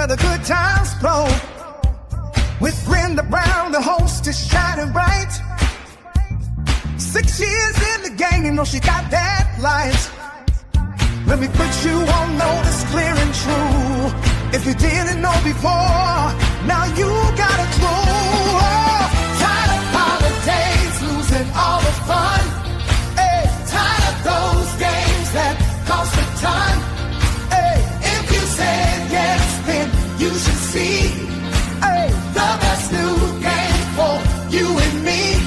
where the good times flow. With Brenda Brown, the host is shining bright. 6 years in the game, you know she got that light. Let me put you on notice, clear and true. If you didn't know before, now you got a clue. Oh, tired of holidays, losing all the fun. Hey, tired of those games that cost a ton. Hey, if you said yes, then you should see. Hey, the best new game for you and me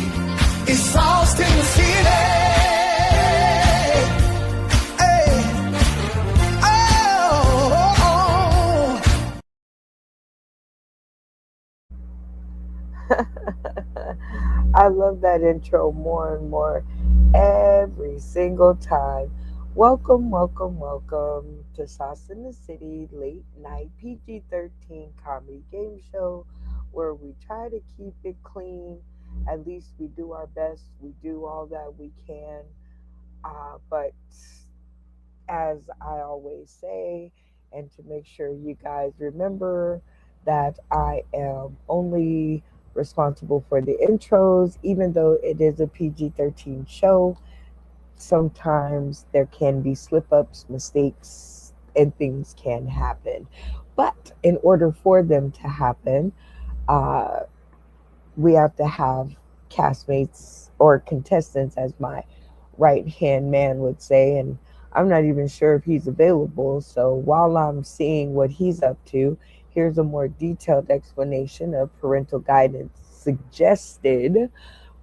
is Austin City. I love that intro more and more every single time. Welcome, welcome, welcome to Sauce in the City late night PG-13 comedy game show where we try to keep it clean. At least we do our best. We do all that we can. But as I always say, and to make sure you guys remember that I am only responsible for the intros, even though it is a PG-13 show. Sometimes there can be slip ups, mistakes, and things can happen. But in order for them to happen, uh, we have to have castmates or contestants, as my right hand man would say. And I'm not even sure if he's available. So while I'm seeing what he's up to, here's a more detailed explanation of parental guidance suggested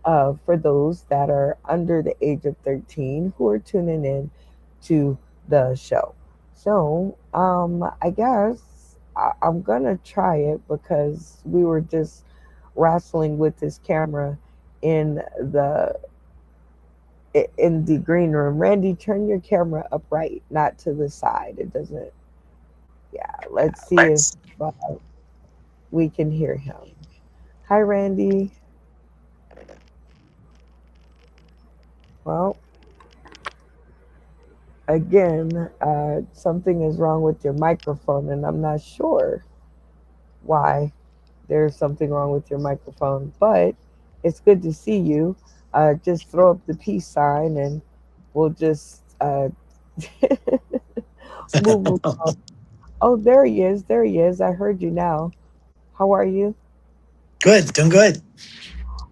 for those that are under the age of 13 who are tuning in to the show. So I guess I'm going to try it because we were just wrestling with this camera in the green room. Randy, turn your camera upright, not to the side. It doesn't. Yeah, let's see if we can hear him. Hi, Randy. Well, again, something is wrong with your microphone, and I'm not sure why there's something wrong with your microphone, but it's good to see you. Just throw up the peace sign, and we'll just move along. Oh, there he is. There he is. I heard you now. How are you? Good, doing good.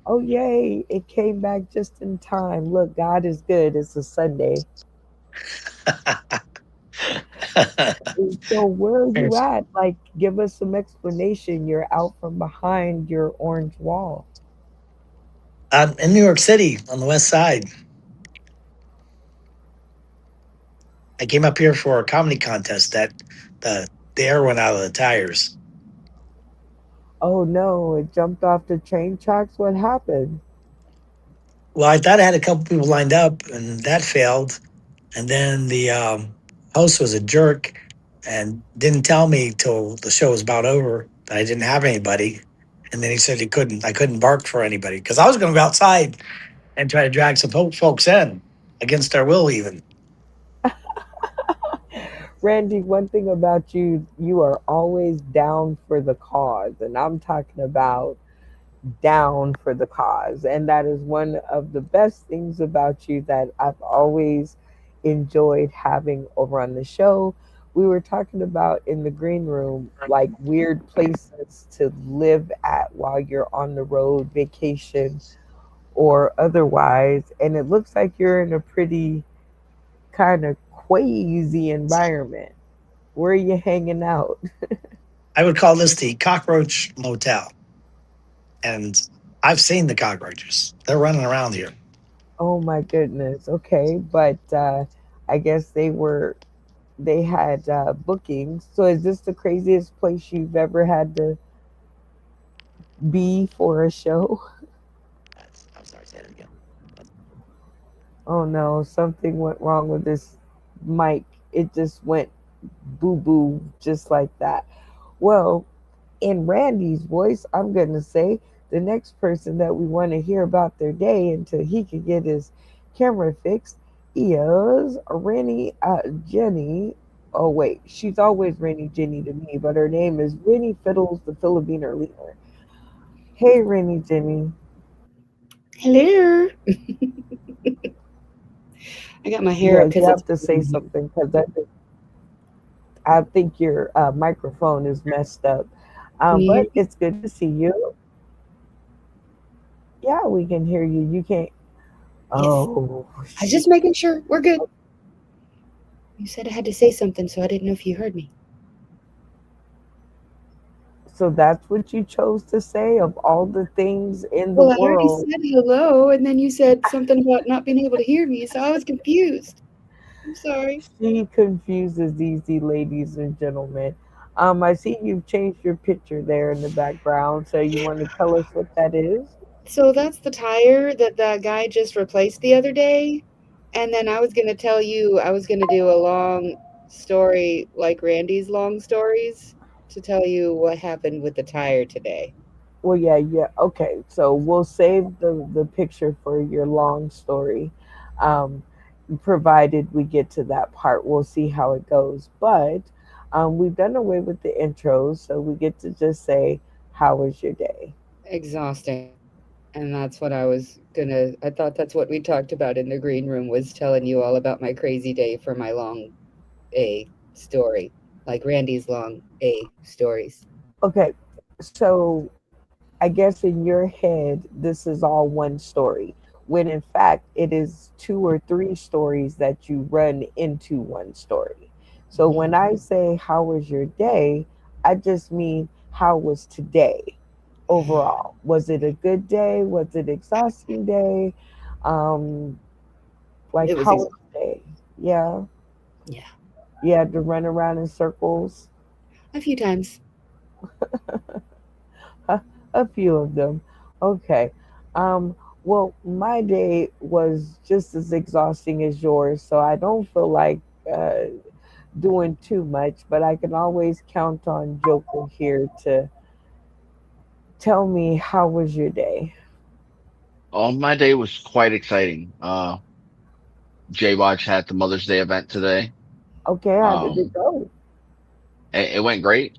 Oh, yay. It came back just in time. Look, God is good. It's a Sunday. So, where are you at? Like, give us some explanation. You're out from behind your orange wall. I'm in New York City on the west side. I came up here for a comedy contest that the air went out of the tires. Oh, no. It jumped off the train tracks. What happened? Well, I thought I had a couple people lined up, and that failed. And then the host was a jerk and didn't tell me till the show was about over that I didn't have anybody. And then he said I couldn't bark for anybody because I was going to go outside and try to drag some folks in against their will, even. Randy, one thing about you, you are always down for the cause. And I'm talking about down for the cause. And that is one of the best things about you that I've always enjoyed having over on the show. We were talking about in the green room, like weird places to live at while you're on the road, vacation or otherwise. And it looks like you're in a pretty kind of quasi environment. Where are you hanging out? I would call this the cockroach motel. And I've seen the cockroaches. They're running around here. Oh my goodness. Okay, but I guess they had bookings. So is this the craziest place you've ever had to be for a show? I'm sorry, say it again. Oh no, something went wrong with this mic. It just went boo boo just like that. Well, in Randy's voice, I'm going to say the next person that we want to hear about their day until he can get his camera fixed is Jenny. Oh wait, she's always Rainy Jenny to me, but her name is Rennie Fiddles the Filipino leader. Hey, Rainy Jenny. Hello. I got my hair up Yeah, because you it's have to say windy. something because I think your microphone is messed up. Can you hear But me? it's good to see you. Yeah, we can hear you. You can't. Yes. Oh, I was shoot. just making sure we're good. You said I had to say something, so I didn't know if you heard me. So that's what you chose to say of all the things in the Well, I already world. said hello, and then you said something about not being able to hear me, so I was confused. I'm sorry. She confuses these ladies and gentlemen. I see you've changed your picture there in the background. So you want to tell us what that is? So that's the tire that the guy just replaced the other day. And then I was going to tell you, I was going to do a long story like Randy's long stories to tell you what happened with the tire today. Well, yeah, yeah. Okay, so we'll save the picture for your long story. Um, Provided we get to that part, we'll see how it goes. But we've done away with the intros, so we get to just say, "How was your day?" Exhausting. And that's what I was gonna, I thought that's what we talked about in the green room was telling you all about my crazy day for my long A story, like Randy's long A stories. Okay, so I guess in your head, this is all one story, when in fact it is two or three stories that you run into one story. So Mhm. when I say, "How was your day?" I just mean, how was today overall? Was it a good day? Was it exhausting day? Um, like, It was how was the day? Yeah, yeah, you had to run around in circles. a few times. A few of them. Okay. Um, well, my day was just as exhausting as yours, so I don't feel like uh, doing too much, but I can always count on Joker here to tell me, how was your day? My day was quite exciting. J Watch had the Mother's Day event today. Okay, how did it Um, go? it went great.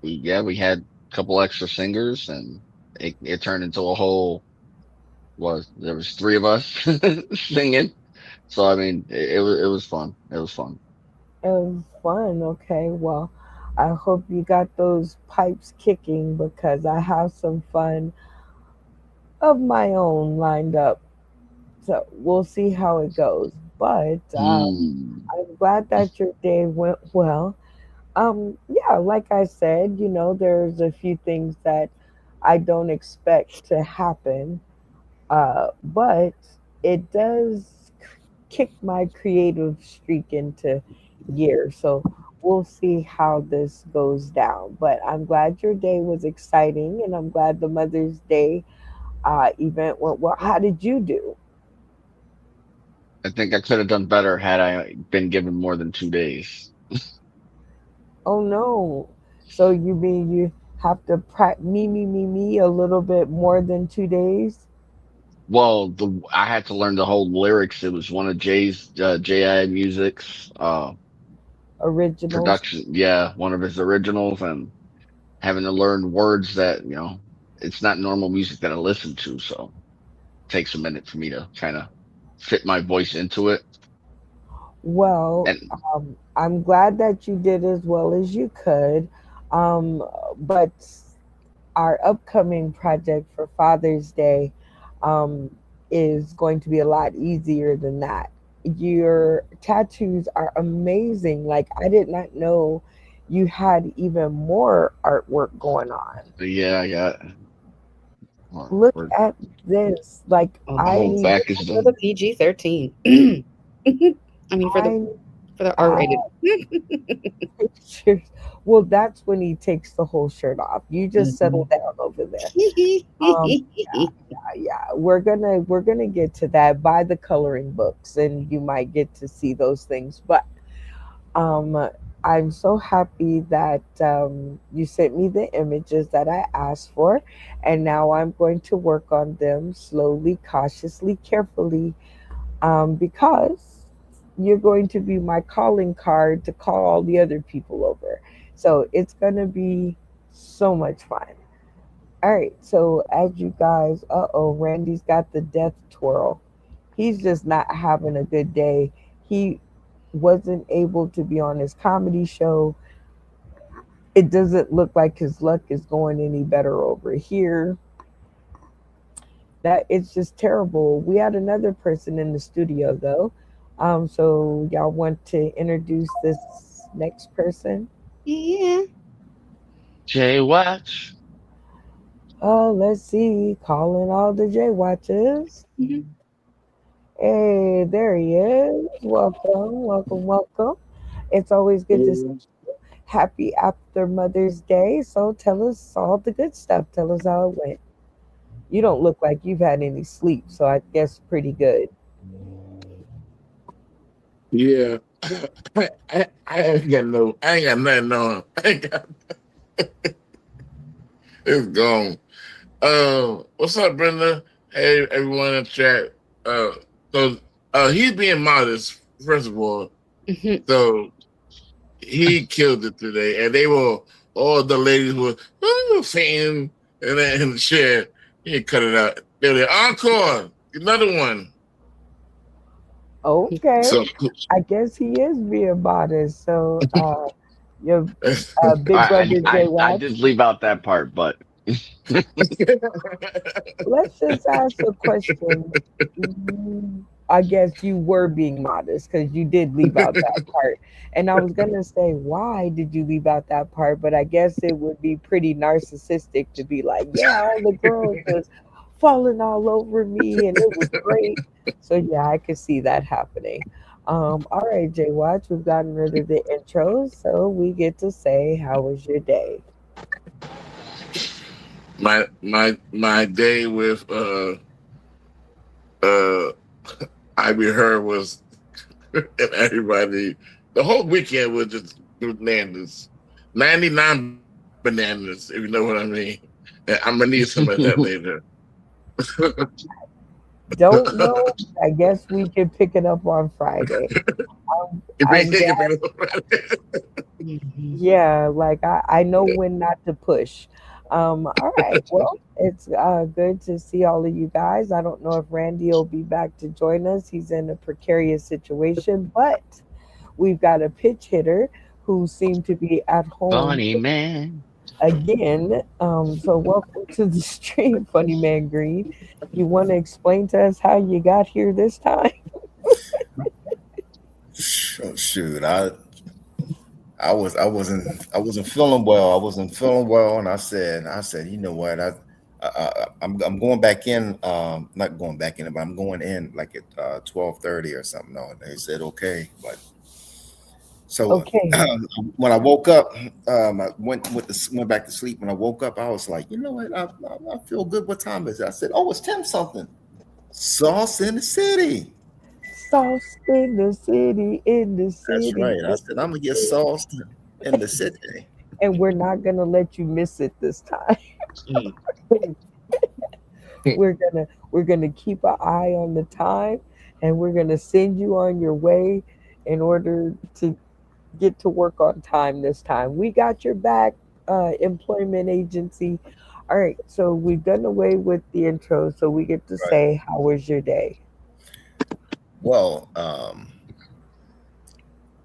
We had a couple extra singers and it turned into a whole, there was three of us singing. So, I mean, it was fun. It was fun. It was fun. Okay, well, I hope you got those pipes kicking because I have some fun of my own lined up. So we'll see how it goes. But Mm. I'm glad that your day went well. Yeah, like I said, there's a few things that I don't expect to happen, but it does kick my creative streak into gear. So we'll see how this goes down. But I'm glad your day was exciting, and I'm glad the Mother's Day event went well. How did you do? I think I could have done better had I been given more than 2 days. Oh no. So you mean you have to me a little bit more than 2 days? Well, I had to learn the whole lyrics. It was one of J.I. Music's, Originals. production. Yeah, one of his originals, and having to learn words that, it's not normal music that I listen to. So it takes a minute for me to kind of fit my voice into it. Well, And I'm glad that you did as well as you could. But our upcoming project for Father's Day um, is going to be a lot easier than that. Your tattoos are amazing. Like, I did not know you had even more artwork going on. yeah, I got, Look we're, at this. Like, On my whole I, back is for the done. PG-13. I mean, I for the have R-rated. pictures. Well, that's when he takes the whole shirt off. You just settle Mhm. down over there. Yeah, we're gonna get to that. Buy the coloring books, and you might get to see those things. But um, I'm so happy that you sent me the images that I asked for, and now I'm going to work on them slowly, cautiously, carefully, because you're going to be my calling card to call all the other people over. So it's going to be so much fun. All right. So as you guys, Randy's got the death twirl. He's just not having a good day. He wasn't able to be on his comedy show. It doesn't look like his luck is going any better over here. That it's just terrible. We had another person in the studio though. So y'all want to introduce this next person? Yeah. Jay Watch. Oh, let's see. Calling all the J Watchers. Mhm. Hey, there he is. Welcome, welcome, welcome. It's always good to see Yeah, you. Happy after Mother's Day. So tell us all the good stuff. Tell us how it went. You don't look like you've had any sleep, so I guess pretty good. yeah. I ain't got no, I ain't got nothing on. I ain't got, it's gone. What's up, Brenda? Hey, everyone in chat. Uh, so, he's being modest, first of all. Mhm. So he killed it today, and they were all the ladies were fainting in the chair. He cut it out. They were like, encore, another one. Okay. So I guess he is being modest. So, your big I brother Jay I Watch. did leave out that part, but Let's just ask a question. I guess you were being modest because you did leave out that part. And I was going to say, why did you leave out that part? But I guess it would be pretty narcissistic to be like, yeah, all the girls was falling all over me and it was great. So, yeah, I could see that happening. All right, Jay Watch, we've gotten rid of the intros. So we get to say, how was your day? my day with uh Ivy Her was and everybody the whole weekend was just bananas. 99 bananas, if you know what I mean. And I'm gonna need some of that later. Don't know. I guess we can pick it up on Friday. I'm glad. Mhm. Yeah, like I know when not to push. All right. Well, it's good to see all of you guys. I don't know if Randy will be back to join us. He's in a precarious situation, but we've got a pitch hitter who seemed to be at home funny man. again. So welcome to the stream, Funny Man Green. You want to explain to us how you got here this time? Oh, shoot, I wasn't feeling well. I wasn't feeling well, and I said, you know what? I'm going back in. Not going back in, but I'm going in like at 12:30 or something. No, they said okay, but so Okay. when I woke up, went back to sleep. When I woke up, I was like, you know what? I feel good. What time is it? I said, oh, it's 10 something. Sauce in the city. Sauce in the That's city, right. I in said, the I'm gonna get city. sauce in the city. And we're not gonna let you miss it this time. Mm. We're gonna keep an eye on the time, and we're gonna send you on your way in order to get to work on time this time. We got your back, employment agency. All right, so we've done away with the intro, so we get to Right. say, "How was your day?" Well,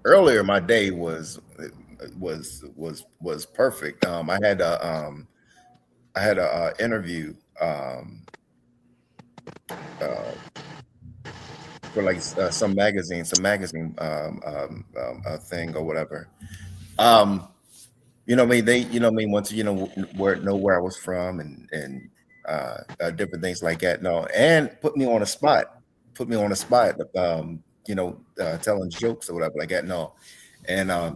earlier my day was perfect. I had a interview uh, for like some magazine thing or whatever. Um, you know what I mean? They, you know what I mean? Once you know where I was from and different things like that. No, and put me on a spot. Put me on a spot. Telling jokes or whatever like that. No, and I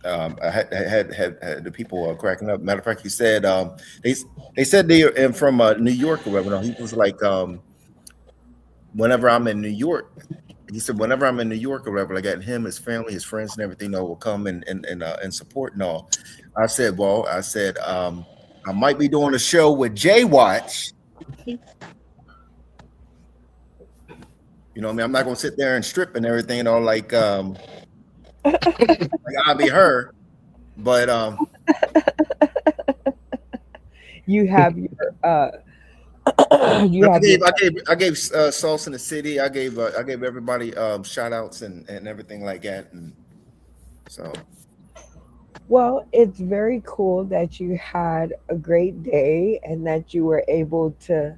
had the people cracking up. Matter of fact, he said they they said they are from New York or whatever. No, he was like whenever I'm in New York. He said, whenever I'm in New York or whatever, like that, him, his family, his friends, and everything, will come and support and all. I said, I might be doing a show with Jay Watch. You know what I mean? I'm not gonna sit there and strip and everything, like I'll be her. But You have your you but have your I gave Sauce in the City. I gave everybody shout outs and everything like that. And so well, it's very cool that you had a great day and that you were able to,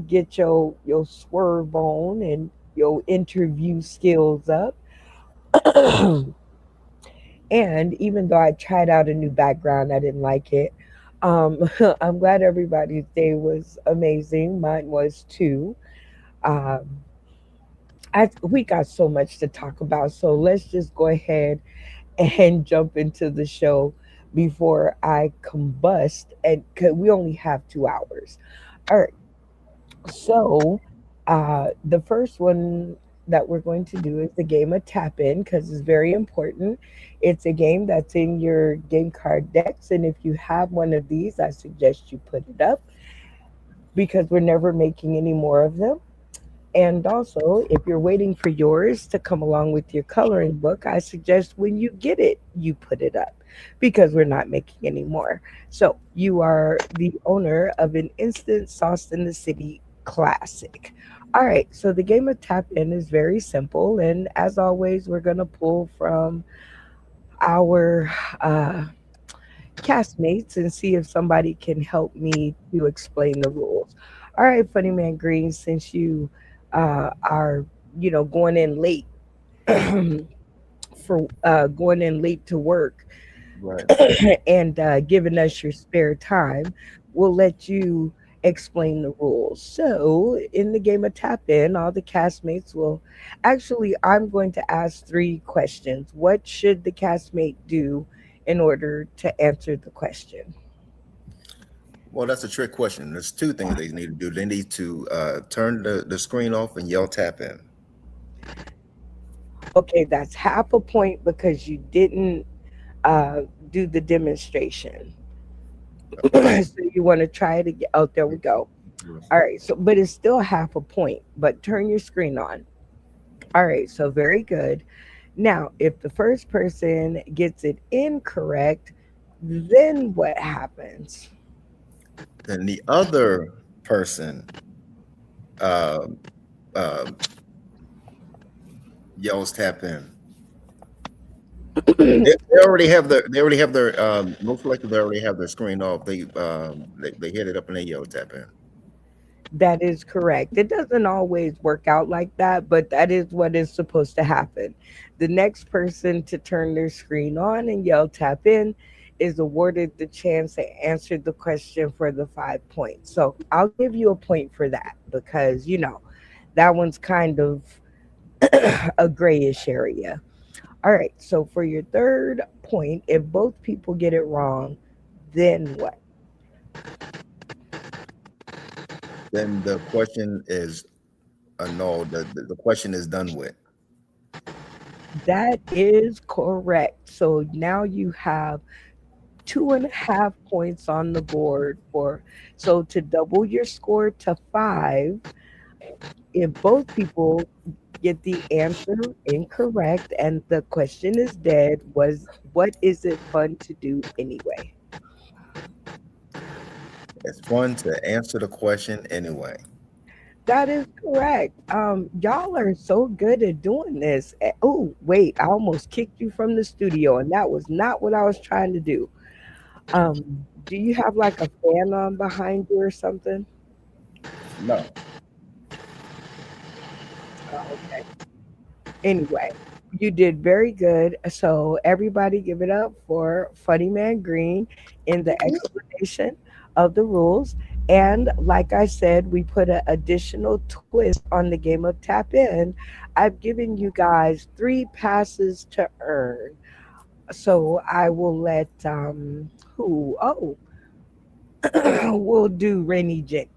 get your swerve on and your interview skills up. And even though I tried out a new background, I didn't like it. I'm glad everybody's day was amazing. Mine was too. Um, we got so much to talk about, so let's just go ahead and jump into the show before I combust. And 'cause we only have 2 hours. All right. So, the first one that we're going to do is the game of tap in because it's very important. It's a game that's in your game card decks. And if you have one of these, I suggest you put it up because we're never making any more of them. And also, if you're waiting for yours to come along with your coloring book, I suggest when you get it, you put it up because we're not making any more. So, you are the owner of an instant sauce in the city classic. All right, so the game of tap in is very simple. And as always, we're going to pull from our uh, castmates and see if somebody can help me to explain the rules. All right, Funny Man Green, since you are, going in late for going in late to work right. and giving us your spare time, we'll let you explain the rules. So, in the game of Tap In, all the castmates will actually, I'm going to ask 3 questions. What should the castmate do in order to answer the question? Well, that's a trick question. There's two things they need to do. They need to turn the screen off and yell tap in. Okay, that's half a point because you didn't uh, do the demonstration. Okay. So, you want to try it again? Oh, there we go. All right. So, but it's still half a point, but turn your screen on. All right. So, very good. Now, if the first person gets it incorrect, then what happens? Then the other person uh, uh, yells tap in. They already have their most likely they already have their screen off. They hit it up and they yell tap in. That is correct. It doesn't always work out like that, but that is what is supposed to happen. The next person to turn their screen on and yell tap in is awarded the chance to answer the question for the 5 points. So I'll give you a point for that because, that one's kind of a grayish area. All right. So for your third point, if both people get it wrong, then what? Then the question is no. The question is done with. That is correct. So now you have 2.5 points on the board for, so to double your score to 5, if both people get the answer incorrect and the question is dead, was what is it fun to do anyway? It's fun to answer the question anyway. That is correct. Y'all are so good at doing this. Oh, wait, I almost kicked you from the studio, and that was not what I was trying to do. Do you have like a fan on behind you or something? No. Oh, okay. Anyway, you did very good. So everybody give it up for Funny Man Green in the explanation of the rules. And like I said, we put an additional twist on the game of Tap In. I've given you guys 3 passes to earn. So I will let who? Oh, we'll do Rainy J.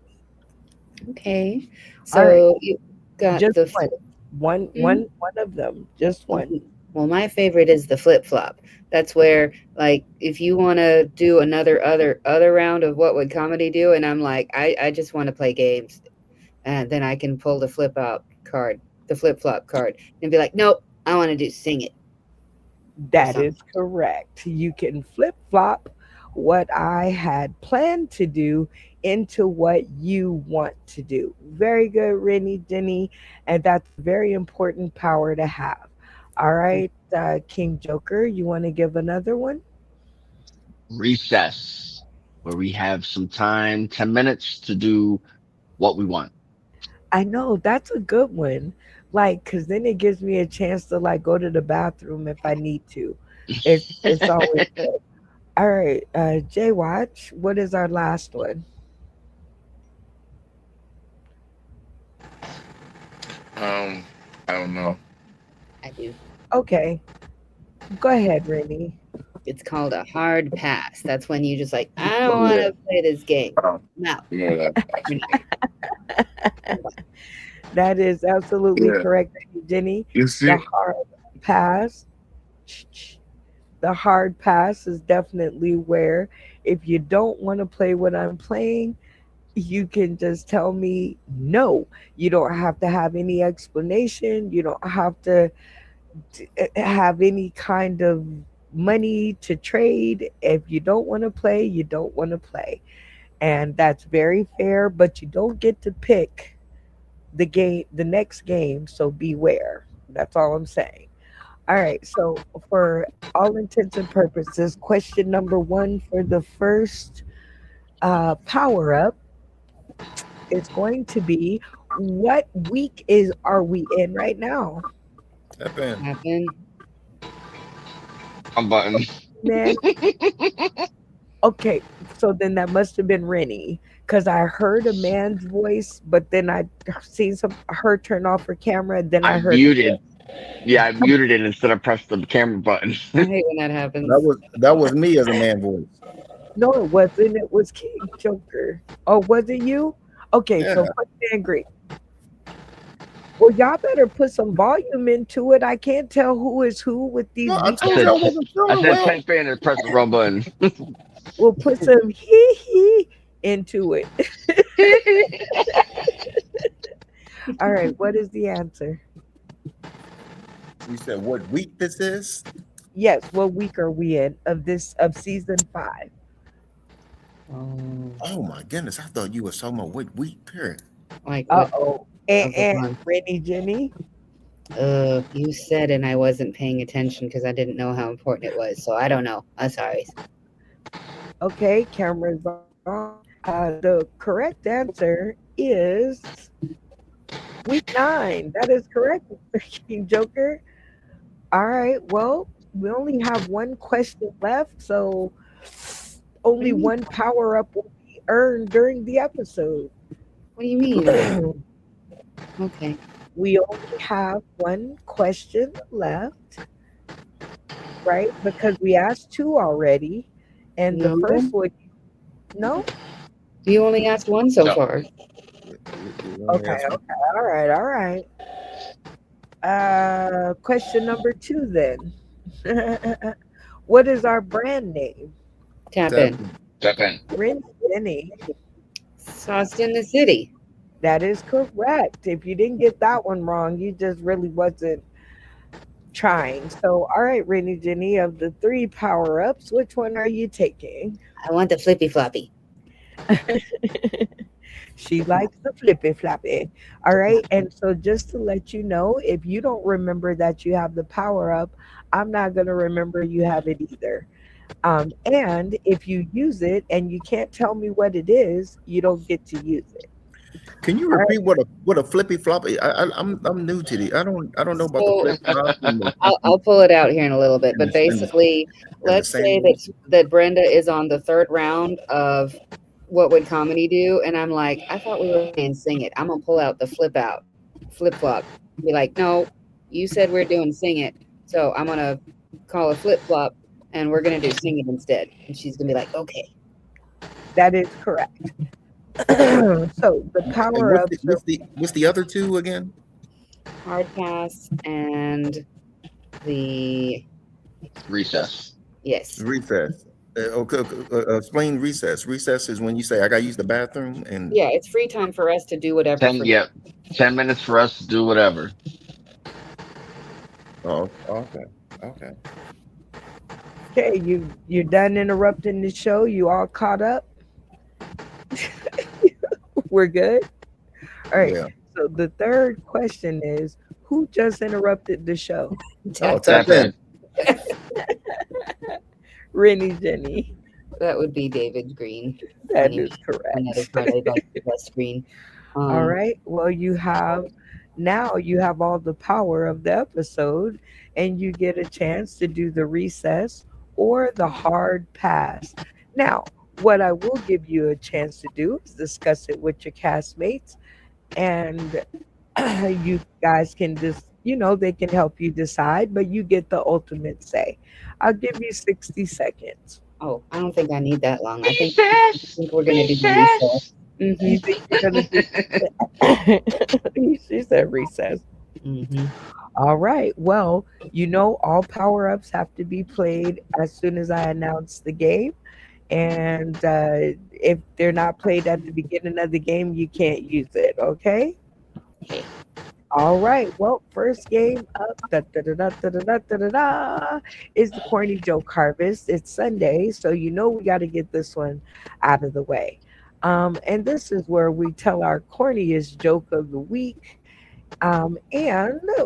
Okay. All right, So you got just the one, flip. one, Mm, one, one of them, just one. mhm. Well, my favorite is the flip flop. That's where, like, if you want to do another other round of what would comedy do, and I'm like, I just want to play games, and then I can pull the flip out card, the flip flop card, and be like, nope, I want to do sing it or That something. is correct. You can flip flop what I had planned to do into what you want to do. Very good, Rennie Denny. And that's a very important power to have. All right, King Joker, you want to give another one? Recess, where we have some time, 10 minutes to do what we want. I know that's a good one. Like, cause then it gives me a chance to like go to the bathroom if I need to. It's always good. All right, Jay Watch, what is our last one? I don't know. I do. Okay, go ahead, Rennie. It's called a hard pass. That's when you just like, I don't want Yeah. to play this game. Oh, No, you know that. we're not. That is absolutely Yeah. correct, Jenny. You The see? hard pass, the hard pass is definitely where if you don't want to play what I'm playing, you can just tell me no. You don't have to have any explanation. You don't have to have any kind of money to trade. If you don't want to play, you don't want to play. And that's very fair, but you don't get to pick the next game, so beware. That's all I'm saying. All right, so for all intents and purposes, question number one for the first power up is going to be, what week is are we in right now? Step in. Happen. I'm button. Man, okay, so then that must have been Rennie because I heard a man's voice, but then I seen her turn off her camera, then I I heard a muted. Yeah, I muted it instead of pressed the camera button. I hate when that That happens. was that was me as a man voice. No, it wasn't. It was King Joker. Oh, was it you? Okay, Yeah. so put me agree. Well, y'all better put some volume into it. I can't tell who is who with these No, I I told weekends. you said, I wasn't I feeling said well. 10 fan and press the wrong button. We'll put some hee hee into it. All right, what is the answer? You said what week this is? Yes, what week are we in of season 5? Oh, Oh my goodness! I thought you were talking about what week period. like Uh what oh. of the And month? Rennie Jenny. You said, and I wasn't paying attention because I didn't know how important it was. So I don't know. I'm sorry. Okay, camera's on. The correct answer is week 9. That is correct, King Joker. All right. Well, we only have one question left, so What do only you mean? one power up will be earned during the episode. What do you mean? Okay. We only have one question left, right? Because we asked two already, and the No, first one, no. you only asked one so No. far. You only Okay. asked one. Okay. All right. All right. Question number 2 then. What is our brand name? Tap Step in. in. Step in. Rin Jenny. Sauced in the city. That is correct. If you didn't get that one wrong, you just really wasn't trying. So, all right, Rennie Jenny, of the 3 power ups, which one are you taking? I want the flippy floppy. She likes the flippy flappy. All right. And so, just to let you know, if you don't remember that you have the power up, I'm not going to remember you have it either. And if you use it and you can't tell me what it is, you don't get to use it. Can you All right. repeat what a flippy floppy? I'm new to the. I don't know about the So flip flop and I'll pull it out here in a little bit. But the and the, basically, and the let's say sandwich. that Brenda is on the 3rd round of what would comedy do, and I'm like, I thought we were playing sing it. I'm gonna pull out the flip flop. Be like, no, you said we're doing sing it, so I'm gonna call a flip flop, and we're gonna do sing it instead. And she's gonna be like, okay. That is correct. So the And power what's ups the are what's the what's the other two again? Hard pass and the Recess. yes. Recess. Okay, explain recess. Recess is when you say I got to use the bathroom, and Yeah, it's free time for us to do whatever Ten, for. yeah, 10 minutes for us to do whatever. oh, okay, okay, Okay, you're done interrupting the show. You all caught up. We're good. All right. yeah. So the third question is, who just interrupted the show? Oh, Tap tap Tap in. in. Rennie Jenny. That would be David Green when That he is whenever correct. Friday like the best green. All Um, right. Well, you have all the power of the episode, and you get a chance to do the recess or the hard pass. Now, what I will give you a chance to do is discuss it with your castmates, and you guys can just, they can help you decide, but you get the ultimate say. I'll give you 60 seconds. oh, I don't think I need that long. I Recess. think we're gonna do recess. Recess. Mm-hmm. You think you're going to do? She said recess. Mm-hmm. All right. Well, all power ups have to be played as soon as I announce the game. And if they're not played at the beginning of the game, you can't use it. Okay. Okay. All right. Well, first game up is the corny joke harvest. It's Sunday, so we got to get this one out of the way. And this is where we tell our corniest joke of the week. And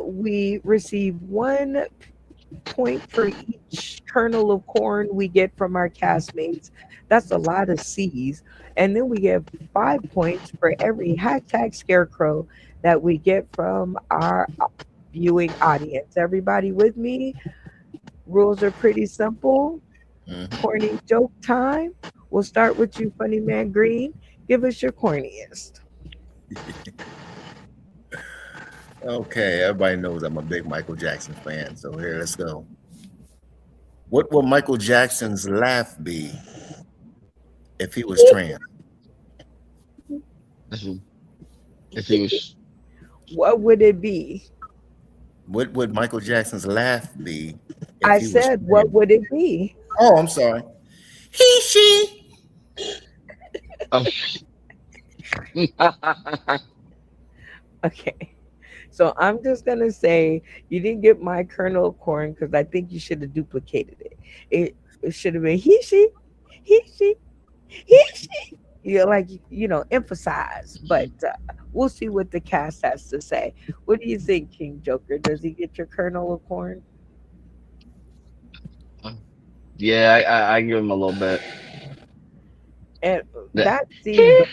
we receive 1 point for each kernel of corn we get from our castmates. That's a lot of C's. And then we get 5 points for every hashtag scarecrow that we get from our viewing audience. Everybody with me? Rules are pretty simple. Mhm. Corny joke time. We'll start with you, Funny Man Green. Give us your corniest. Okay, everybody knows I'm a big Michael Jackson fan, so here, let's go. What will Michael Jackson's laugh be if he was trans? If he if he was, What would it be? What would Michael Jackson's laugh be if I he was said, what trans? would it be? Oh, I'm sorry. He, she. oh, Okay. So I'm just gonna say you didn't get my kernel of corn because I think you should have duplicated it. It should have been he she, he she. Like emphasize. But we'll see what the cast has to say. What do you think, King Joker? Does he get your kernel of corn? yeah, I give him a little bit. And The- that seems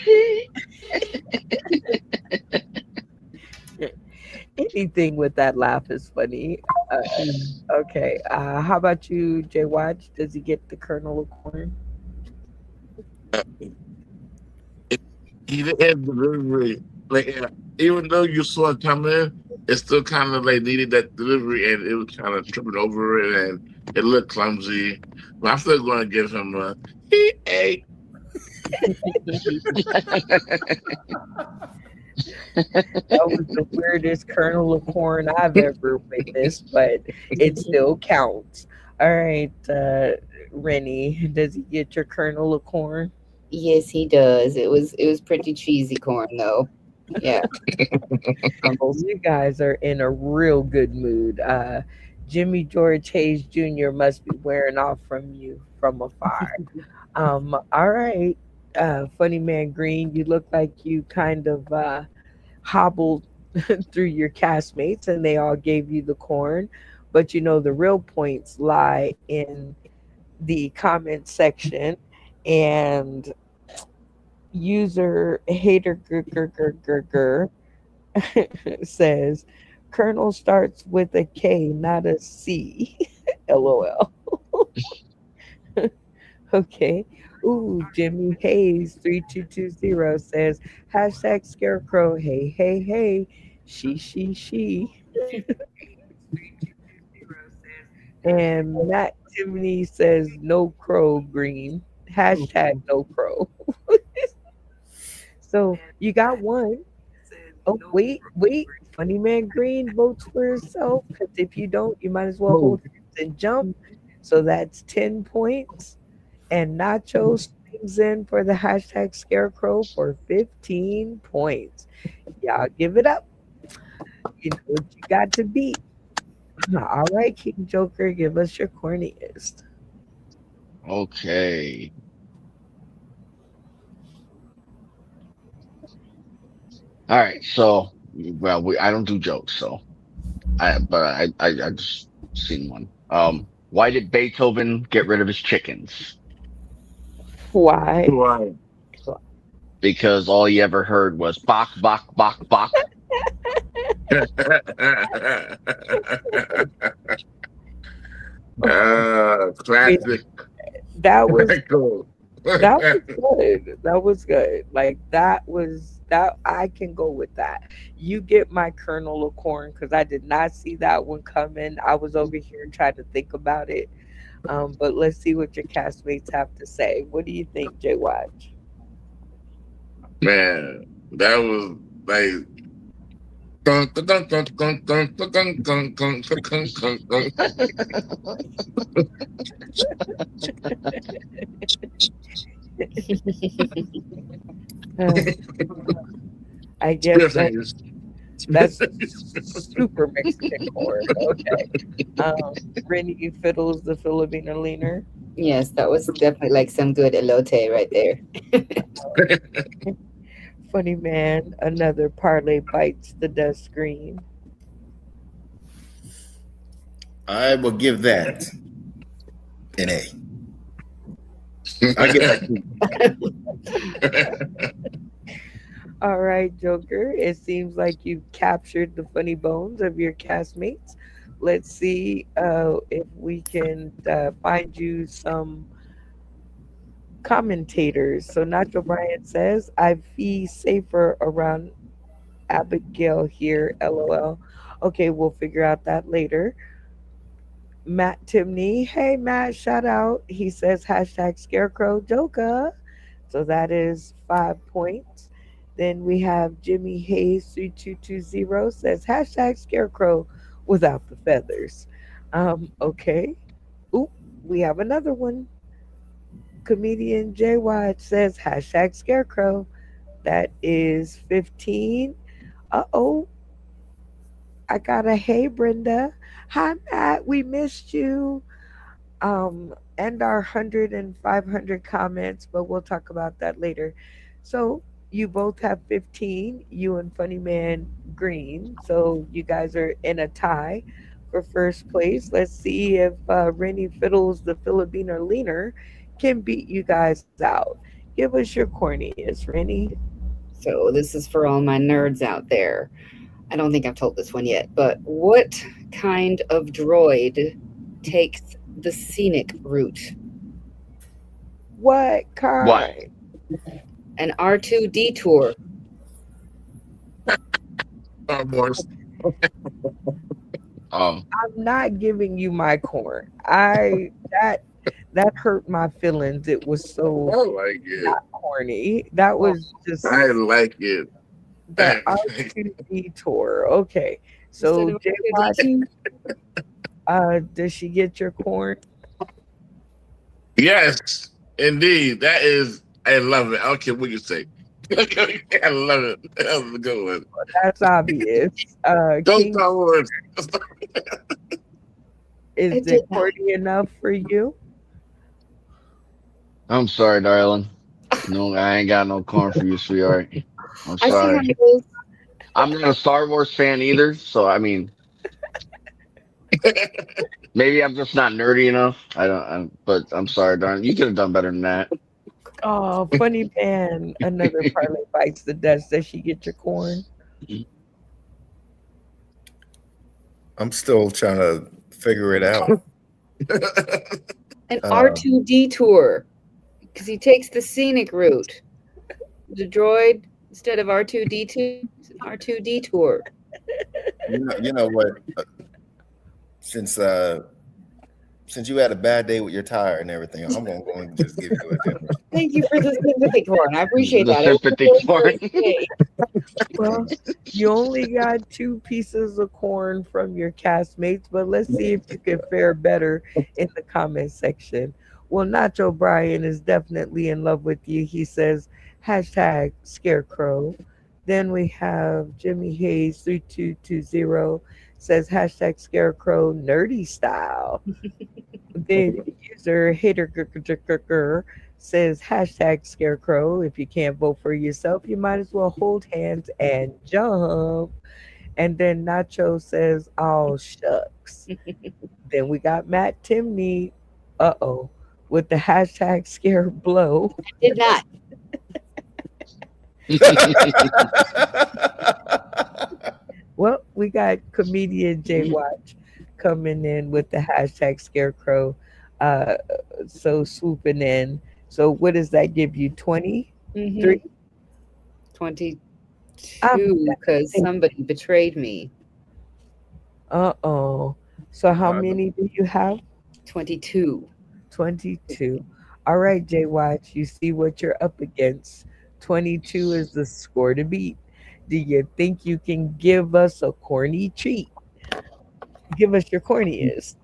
anything with that laugh is funny. Okay. How about you, Jay Watch? Does he get the kernel of corn? It, he didn't have delivery. Like even though you saw it coming, it still kind of like needed that delivery, and it was kind of tripping over it, and it looked clumsy. But I'm still going to give him a he ate. That was the weirdest kernel of corn I've ever witnessed, but it still counts. All right, Rennie, does he get your kernel of corn? Yes, he does. It was pretty cheesy corn though. Yeah, crumbles. You guys are in a real good mood. Jimmy George Hayes Jr. must be wearing off from you from afar. All right, Funny Man Green, you look like you kind of hobbled through your castmates and they all gave you the corn. But the real points lie in the comment section. And user hater says, Colonel starts with a K, not a C. LOL. Okay. Ooh, Jimmy Hayes 3220 says hashtag scarecrow. Hey, hey, hey. She. And Matt Timoney says no crow green. Hashtag no crow. So you got one. Oh, wait. Funny Man Green votes for himself because if you don't, you might as well Oh, hold hands and jump. So that's 10 points. And Nacho swings in for the hashtag Scarecrow for 15 points. Y'all give it up. You know what you got to beat. All right, King Joker, give us your corniest. Okay. All right. So, well, I don't do jokes, so I just seen one. Why did Beethoven get rid of his chickens? Why? Right. Because all he ever heard was bok, bok, bok, bok. Classic. That was Cool. that was good. That was good. Like that I can go with that. You get my kernel of corn because I did not see that one coming. I was over here trying to think about it. But let's see what your castmates have to say. What do you think, Jay Watch? Man, that was like dun, dun, dun, dun, dun, dun, dun, dun, dun, dun, dun, dun, dun. Uh, I guess Spear fingers. that's super Mexican corn. Okay. Rennie Fiddles the Filipino leaner. Yes, that was definitely like some good elote right there. Funny man, another parlay bites the dust screen. I will give that an A. I give that B. All right, Joker. It seems like you've captured the funny bones of your castmates. Let's see if we can find you some commentators. So Nacho Bryant says, I feel safer around Abigail here, LOL. Okay, we'll figure out that later. Matt Timney, hey Matt, shout out. He says hashtag Scarecrow Joker. So that is 5 points. Then we have Jimmy Hayes 3220 says hashtag Scarecrow without the feathers. Okay. Oop, we have another one. Comedian Jay White says hashtag Scarecrow. That is 15. Uh-oh, I got a hey Brenda. Hi Matt, we missed you. And our 100 and 500 comments, but we'll talk about that later. So you both have 15, you and Funny Man Green. So you guys are in a tie for first place. Let's see if Rennie Fiddles, the Filipino leaner, can beat you guys out. Give us your corniest, Rennie. So this is for all my nerds out there. I don't think I've told this one yet, but what kind of droid takes the scenic route? What What? kind? An R2 detour. Morris. I'm not giving you my corn. That hurt my feelings. It was I so like it. not corny. That Oh, was I just like it. the R2 detour. Okay. instead So of J Watch, R2D2. does she get your corn? Yes, indeed. That is, I love it. I don't care what you say. I love it. That was a good one. That's obvious. Go King, Star Wars. is It did it not. corny enough for you? I'm sorry, darling. No, I ain't got no corn for you, sweetheart. I'm I see how sorry. it is. I'm not a Star Wars fan either, so I mean, maybe I'm just not nerdy enough. But I'm sorry, darling. You could have done better than that. Oh, funny man. Another parlay bites the dust. Does she get your corn? I'm still trying to figure it out. An Uh, R2 detour because he takes the scenic route. The droid instead of R2D2, R2 detour. you know what? Since uh, since you had a bad day with your tire and everything, I'm gonna go and just give you a different. Thank you for the sympathy, Corn. I appreciate The that. It was a sympathy really corn. great day. Well, you only got two pieces of corn from your castmates, but let's see if you can fare better in the comment section. Well, Nacho Brian is definitely in love with you. He says hashtag scarecrow. Then we have Jimmy Hayes 3220 says hashtag scarecrow nerdy style. Then user hater says hashtag scarecrow. If you can't vote for yourself, you might as well hold hands and jump. And then Nacho says, oh, shucks. Then we got Matt Timney, with the hashtag scare blow. Did not. Well, we got comedian Jay Watch coming in with the hashtag scarecrow. Uh, so swooping in. So what does that give you? 23? 22, I'm because somebody betrayed me. uh-oh. So how many do you have? 22. 22. All right, Jay Watch, you see what you're up against. 22 is the score to beat. Do you think you can give us a corny treat? Give us your corniest.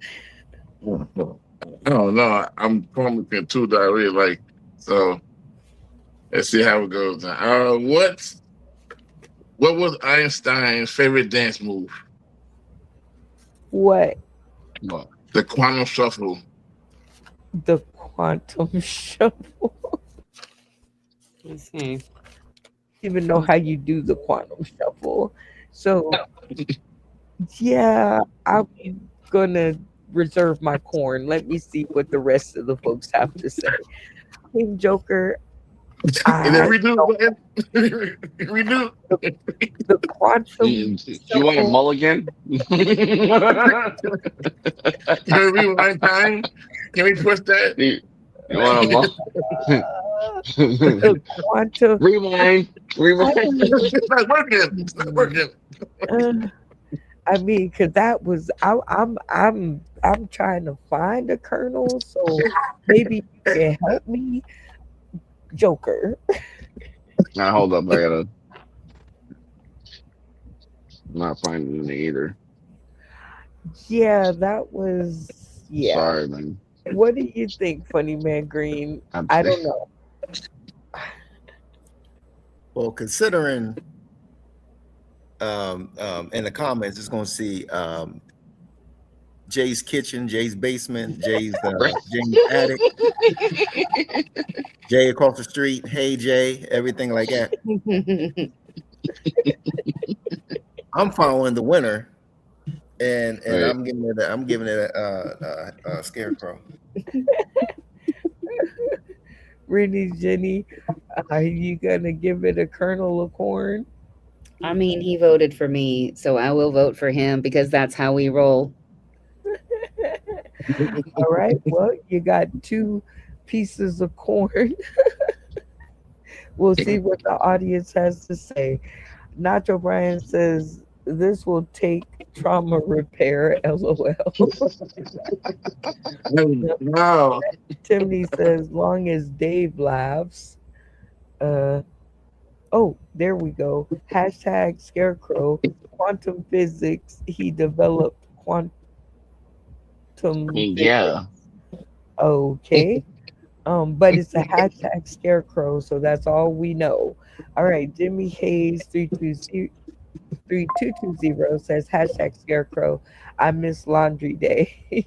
I don't know. I'm probably between two that I really like. So let's see how it goes. What was Einstein's favorite dance move? What? What? The quantum shuffle. The quantum shuffle. Let's see. Even know how you do the quantum shuffle. So yeah, I'm gonna reserve my corn. Let me see what the rest of the folks have to say. King Joker, And then I redo don't button. Redo. the quantum You want a shuffle. mulligan? Can we rewind time? Can we push that? you, you want a The quantum. rewind? I Rewind. mean, It's not working. It's not working. uh, I mean, because that was I'm trying to find a kernel, so maybe you can help me, Joker. Now hold up, I gotta. I'm not finding it either. Yeah, that was yeah. Sorry, man. What do you think, Funny Man Green? I'm I don't know. Well, considering in the comments, it's going to see Jay's kitchen, Jay's basement, Jay's attic, Jay across the street, hey Jay, everything like that. I'm following the winner, and Right. I'm giving it a scarecrow. Really, Jenny, are you gonna give it a kernel of corn? I mean, he voted for me, so I will vote for him because that's how we roll. All right. Well, you got two pieces of corn. We'll see what the audience has to say. Nacho Brian says this will take trauma repair. LOL. Wow. Timney says long as Dave laughs. Uh oh, there we go. Hashtag scarecrow. Quantum physics. He developed quantum physics. Yeah. Okay. But it's a hashtag scarecrow, so that's all we know. All right, Jimmy Hayes 3220 says hashtag scarecrow. I miss laundry day.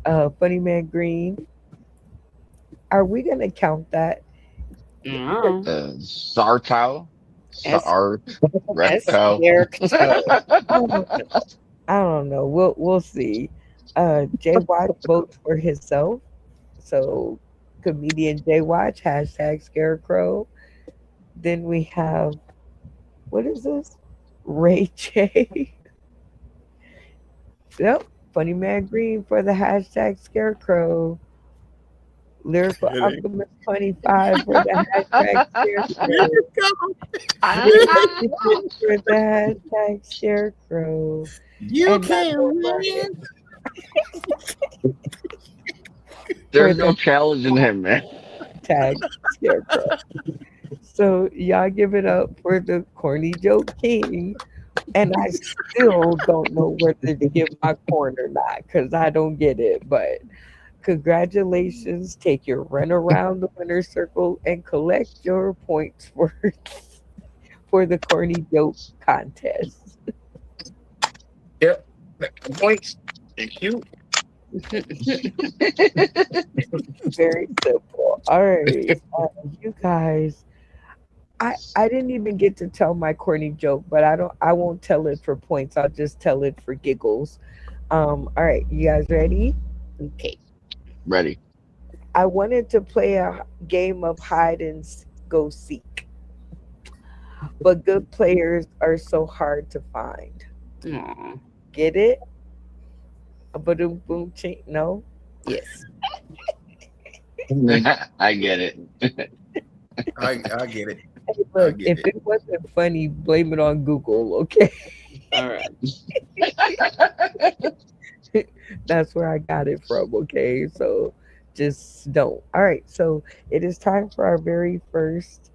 Funny Man Green. Are we gonna count that? No. Sartau. S Recto. I don't know. We'll see. Jay Watch votes for himself. So comedian Jay Watch, hashtag scarecrow. Then we have what is this? Ray J. Yep. Funny Man Green for the hashtag scarecrow. Lyrical Alchemist 25 for the hashtag scarecrow. For the hashtag scarecrow. You And can't Nacho win. There's for no the challenge in him, man. hashtag scarecrow. So y'all give it up for the corny joke king. And I still don't know whether to give my corn or not because I don't get it. But Congratulations. Take your run around the winner's circle and collect your points for for the corny joke contest. Yep. Points. Thank you. Very simple. All right. You guys, I didn't even get to tell my corny joke, but I won't tell it for points. I'll just tell it for giggles. All right, you guys ready? Okay. Ready. I wanted to play a game of hide and go seek, but good players are so hard to find. Aw. Get it? A boom boom ching. No. Yes. I get it. I get it. Hey, I look, get if it. it wasn't funny, blame it on Google. Okay, All right. that's where I got it from. Okay, so just don't. All right, so it is time for our very first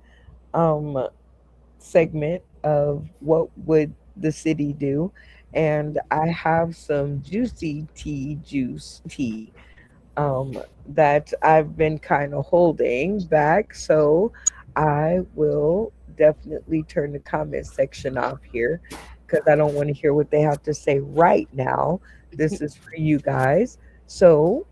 um segment of what would the city do, and I have some juicy tea juice tea that I've been kind of holding back. So I will definitely turn the comment section off here because I don't want to hear what they have to say right now. This is for you guys. So,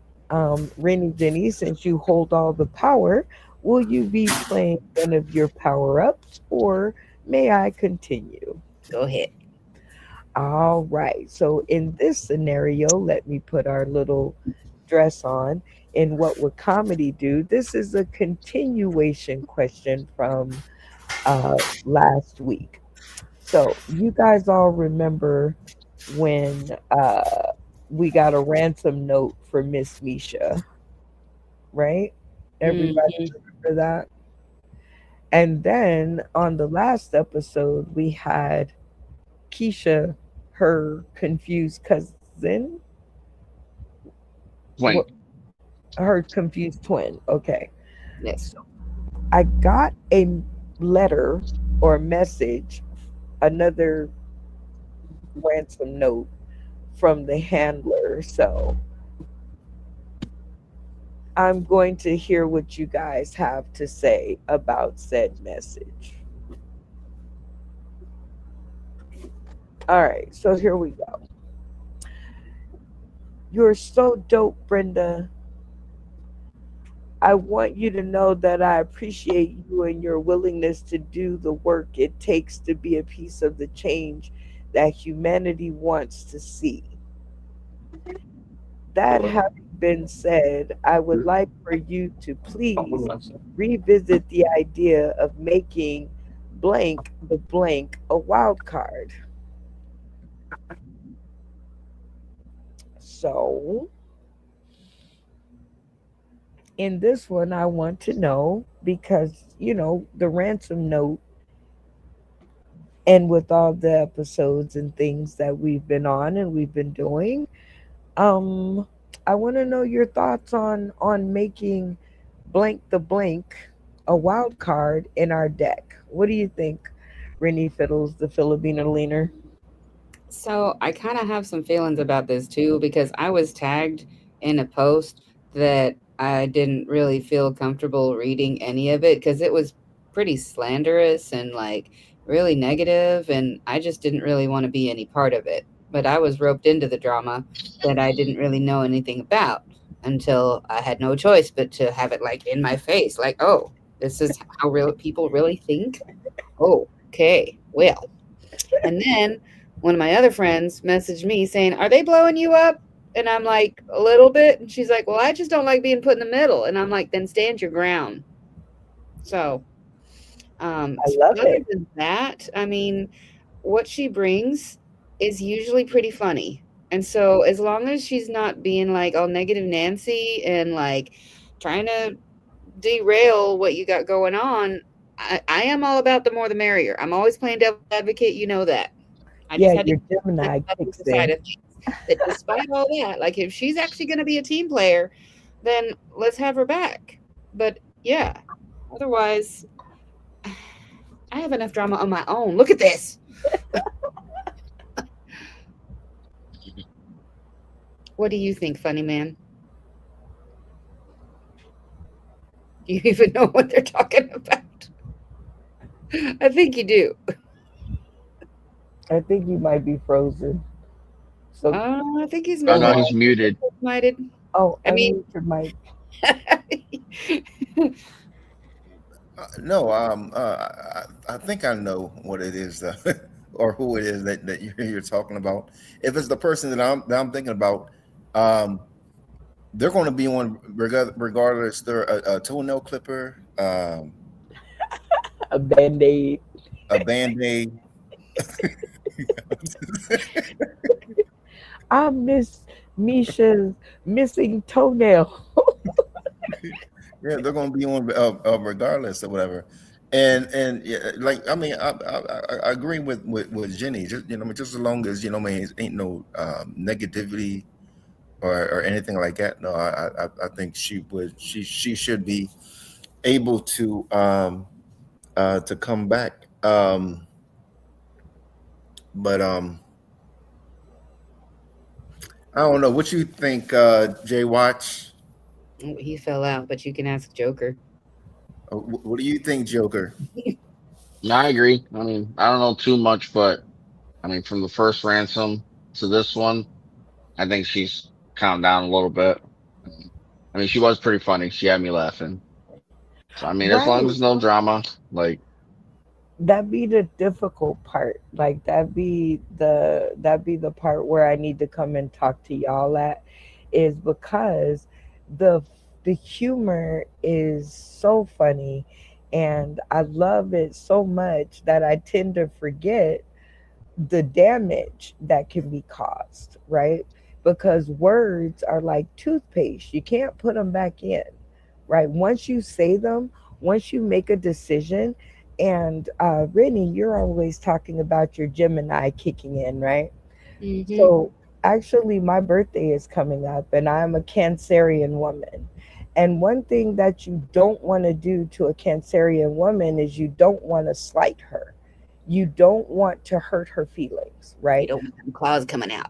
Rennie Denny, since you hold all the power, will you be playing one of your power ups or may I continue? Go ahead. All right. So in this scenario, let me put our little dress on. In what would comedy do? This is a continuation question from last week. So you guys all remember when we got a ransom note for Miss Misha, right? Everybody Mhm. remember that? And then on the last episode, we had Keisha, her confused cousin, Wait. her confused twin. Okay. Yes. So I got a letter or message, another ransom note from the handler. So I'm going to hear what you guys have to say about said message. All right. So here we go. You're so dope, Brenda. I want you to know that I appreciate you and your willingness to do the work it takes to be a piece of the change that humanity wants to see. That having been said, I would like for you to please revisit the idea of making blank the blank a wild card. So, in this one, I want to know because, the ransom note and with all the episodes and things that we've been on and we've been doing, um I want to know your thoughts on making blank the blank a wild card in our deck. What do you think, Rennie Fiddles, the Filipino leaner? So I kind of have some feelings about this too because I was tagged in a post that I didn't really feel comfortable reading any of it because it was pretty slanderous and like really negative, and I just didn't really want to be any part of it. But I was roped into the drama that I didn't really know anything about until I had no choice but to have it like in my face, like, oh, this is how real people really think. Oh, okay, well. And then one of my other friends messaged me saying, "Are they blowing you up?" And I'm like, "A little bit." And she's like, "Well, I just don't like being put in the middle." And I'm like, "Then stand your ground." So, I love other it. than that, I mean, what she brings is usually pretty funny. And so, as long as she's not being like all negative Nancy and like trying to derail what you got going on, I am all about the more the merrier. I'm always playing devil's advocate. You know that. I just Yeah, had to your get the Gemini kicks psychological side in. of things. That despite all that, like if she's actually going to be a team player, then let's have her back. But yeah, otherwise, I have enough drama on my own. Look at this. What do you think, funny man? Do you even know what they're talking about? I think you do. I think you might be frozen. So, I think he's Oh so no, muted. while he's muted. Muted. oh, I mean, unmute your mic. No, I think I know what it is, or who it is that you're talking about. If it's the person that I'm thinking about, um, they're going to be on regardless. They're a toenail clipper, A band-aid. a band aid. I miss Misha's missing toenail. Yeah, they're going to be on regardless or whatever. And yeah, like I mean, I agree with Jenny. Just just as long as it ain't no negativity or anything like that. No, I think she should be able to come back. But I don't know what you think, Jay Watch. oh, he fell out, but you can ask Joker. What do you think, Joker? No, I agree. I mean, I don't know too much, but I mean, from the first ransom to this one, I think she's calmed down a little bit. I mean, she was pretty funny. She had me laughing. So I mean, as long Right. as no drama, like That be the difficult part. Like that be the part where I need to come and talk to y'all at, is because the the humor is so funny, and I love it so much that I tend to forget the damage that can be caused, right? Because words are like toothpaste. You can't put them back in, right? Once you say them, once you make a decision, and Brittany, you're always talking about your Gemini kicking in, right? Mm-hmm. So actually, my birthday is coming up, and I'm a Cancerian woman. And one thing that you don't want to do to a Cancerian woman is you don't want to slight her. You don't want to hurt her feelings, You right? don't want them claws coming out.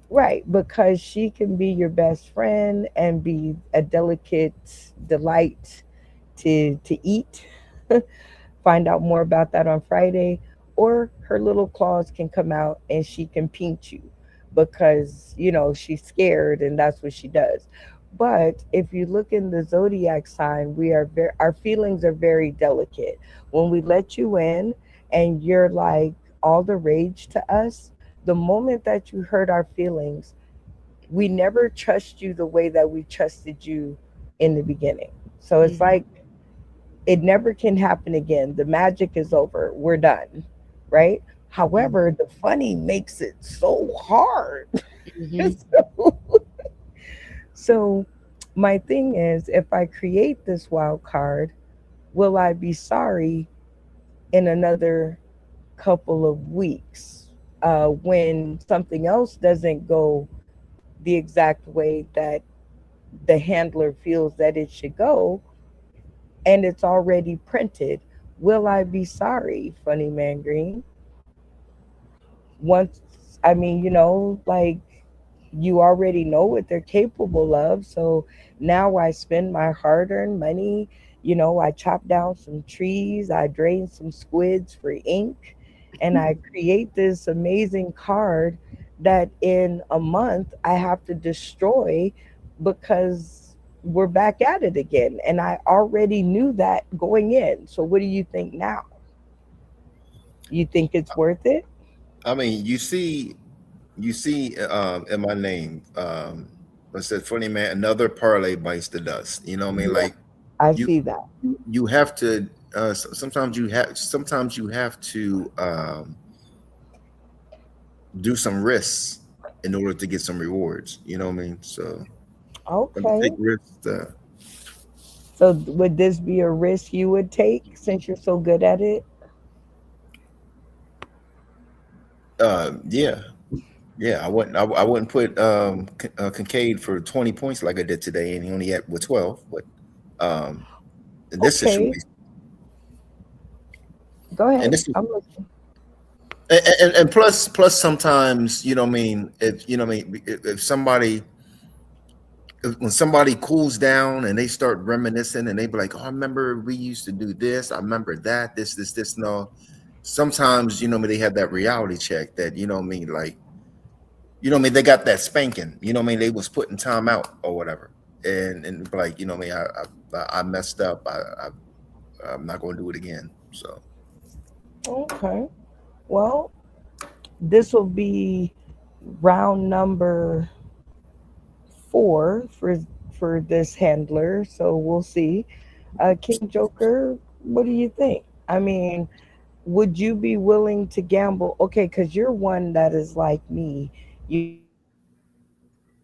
Right, because she can be your best friend and be a delicate delight to eat. Find out more about that on Friday. Or her little claws can come out and she can pinch you because, she's scared and that's what she does. But if you look in the zodiac sign, our feelings are very delicate. When we let you in and you're like all the rage to us, the moment that you hurt our feelings, we never trust you the way that we trusted you in the beginning. So it's Mm-hmm. like it never can happen again. The magic is over. We're done. Right? However, the funny makes it so hard. Mm-hmm. so, so my thing is, if I create this wild card, will I be sorry in another couple of weeks when something else doesn't go the exact way that the handler feels that it should go, and it's already printed? Will I be sorry, Funny Man Green? Once, I mean, like, you already know what they're capable of. So now I spend my hard earned money. I chop down some trees, I drain some squids for ink, and I create this amazing card that in a month I have to destroy because we're back at it again. And I already knew that going in. So what do you think now? You think it's worth it? I mean, you see, in my name, I said, funny man, another parlay bites the dust. You know what I mean? Yeah, Like I you, see that. you have to. Sometimes you have to do some risks in order to get some rewards. You know what I mean? So let me take Okay. risks. So would this be a risk you would take since you're so good at it? Yeah, yeah. I wouldn't put Kincaid for 20 points like I did today, and he only had with 12. But in this Okay, situation, go and ahead. this I'm listening. and plus sometimes, if if somebody when somebody cools down and they start reminiscing and they be like, "Oh, I remember we used to do this. I remember that. This." No, sometimes they have that reality check that like they got that spanking. They was putting time out or whatever, and be like I messed up. I'm not going to do it again. So Okay. Well, this will be round number 4 for this handler. So we'll see. King Joker, what do you think? I mean, would you be willing to gamble? Okay, because you're one that is like me. You don't like to gamble.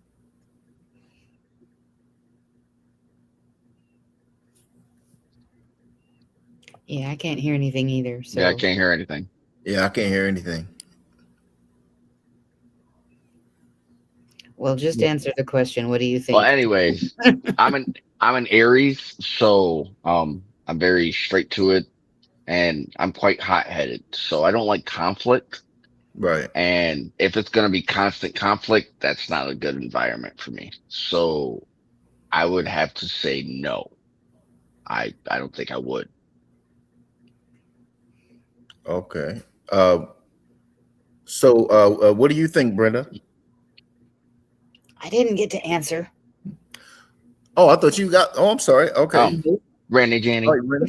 Yeah, I can't hear anything either. Yeah, I So, can't hear anything. yeah, I can't hear anything. well, just answer the question. What do you Well, think? anyways, I'm an I'm an Aries, so I'm very straight to it, and I'm quite hot-headed. So I don't like conflict. Right. And if it's going to be constant conflict, that's not a good environment for me. So I would have to say no. I don't think I would. Okay. So what do you think, Brenda? I didn't get to answer. Oh, I thought you got. Oh, I'm sorry. Okay. Um, Randy All Janney. right, Brenda.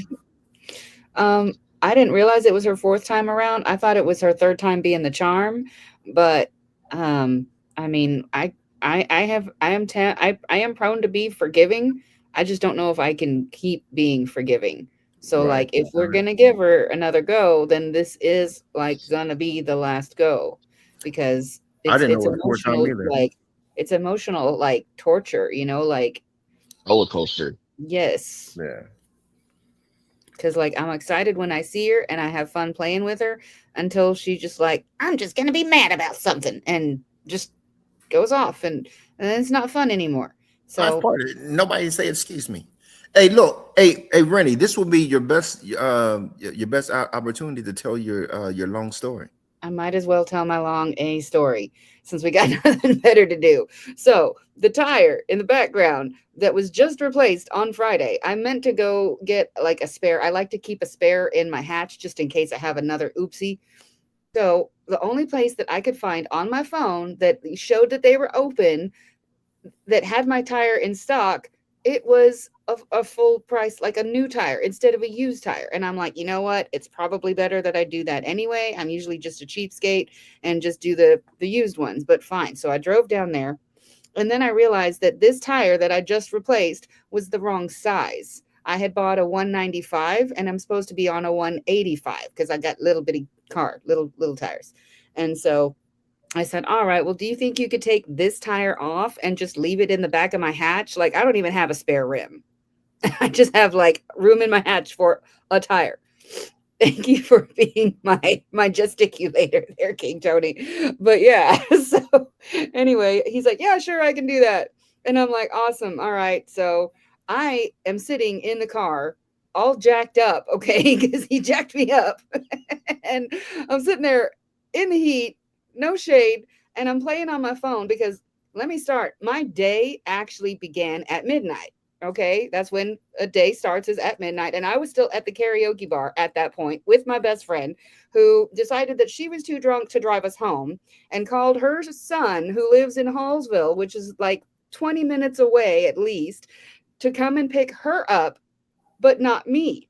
I didn't realize it was her fourth time around. I thought it was her third time being the charm, but um, I mean, I am prone to be forgiving. I just don't know if I can keep being forgiving. So, Right. like, if All we're right. gonna give her another go, then this is like gonna be the last go, because I it's didn't know it's it was four time emotional, either. like it's emotional, like torture. Like Roller coaster. yes. Yeah. Cause like I'm excited when I see her and I have fun playing with her until she just like, I'm just gonna be mad about something and just goes off and then it's not fun anymore. That's So part of it. Nobody say excuse me. Hey, look. Hey, Rennie. This will be your best. Your best opportunity to tell your long story. I might as well tell my long A story since we got nothing better to do. So the tire in the background that was just replaced on Friday, I meant to go get like a spare. I like to keep a spare in my hatch just in case I have another oopsie. So the only place that I could find on my phone that showed that they were open, that had my tire in stock, it was a full price, like a new tire instead of a used tire. And I'm like, you know what? It's probably better that I do that anyway. I'm usually just a cheapskate and just do the used ones, but fine. So I drove down there, and then I realized that this tire that I just replaced was the wrong size. I had bought a 195 and I'm supposed to be on a 185 because I got little bitty little tires. And so I said, all right, well, do you think you could take this tire off and just leave it in the back of my hatch? Like, I don't even have a spare rim. I just have like room in my hatch for a tire. Thank you for being my gesticulator there, King Tony. But yeah, so anyway, he's like, yeah, sure, I can do that. And I'm like, awesome. All right. So I am sitting in the car all jacked up, okay, because he jacked me up. And I'm sitting there in the heat, no shade, and I'm playing on my phone because let me start. My day actually began at midnight. Okay, that's when a day starts, is at midnight. And I was still at the karaoke bar at that point with my best friend, who decided that she was too drunk to drive us home and called her son, who lives in Hallsville, which is like 20 minutes away at least, to come and pick her up, but not me.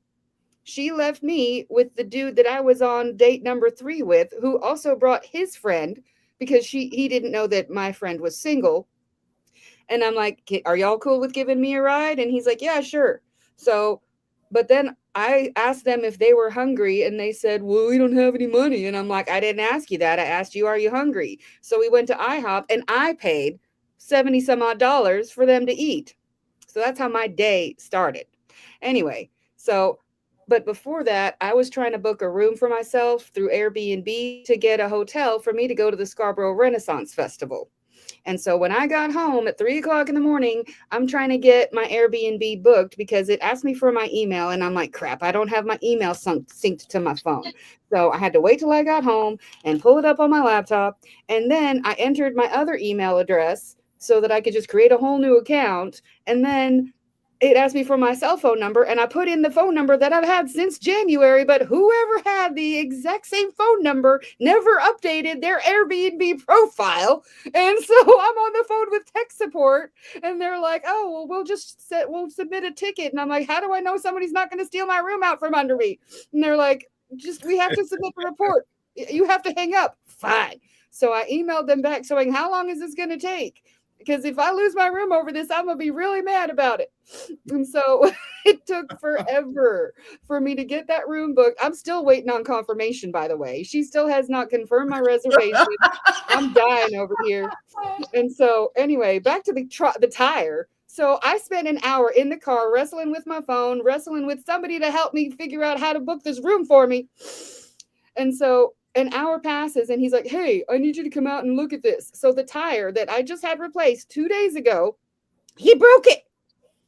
She left me with the dude that I was on date number 3 with, who also brought his friend because he didn't know that my friend was single. And I'm like, are y'all cool with giving me a ride? And he's like, yeah, sure. So, but then I asked them if they were hungry and they said, well, we don't have any money. And I'm like, I didn't ask you that. I asked you, are you hungry? So we went to IHOP and I paid 70 some odd dollars for them to eat. So that's how my day started. Anyway, so, but before that, I was trying to book a room for myself through Airbnb to get a hotel for me to go to the Scarborough Renaissance Festival. And so when I got home at 3 o'clock in the morning, I'm trying to get my Airbnb booked because it asked me for my email. And I'm like, crap, I don't have my email synced to my phone. So I had to wait till I got home and pull it up on my laptop. And then I entered my other email address so that I could just create a whole new account. And then it asked me for my cell phone number, and I put in the phone number that I've had since January, but whoever had the exact same phone number never updated their Airbnb profile. And so I'm on the phone with tech support, and they're like, oh, well, we'll submit a ticket. And I'm like, how do I know somebody's not going to steal my room out from under me? And they're like, we have to submit the report. You have to hang up. Fine. So I emailed them back saying, how long is this going to take? Because if I lose my room over this, I'm going to be really mad about it. And so it took forever for me to get that room booked. I'm still waiting on confirmation, by the way. She still has not confirmed my reservation. I'm dying over here. And so anyway, back to the tire. So I spent an hour in the car wrestling with my phone, wrestling with somebody to help me figure out how to book this room for me. And so an hour passes and he's like, hey, I need you to come out and look at this. So the tire that I just had replaced 2 days ago, he broke it.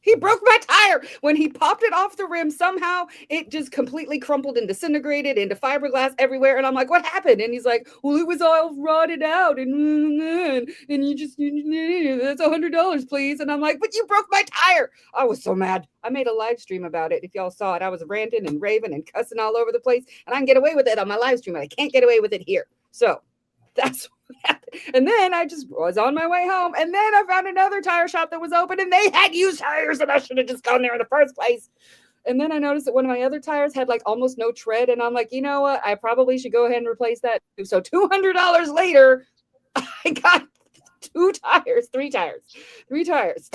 He broke my tire. When he popped it off the rim, somehow it just completely crumpled and disintegrated into fiberglass everywhere. And I'm like, what happened? And he's like, well, it was all rotted out. And that's $100, please. And I'm like, but you broke my tire. I was so mad. I made a live stream about it. If y'all saw it, I was ranting and raving and cussing all over the place. And I can get away with it on my live stream, but I can't get away with it here. So that's what happened. And then I just was on my way home. And then I found another tire shop that was open and they had used tires and I should have just gone there in the first place. And then I noticed that one of my other tires had like almost no tread. And I'm like, you know what? I probably should go ahead and replace that. So $200 later, I got three tires.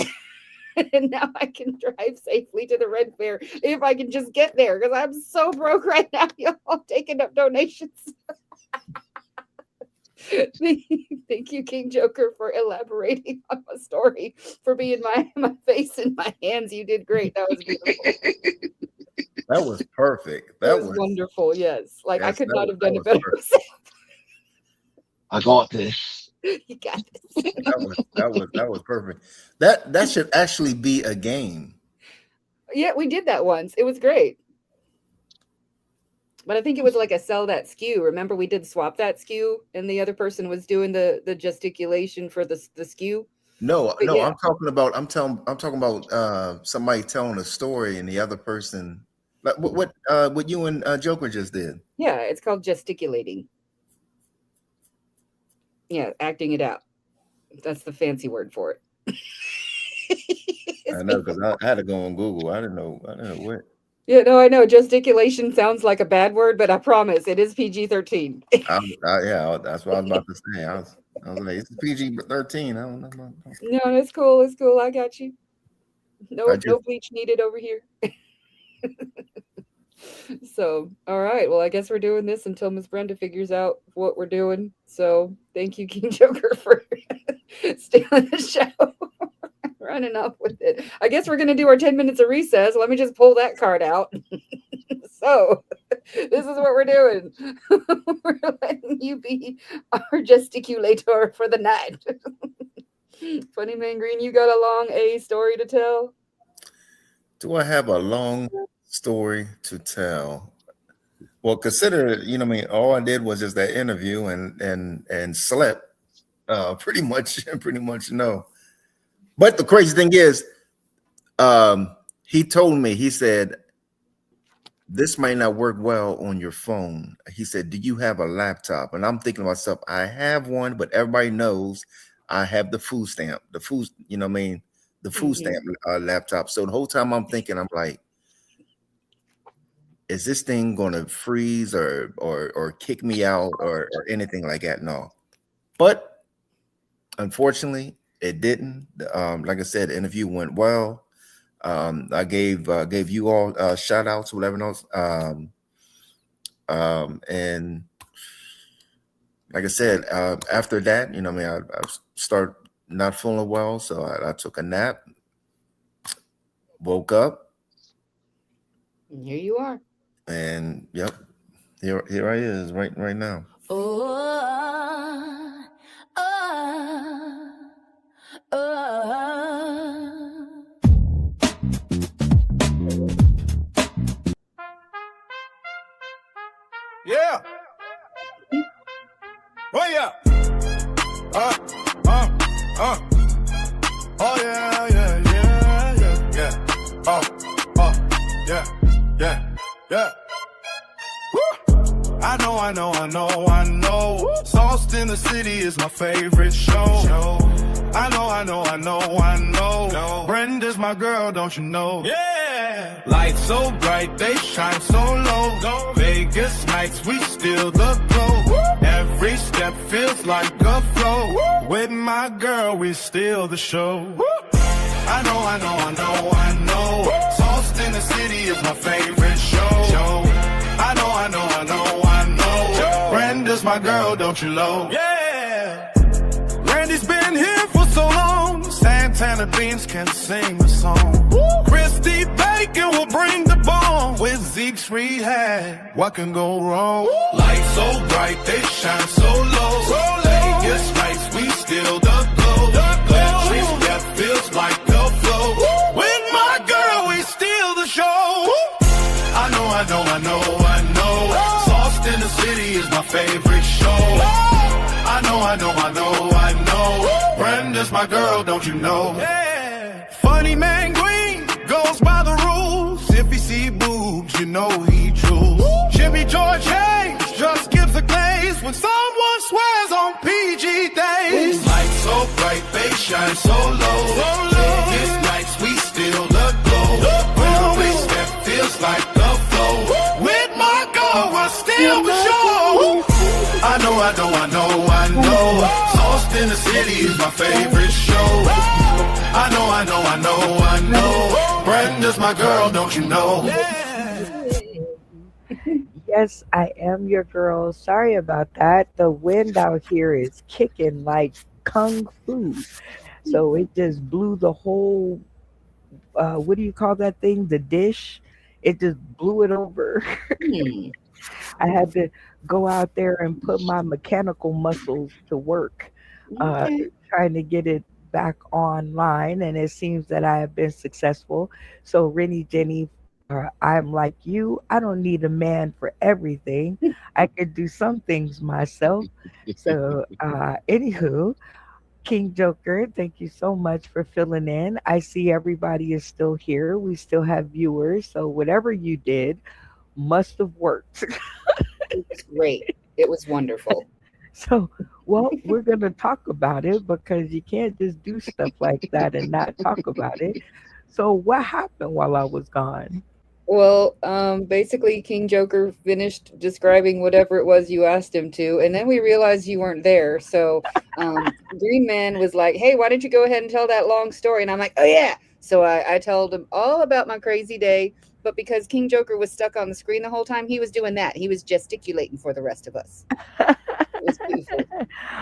And now I can drive safely to the Red Fair if I can just get there because I'm so broke right now. Y'all taking up donations. Thank you, King Joker, for elaborating on my story, for being my face and my hands. You did great. That was beautiful. That was perfect. That was wonderful. Yes. Like I could not have done it better. I got this. You got this. That was perfect. That should actually be a game. Yeah, we did that once. It was great. But I think it was like a sell that SKU. Remember, we did swap that SKU, and the other person was doing the gesticulation for the SKU. No, yeah. I'm talking about somebody telling a story, and the other person, like what you and Joker just did. Yeah, it's called gesticulating. Yeah, acting it out. That's the fancy word for it. I know because I had to go on Google. I didn't know what. Yeah, no, I know. Gesticulation sounds like a bad word, but I promise it is PG-13. Yeah, that's what I was about to say. I was like, it's PG-13. I don't know. No, it's cool. It's cool. I got you. No bleach needed over here. So, all right. Well, I guess we're doing this until Miss Brenda figures out what we're doing. So, thank you, King Joker, for stealing the show. Running off with it. I guess we're going to do our 10 minutes of recess. Let me just pull that card out. So, this is what we're doing. We're letting you be our gesticulator for the night. Funny Man Green, you got a long A story to tell? Do I have a long story to tell? Well, consider, all I did was just that interview and slept. Pretty much no. But the crazy thing is, he told me, he said, this might not work well on your phone. He said, do you have a laptop? And I'm thinking to myself, I have one, but everybody knows I have the food stamp, the food stamp laptop. So the whole time I'm thinking, I'm like, is this thing going to freeze or kick me out or anything like that? No. But unfortunately, it didn't. Like I said, the interview went well. I gave you all shout outs, whatever else. And like I said, after that, I started not feeling well, so I took a nap, woke up, and here you are. And yep, here I is right now. Yeah. Oh yeah. Oh yeah, yeah, yeah, yeah, yeah. Yeah, yeah, yeah. Woo! I know. Sauced in the City is my favorite show. I know. Brenda's my girl, don't you know? Yeah. Lights so bright, they shine so low. Vegas nights, we steal the glow. Every step feels like a flow. With my girl, we steal the show. I know. Sauced in the City is my favorite show. I know. Brenda's my girl, don't you know? Yeah. Randy's been here for so long. Santana Beans can sing the song. Christy Bacon will bring the bone. With Zeke's rehab, what can go wrong? Lights so bright, they shine so low. Vegas nights, we steal the glow. Country step feels like a flow. With my girl, we steal the show. I know. Sauced in the City is my favorite show. I know. Brenda's my girl, don't you know? Yeah. Funny man Green goes by the rules. If he see boobs, you know he choose. Jimmy George Hayes just gives a glaze when someone swears on PG days. Lights so bright, they shine so low. Vegas nights, we steal the glow. Every step feels like the flow. With my girl, we'll steal the show. I know. Sauced in the City is my favorite show. I know. Brenda's my girl, don't you know? Yes, I am your girl. Sorry about that. The wind out here is kicking like kung fu. So it just blew the whole, what do you call that thing? The dish. It just blew it over. Hmm. I had to go out there and put my mechanical muscles to work, uh, Okay. trying to get it back online. And it seems that I have been successful. So, Rennie, Jenny, I'm like you. I don't need a man for everything. I could do some things myself. So, anywho, King Joker, thank you so much for filling in. I see everybody is still here. We still have viewers. So, whatever you did must have worked. It was great. It was wonderful. So, well, we're going to talk about it because you can't just do stuff like that and not talk about it. So, what happened while I was gone? Well, basically, King Joker finished describing whatever it was you asked him to, and then we realized you weren't there. So, Green Man was like, "Hey, why don't you go ahead and tell that long story?" And I'm like, "Oh yeah." So I told him all about my crazy day, but because King Joker was stuck on the screen the whole time, he was doing that. He was gesticulating for the rest of us. It was beautiful.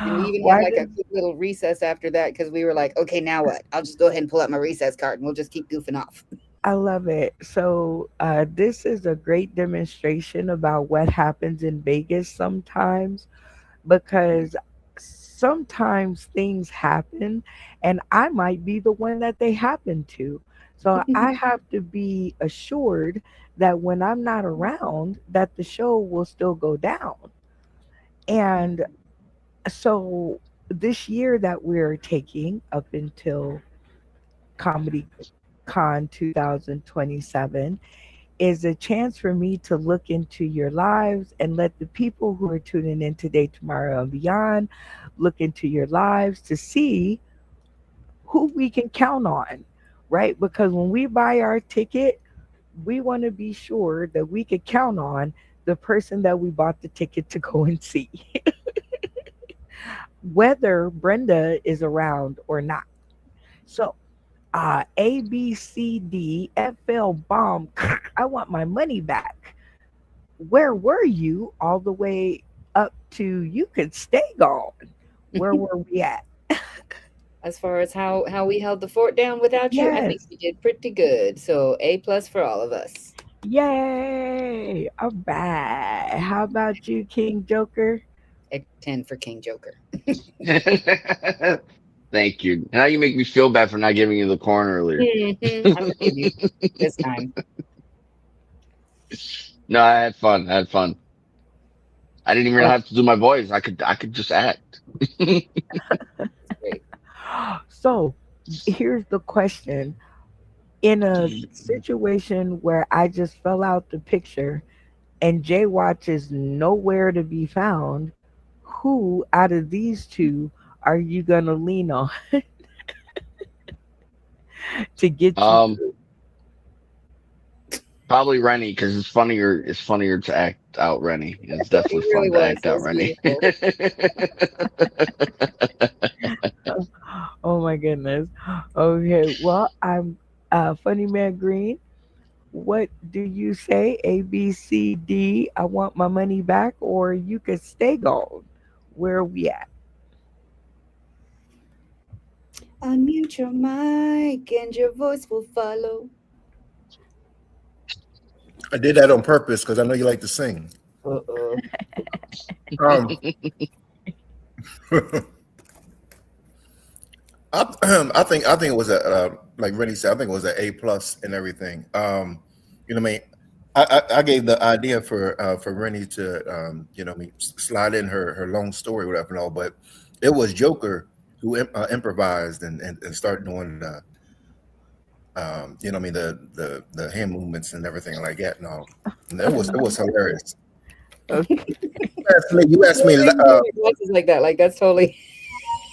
And we even had Why like a did quick little recess after that because we were like, okay, now what? I'll just go ahead and pull out my recess card and we'll just keep goofing off. I love it? So, this is a great demonstration about what happens in Vegas sometimes because sometimes things happen and I might be the one that they happen to. So I have to be assured that when I'm not around that the show will still go down. And so this year that we're taking up until Comedy Con 2027 is a chance for me to look into your lives and let the people who are tuning in today, tomorrow, and beyond look into your lives to see who we can count on, right? Because when we buy our ticket, we want to be sure that we could count on the person that we bought the ticket to go and see, whether Brenda is around or not. So, A, B, C, D, F, L, bomb, I want my money back. Where were you all the way up to you could stay gone? Where were we at? As far as how we held the fort down without you, I think Yes. we did pretty good. So A plus for all of us. Yay. All right. How about you, King Joker? A 10 for King Joker. Thank you. Now you make me feel bad for not giving you the corn earlier. I forgive you this time. No, I had fun. I had fun. I didn't even Oh, have to do my voice. I could just act. Great. so Here's the question. In a situation where I just fell out the picture and Jay Watch is nowhere to be found, who out of these two are you gonna lean on to get you Um, through? Probably Rennie because it's funnier. It's funnier to act out Rennie. It's He definitely really fun to was. act He out was Rennie. beautiful. Oh my goodness. Okay, well, I'm Funny Man Green. What do you say? A, B, C, D. I want my money back, or you could stay gone. Where are we at? Unmute your mic and your voice will follow. I did that on purpose because I know you like to sing. Uh-oh. Um, I think it was a like Rennie said. I think it was an A plus and everything. You know what I mean? I gave the idea for Rennie to slide in her long story, whatever, and all, but it was Joker who improvised and started doing the the hand movements and everything like that and all. And it was hilarious. Okay. You asked me Why you wear glasses like that? Like that's totally.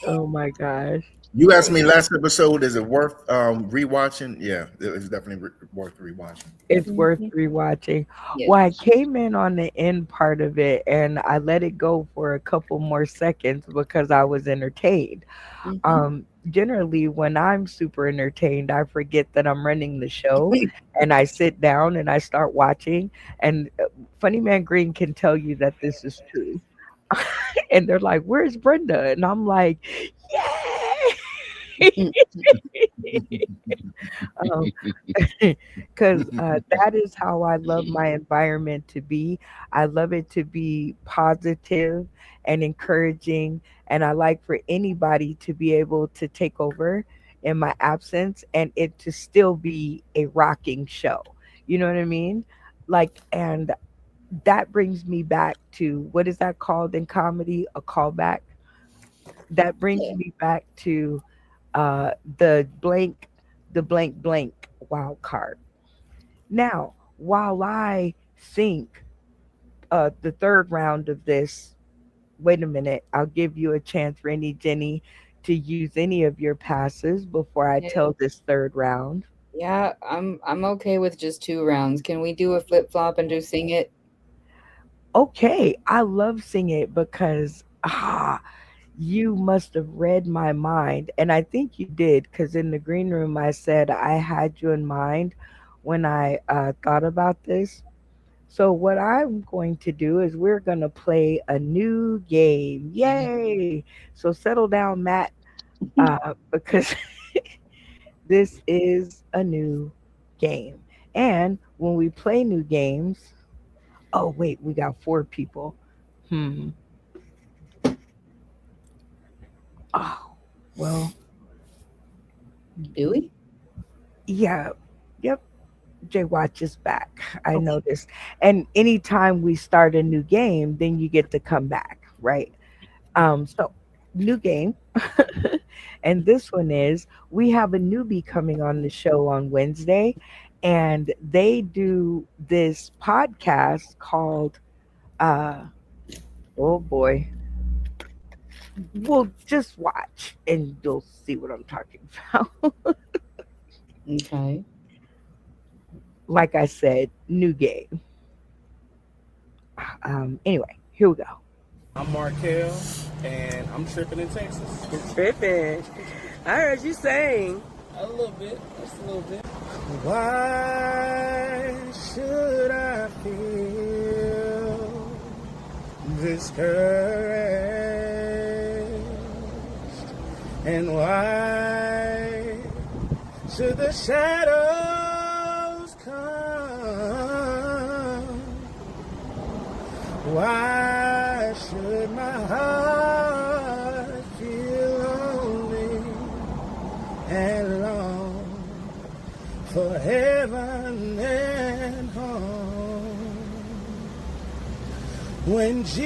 Oh my gosh. you asked me last episode, is it worth rewatching? Yeah, it's definitely worth rewatching. It's worth Mhm. rewatching. Yes. Well, I came in on the end part of it and I let it go for a couple more seconds because I was entertained. Hmm. Generally, when I'm super entertained, I forget that I'm running the show and I sit down and I start watching. And Funny Man Green can tell you that this is true. And they're like, "Where's Brenda?" And I'm like, "Yay!" um, because that is how I love my environment to be. I love it to be positive and encouraging, and I like for anybody to be able to take over in my absence and it to still be a rocking show. You know what I mean? Like, and that brings me back to what is that called in comedy? A callback. That brings Yeah. me back to uh, the blank, the blank blank wild card. Now, while I think the third round of this, wait a minute, I'll give you a chance, Rainy Jenny, to use any of your passes before I Yeah. tell this third round. Yeah, I'm okay with just 2 rounds. Can we do a flip flop and do sing it? Okay, I love singing it because you must have read my mind, and I think you did because in the green room I said I had you in mind when I thought about this. So what I'm going to do is we're going to play a new game. Yay! So settle down, Matt, because this is a new game. And when we play new games, oh wait, we got four people. Hmm. Oh, well, Do we? yeah. Yep. Jay Watch is back. I Okay. noticed. And anytime we start a new game, then you get to come back, right? So new game. And this one is we have a newbie coming on the show on Wednesday, and they do this podcast called oh boy. Well, just watch and you'll see what I'm talking about. Okay. Like I said, new game. Anyway, here we go. I'm Markel, and I'm tripping in Texas. Tripping. I heard you sing. A little bit, just a little bit. Why should I feel discouraged? And why should the shadows come? Why should my heart feel lonely and long for heaven and home? When Jesus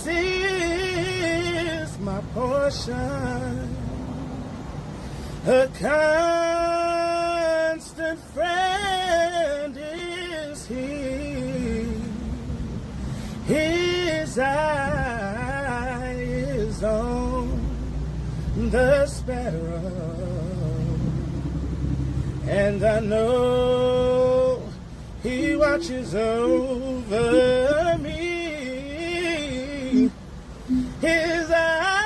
is is my portion. A constant friend is he. His eye is on the sparrow, and I know he watches over me. His eye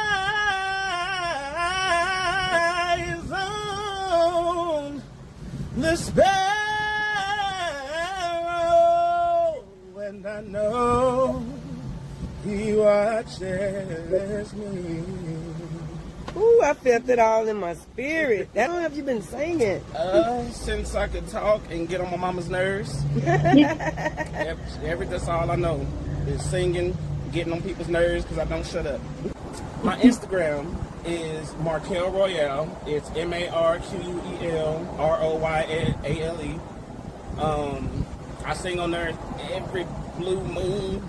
is on the sparrow, and I know he watches me. Ooh, I felt it all in my spirit. How long have you been singing? Since I could talk and get on my mama's nerves. That's all I know is singing, getting on people's nerves because I don't shut up. My Instagram is Markel Royale. It's MarquelRoyale. I sing on there every blue moon.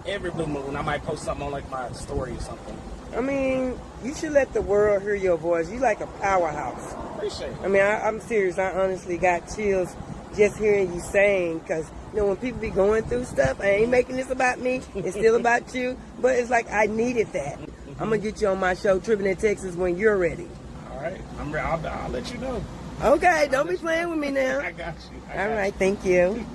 Every blue moon. I might post something on like my story or something. I mean, you should let the world hear your voice. You like a powerhouse. Appreciate it. I mean, I'm serious. I honestly got chills just hearing you sing because, you know, when people be going through stuff, I ain't making this about me. It's still about you. But it's like I needed that. I'm going to get you on my show, Tripping in Texas, when you're ready. All right. I'll let you know. Okay. Don't be playing with me now. I got you. All right. Thank you.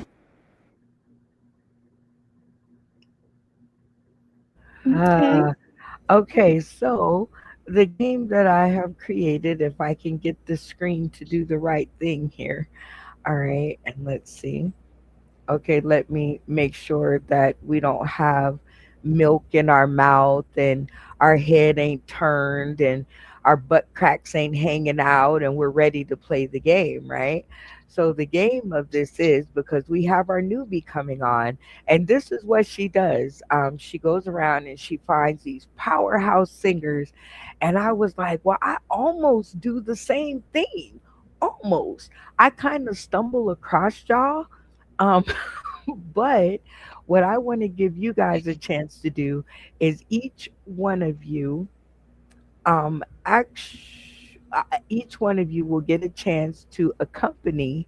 Okay, so the game that I have created, if I can get the screen to do the right thing here. All right, and let's see. Okay, let me make sure that we don't have milk in our mouth and our head ain't turned and our butt cracks ain't hanging out and we're ready to play the game, right? So the game of this is because we have our newbie coming on, and this is what she does. She goes around and she finds these powerhouse singers, and I was like, well, I almost do the same thing, almost. I kind of stumble across y'all, um, but what I want to give you guys a chance to do is act, each one of you will get a chance to accompany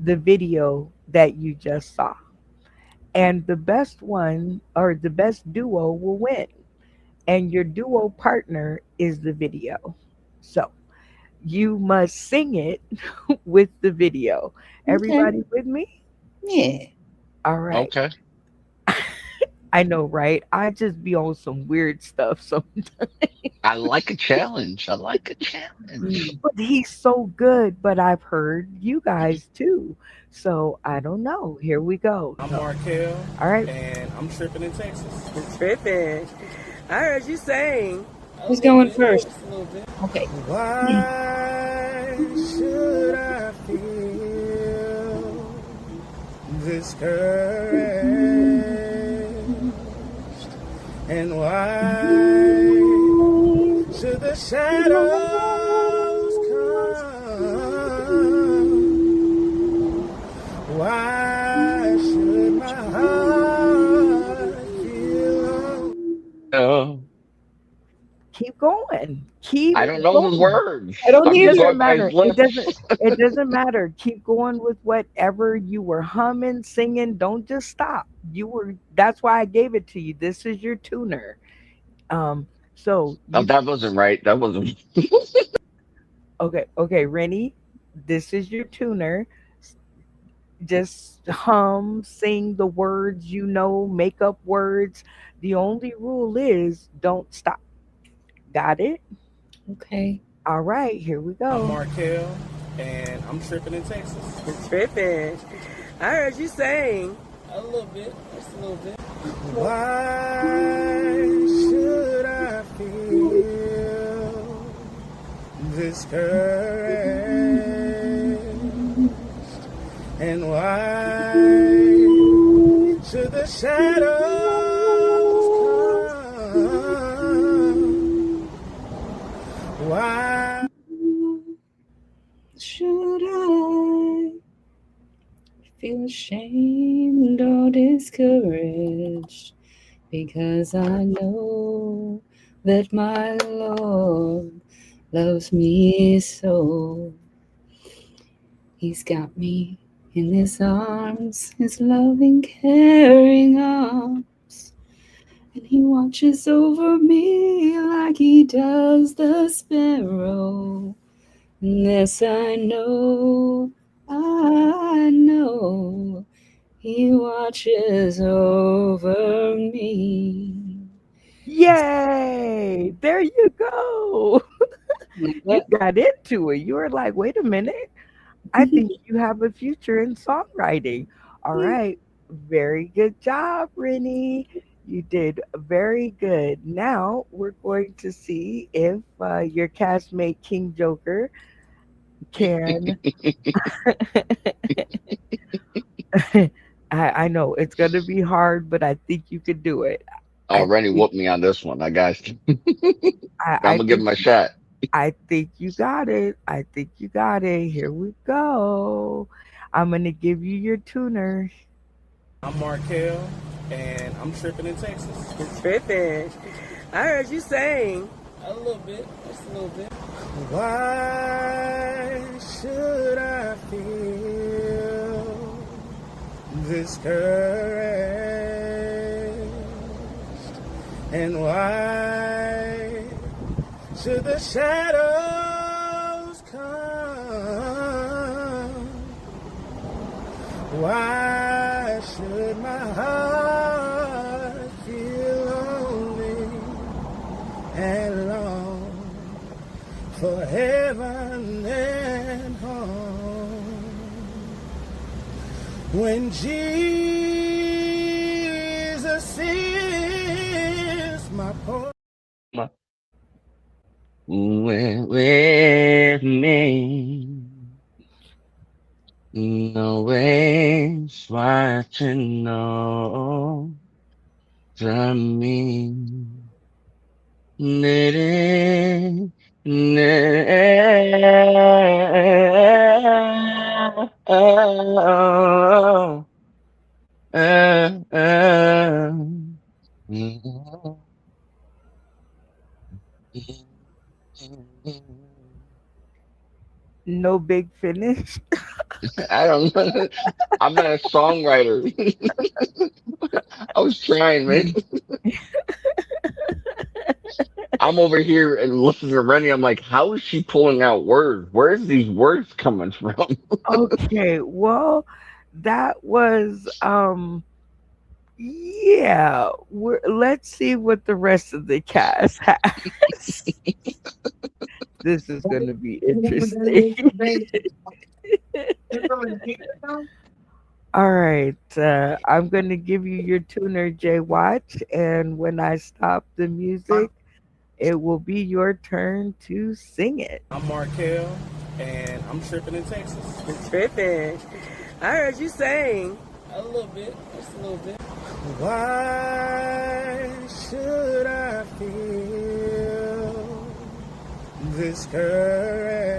the video that you just saw. And the best one or the best duo will win. And your duo partner is the video. So you must sing it with the video. Everybody with me? Yeah. All right. Okay. I know, right? I just be on some weird stuff sometimes. I like a challenge. I like a challenge. But he's so good. But I've heard you guys too. So I don't know. Here we go. I'm Markel. All right. And I'm tripping in Texas. Tripping. I heard you sing. Who's going first? Just a little bit. Okay. Why should I feel discouraged? And why should the shadows come? Why should my heart feel low? Oh, Keep going. Keep I don't know those going. words. I don't I'm It either. just doesn't going by his matter. It lips. doesn't. It doesn't matter. Keep going with whatever you were humming, singing. Don't just stop. You were. That's why I gave it to you. This is your tuner. So Oh, you that wasn't right. That wasn't. okay, Rennie. This is your tuner. Just hum, sing the words you know, make up words. The only rule is don't stop. Got it? Okay. All right, here we I'm go. Markel, and I'm tripping in Texas. Tripping. I heard you sing. A little bit, just a little bit. Why should I feel discouraged? And why should the shadows come? Why? Should I feel ashamed or discouraged? because I know that my Lord loves me so. He's got me in his arms, his loving, caring arms. And he watches over me like he does the sparrow. And this I know, he watches over me. Yay! There you go. You got into it. You were like, wait a minute. I think you have a future in songwriting. All right. Very good job, Rennie. You did very good. Now we're going to see if your castmate King Joker can. I know it's going to be hard, but I think you can do it. Oh, I Rennie think whooped me on this one. I got you. I I'm gonna give think him a shot. I think you got it. I think you got it. Here we go. I'm gonna give you your tuner. I'm Markel, and I'm tripping in Texas. Tripping. I heard you sing. A little bit, just a little bit. Why should I feel discouraged? And why should the shadows come? Why should my heart feel lonely and long for heaven and home? When Jesus is my portion. With me, no ways watching over me. Knitting, oh, No big finish. I don't know. I'm not a songwriter. I was trying, man. I'm over here and listening to Rennie. I'm like, how is she pulling out words? Where's these words coming from? Okay, well, that was yeah. Let's see what the rest of the cast has. This is going to be interesting. All right, I'm going to give you your tuner, Jay Watch, and when I stop the music, it will be your turn to sing it. I'm Markel, and I'm tripping in Texas. Tripping. I heard you sing. A little bit, just a little bit. Why should I feel discouraged?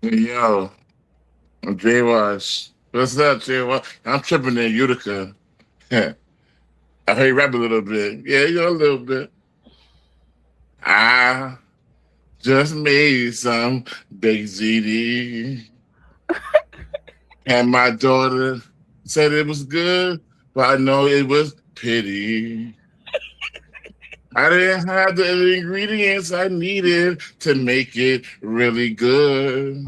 Yo, I'm J Wash. What's up, J Wash? I'm tripping in Utica. I heard you rap a little bit. Yeah, you know, a little bit. I just made some big ZD. And my daughter said it was good, but I know it was pity. I didn't have the ingredients I needed to make it really good.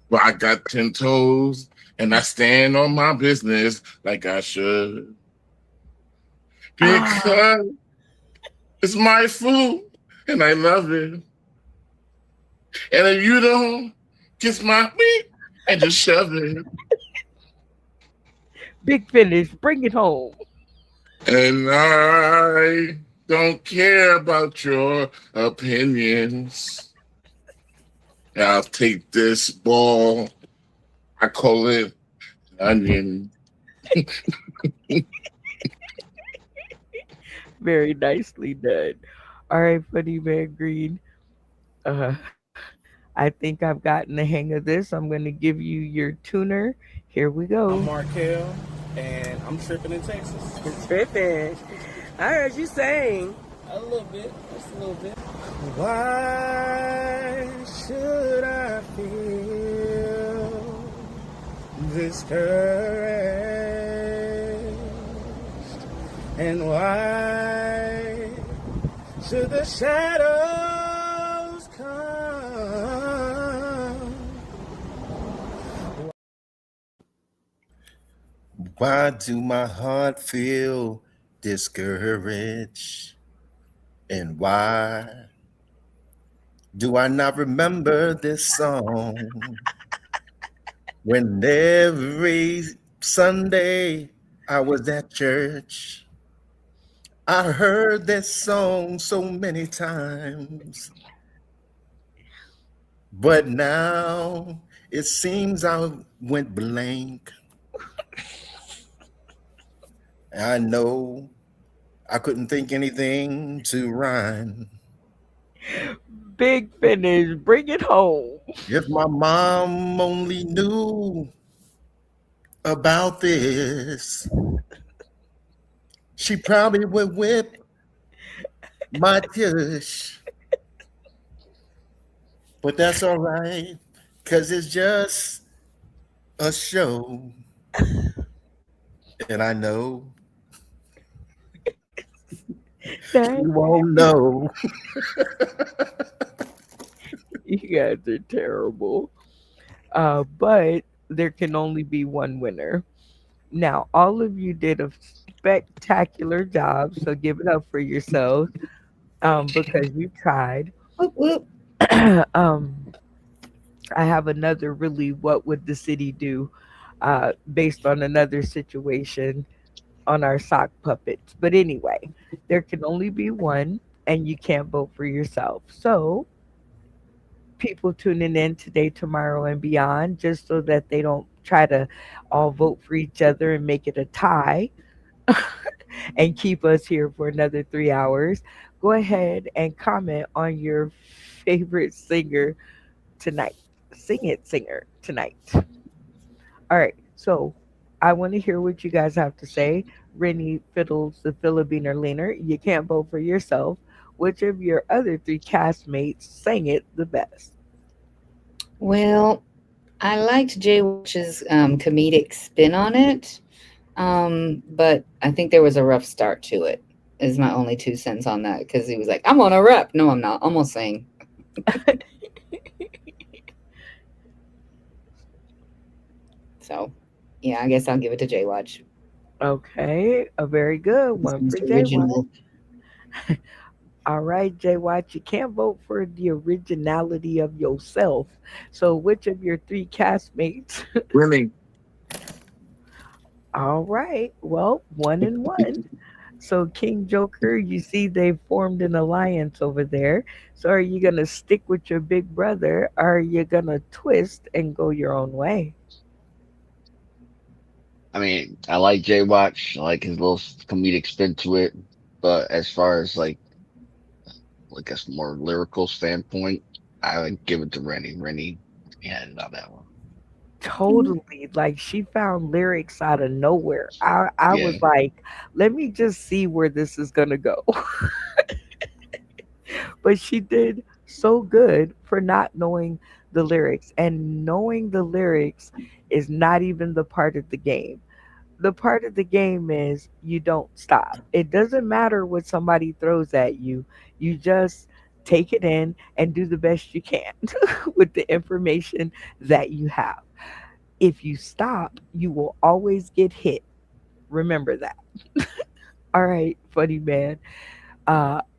But I got 10 toes and I stand on my business like I should. Because it's my food and I love it. And if you don't, kiss my feet and just shove it. Big finish, bring it home. And I don't care about your opinions. I'll take this ball. I call it onion. Very nicely done. All right, Funny Man Green. Uh, I think I've gotten the hang of this. I'm going to give you your tuner. Here we I'm go. Markel, and I'm tripping in Texas. Tripping. I heard you sing. A little bit, just a little bit. Why should I feel discouraged? And why should the shadows come? Why do my heart feel discouraged? And why do I not remember this song when every Sunday I was at church? I heard this song so many times, but now it seems I went blank. I know I couldn't think anything to rhyme. Big finish. Bring it home. If my mom only knew about this, she probably would whip my tush. But that's all right, because it's just a show. And I know That you won't know. you guys are terrible. But there can only be one winner. Now, all of you did a spectacular job, so give it up for yourselves because you tried. Whoop, whoop. um, I have another really what would the city do based on another situation on our sock puppets. But anyway, there can only be one, and you can't vote for yourself. So, people tuning in today, tomorrow, and beyond, just so that they don't try to all vote for each other and make it a tie and keep us here for another 3 hours, go ahead and comment on your favorite singer tonight. Sing it, singer, tonight. All right. So I want to hear what you guys have to say. Rennie Fiddles, the Philibiner Leaner. You can't vote for yourself. Which of your other three castmates sang it the best? Well, I liked Jay Watch's comedic spin on it, but I think there was a rough start to it. Is my only 2 cents on that because he was like, "I'm on a rep." No, I'm not. I'm gonna sing. So, yeah, I guess I'll give it to Jay Watch. Okay, a very good He's one for Mr. Jay Watt. Original. All right, Jay Watt, you can't vote for the originality of yourself. So, which of your three castmates? Winning. All right, well, one and one. So, King Joker, you see they've formed an alliance over there. So, are you going to stick with your big brother or are you going to twist and go your own way? I mean, I like Jay Watch. I like his little comedic spin to it. But as far as like a more lyrical standpoint, I would give it to Rennie. Rennie had it on that one. Totally. Like she found lyrics out of nowhere. I Yeah. was like, let me just see where this is gonna go. But she did so good for not knowing the lyrics. And knowing the lyrics is not even the part of the game. The part of the game is you don't stop. It doesn't matter what somebody throws at you. You just take it in and do the best you can with the information that you have. If you stop, you will always get hit. Remember that. All right, funny man.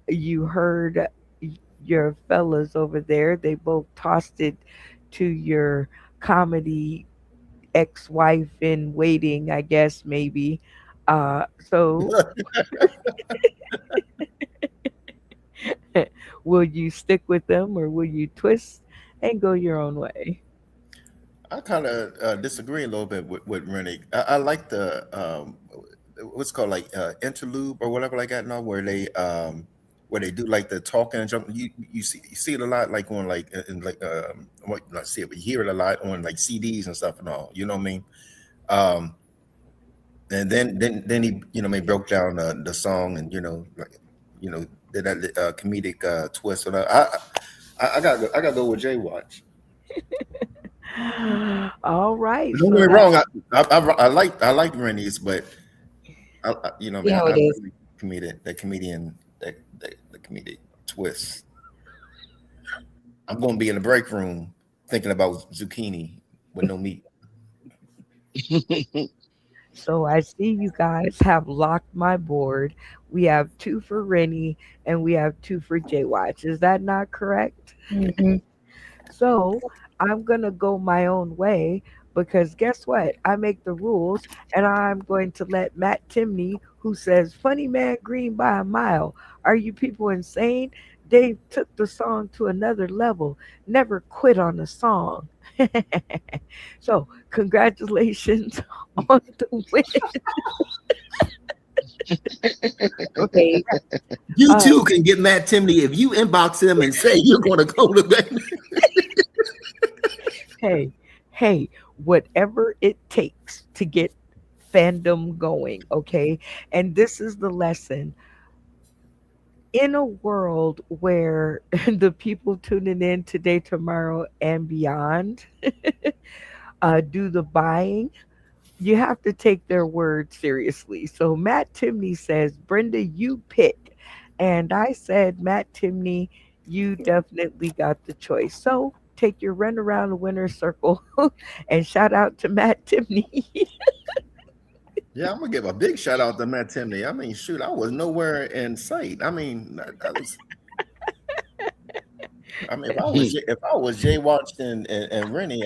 You heard your fellas over there. They both tossed it to your comedy ex-wife in waiting, I guess maybe. So will you stick with them or will you twist and go your own way? I kind of disagree a little bit with Rennie. I like the what's called like interlude or whatever like that now, where they where they do like the talking and jump. You see it a lot like on like in like what not see it, but you hear it a lot on like CDs and stuff and all. You know what I mean? Um, and then he broke down the song and like did that comedic twist. And I got to go with Jay Watch. All right. Don't So get me that wrong. I like Rennie's, but See how I it is. really comedian the comedic twist. I'm going to be in the break room thinking about zucchini with no meat. so I see you guys have locked my board. We have two for Rennie and we have two for J Watch. Is that not correct? Hmm. So I'm gonna go my own way because guess what? I make the rules and I'm going to let Matt Timney, who says funny man green by a mile. Are you people insane? They took the song to another level. Never quit on a song. So congratulations on the win. Okay. You Uh, too can get Matt Timney if you inbox him and say you're going to go to bed. hey, hey, whatever it takes to get fandom going, okay? And this is the lesson. In a world where the people tuning in today, tomorrow, and beyond do the buying, you have to take their word seriously. So Matt Timney says, Brenda, you pick. And I said, Matt Timney, you definitely got the choice. So take your run around the winner's circle and shout out to Matt Timney. Yeah, I'm gonna give a big shout out to Matt Timney. I mean, shoot, I was nowhere in sight. I mean, that was. I mean, if I was Jay Washington and Rennie,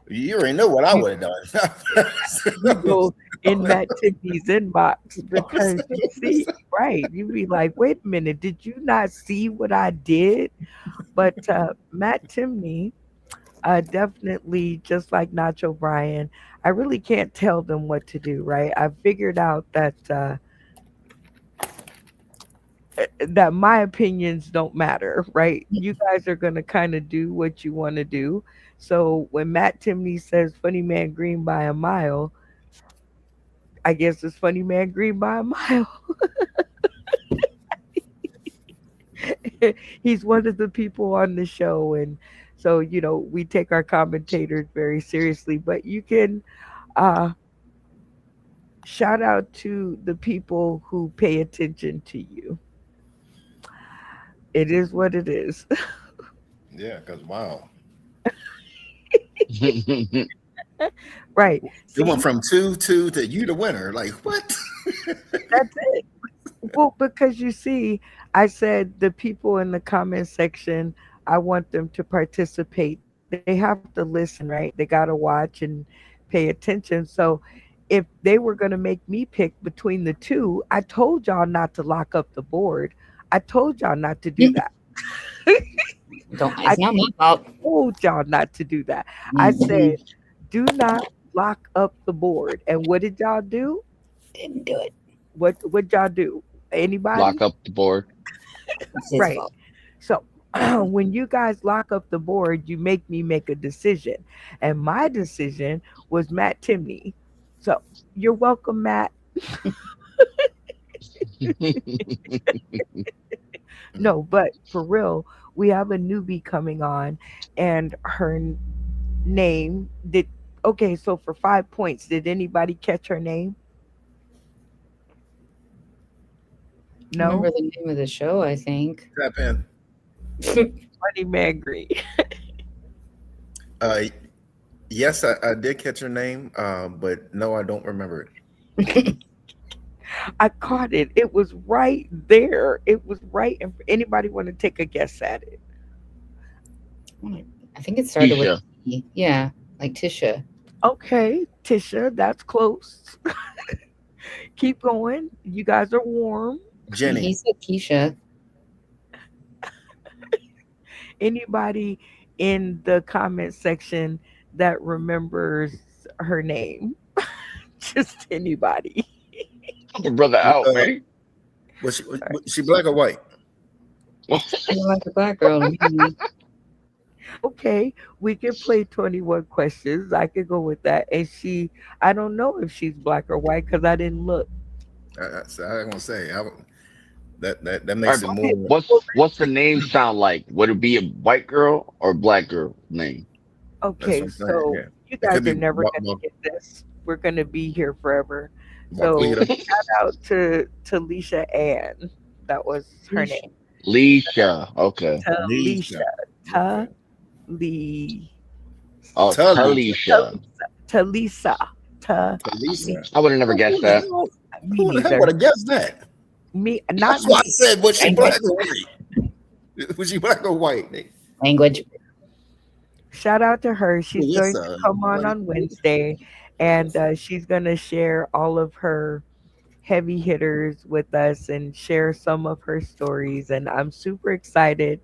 you already know what I you would have you done. go in Matt Timmy's inbox because you see, right? You be like, wait a minute, did you not see what I did? But Matt Timney, definitely just like Nacho Bryan, I really can't tell them what to do, right? I figured out that my opinions don't matter, right? You guys are gonna kind of do what you want to do. So when Matt Timney says "Funny Man Green by a mile," I guess it's "Funny Man Green by a mile." He's one of the people on the show, and so we take our commentators very seriously. But you can uh, shout out to the people who pay attention to you. It is what it is. Yeah, because wow, Right. it went See, from 2-2 to you the winner. Like what? that's it. Well, because you see, I said the people in the comment section, I want them to participate. They have to listen, right? They got to watch and pay attention. So if they were going to make me pick between the two, I told y'all not to lock up the board. I told y'all not to do that. Don't. I It's not my fault. told y'all not to do that. I Hmm. said, do not lock up the board. And what did y'all do? Didn't do it. What y'all do? Lock Anybody? up the board. It's his Right. fault. So when you guys lock up the board, you make me make a decision. And my decision was Matt Timney. So you're welcome, Matt. No, but for real, we have a newbie coming on, and her name did. Okay, so for 5 points, did anybody catch her name? Remember No? the name of the show? I think. Tap in. Funny Man Green. Uh, yes, I did catch her name, but no, I don't remember it. I caught it. It was right there. It was right. And anybody want to take a guess at it? I think it started with Keisha. T. Yeah, like Tisha. Okay, Tisha, that's close. Keep going. You guys are warm. He Jenny. said Keisha. Anybody in the comment section that remembers her name? Just anybody. Help a brother out, Uh, man. Was she black or white? You're like a black girl to me. Okay, we can play 21 questions. I could go with that. And I don't know if she's black or white because I didn't look. So I was gonna say that All makes right, it Okay, more. well, what's the name sound like? Would it be a white girl or black girl name? That's okay, what I'm saying. so Yeah, you it could guys be are never going to get this. We're going to be here forever. So Marquita, shout out to Leisha Ann. That was her Yeesh. name. Leisha. Okay. Talisha. Nisha. Okay, Tali. Oh, Talisha, Talisha. Talisa. Talisa. I would have never Who guessed the that. hell? Me Who the hell would neither. have guessed that? Not That's why I me. said, was she Language. black or white? Was she black or white? Language. Shout out to her. She's going to Talisa. come on Wednesday, and Talisa. she's going to share all of her heavy hitters with us and share some of her stories. And I'm super excited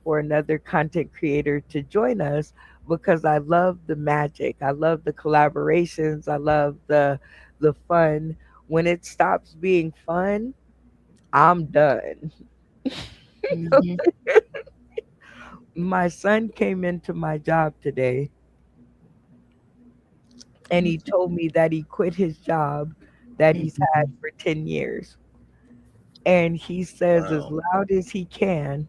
for another content creator to join us because I love the magic. I love the collaborations. I love the fun. When it stops being fun, I'm done. Hmm. My son came into my job today and he told me that he quit his job that he's had for 10 years. And he says as Wow. loud as he can,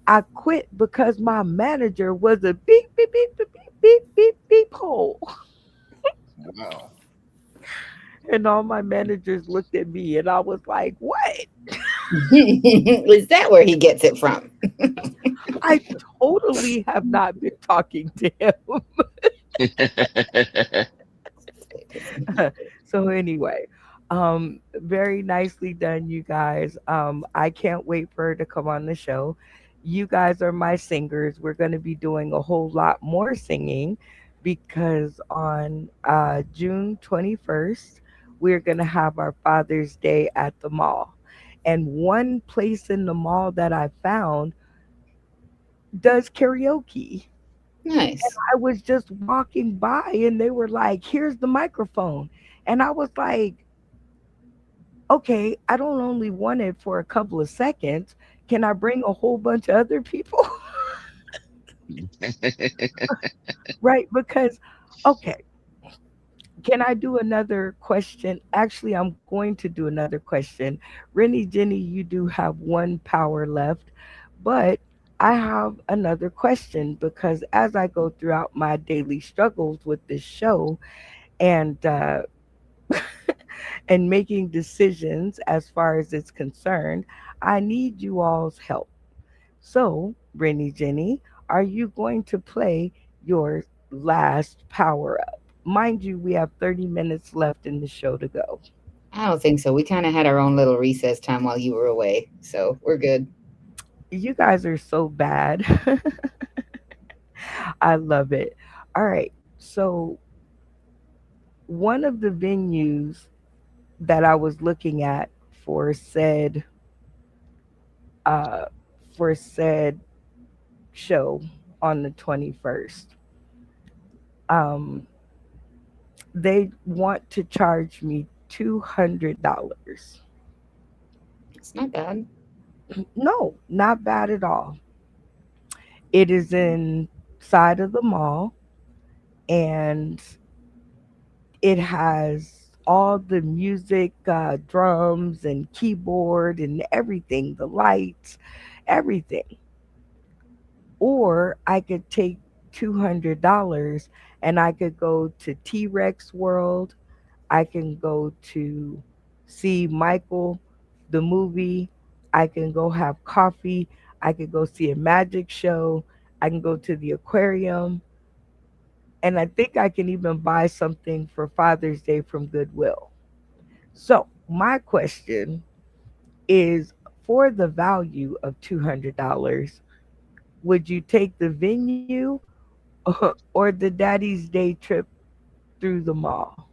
I quit because my manager was a beep, beep, beep, beep, beep, beep, beep, beep hole. Wow. And all my managers looked at me and I was like, what? Is that where he gets it from? I totally have not been talking to him. So anyway, very nicely done, you guys. I can't wait for her to come on the show. You guys are my singers. We're going to be doing a whole lot more singing because on June 21st, we're going to have our Father's Day at the mall. And one place in the mall that I found does karaoke. Nice. I was just walking by and they were like, here's the microphone. And I was like, okay, I don't only want it for a couple of seconds. Can I bring a whole bunch of other people? Right? Because, okay, can I do another question? Actually, I'm going to do another question. Rennie, Jenny, you do have one power left, but I have another question because as I go throughout my daily struggles with this show and and making decisions as far as it's concerned, I need you all's help. So, Rennie Jenny, are you going to play your last power up? Mind you, we have 30 minutes left in the show to go. I don't think so. We kind of had our own little recess time while you were away, so we're good. You guys are so bad. I love it. All right. So, one of the venues that I was looking at for said uh for said show on the 21st, um they want to charge me $200. It's not bad. No, not bad at all. It is inside of the mall and it has all the music, drums and keyboard and everything, the lights, everything. Or I could take $200 and I could go to T Rex World. I can go to see Michael, the movie. I can go have coffee. I can go see a magic show. I can go to the aquarium. And I think I can even buy something for Father's Day from Goodwill. So, my question is for the value of $200, would you take the venue or the Daddy's Day trip through the mall?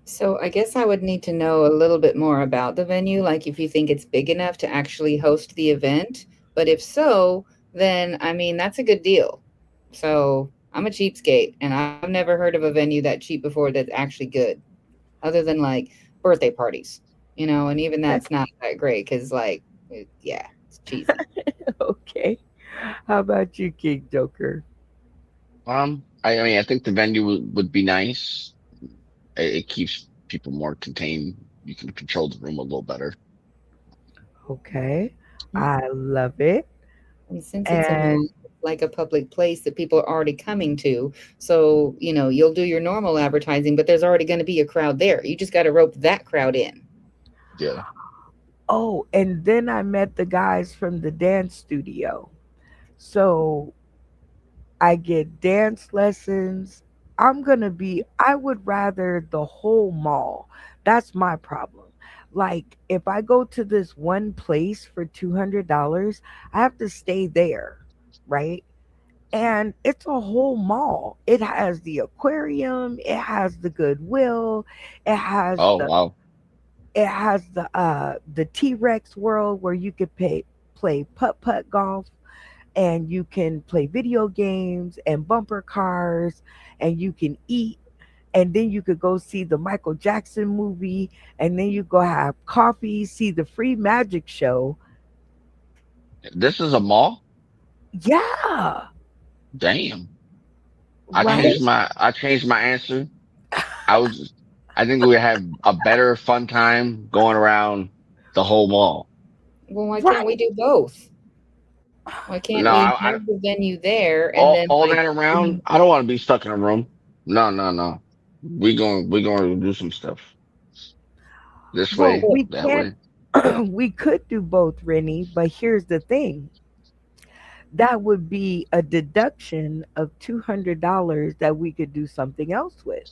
So I guess I would need to know a little bit more about the venue, like if you think it's big enough to actually host the event. But if so, then I mean that's a good deal. So I'm a cheapskate, and I've never heard of a venue that cheap before that's actually good, other than like birthday parties. And even that's not that great because, like, yeah, it's cheesy. Okay. How about you, King Joker? I mean, I think the venue would be nice. It keeps people more contained. You can control the room a little better. Okay. Mm. I love it. And since it's a mall, And like a public place that people are already coming to, so you'll do your normal advertising, but there's already going to be a crowd there. You just got to rope that crowd in. Yeah. oh, and then I met the guys from the dance studio. So I get dance lessons. I would rather the whole mall. That's my problem. Like, if I go to this one place for $200, I have to stay there, right? And it's a whole mall. It has the aquarium, it has the Goodwill, it has Oh the wow. T-Rex world where you could play putt-putt golf, and you can play video games and bumper cars, and you can eat, and then you could go see the Michael Jackson movie, and then you go have coffee, see the free magic show. This is a mall? Yeah, Damn. right. I changed my answer. I was I think we would have a better fun time going around the whole mall. Well, why can't we Right. do both? Why can't No, we I have the venue there and then all like that around. I don't want to be stuck in a room. No, no, no. We going to do some stuff this Well, way, what? we that can't. way. We could do both, Rennie, but here's the thing. That would be a deduction of $200 that we could do something else with.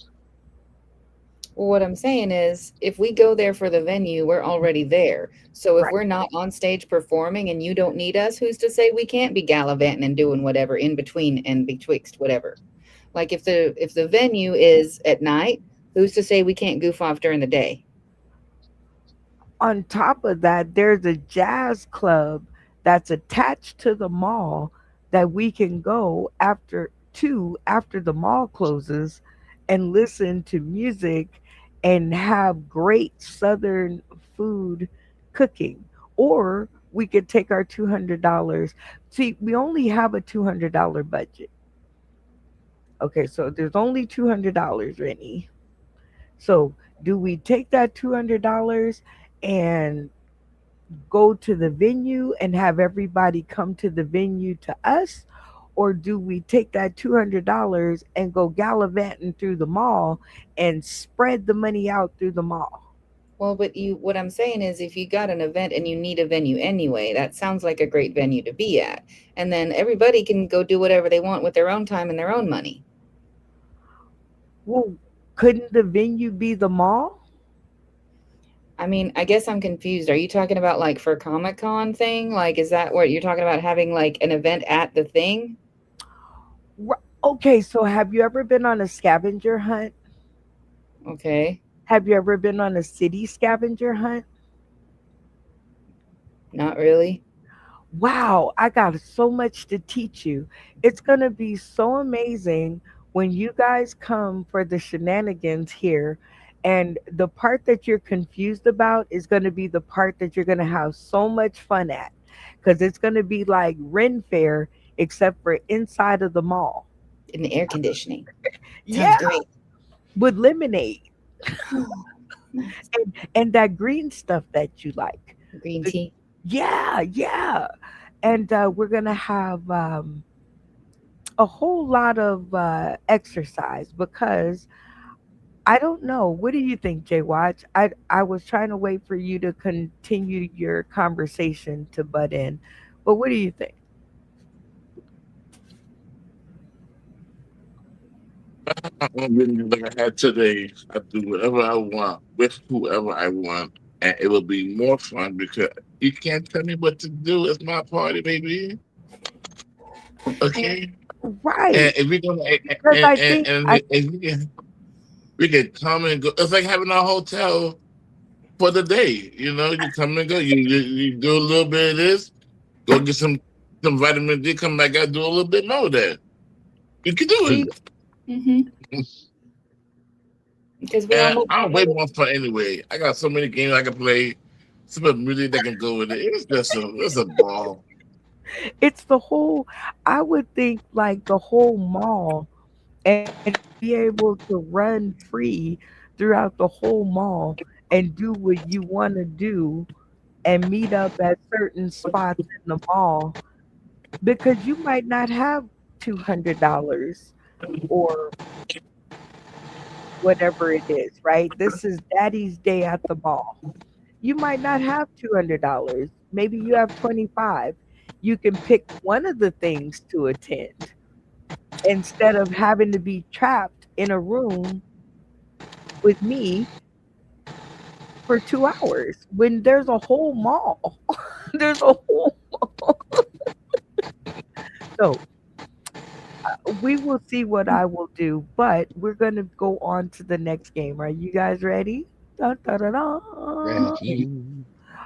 Well, what I'm saying is, if we go there for the venue, we're already there. So if Right. we're not on stage performing and you don't need us, who's to say we can't be gallivanting and doing whatever in between and betwixt whatever? Like if the venue is at night, who's to say we can't goof off during the day? On top of that, there's a jazz club that's attached to the mall that we can go after the mall closes and listen to music and have great southern food cooking. Or we could take our $200. See, we only have a $200 budget. Okay, so there's only $200, Rennie. So do we take that $200 and go to the venue and have everybody come to the venue to us? Or do we take that $200 and go gallivanting through the mall and spread the money out through the mall? Well, but what I'm saying is, if you got an event and you need a venue anyway, that sounds like a great venue to be at. And then everybody can go do whatever they want with their own time and their own money. Well, couldn't the venue be the mall? I mean, I guess I'm confused. Are you talking about like for Comic Con thing? Like, is that what you're talking about, having like an event at the thing? Okay, so have you ever been on a scavenger hunt? Okay, Have you ever been on a city scavenger hunt? not really. Wow, I got so much to teach you. It's going to be so amazing when you guys come for the shenanigans here. And the part that you're confused about is going to be the part that you're going to have so much fun at. Because it's going to be like Ren Fair, except for inside of the mall. In the air conditioning. Yeah, Sounds great. with lemonade Nice. and that green stuff that you like. Green The- tea. yeah, yeah. And we're going to have a whole lot of exercise because I don't know. What do you think, Jay Watch? I was trying to wait for you to continue your conversation to butt in, but what do you think? I'm really like I had today. I do whatever I want with whoever I want, and it will be more fun because you can't tell me what to do. It's my party, baby. Okay, and Right, if we're gonna because I think and I if we can come and go. It's like having a hotel for the day. You know, you come and go. You do a little bit of this, go get some vitamin D, come back out, do a little bit more of that. You can do see Mm-hmm. it. because we And almost I'm don't know way what. more fun anyway. I got so many games I can play, some of the music that can go with it. It's a ball. It's the whole, I would think like the whole mall and be able to run free throughout the whole mall and do what you want to do and meet up at certain spots in the mall because you might not have $200 or whatever it is, right? This is daddy's day at the mall. You might not have $200. Maybe you have 25. You can pick one of the things to attend instead of having to be trapped in a room with me for 2 hours when there's a whole mall. There's a whole so we will see what I will do, but we're gonna go on to the next game. Are you guys ready? Dun, dun, dun, dun. Ready.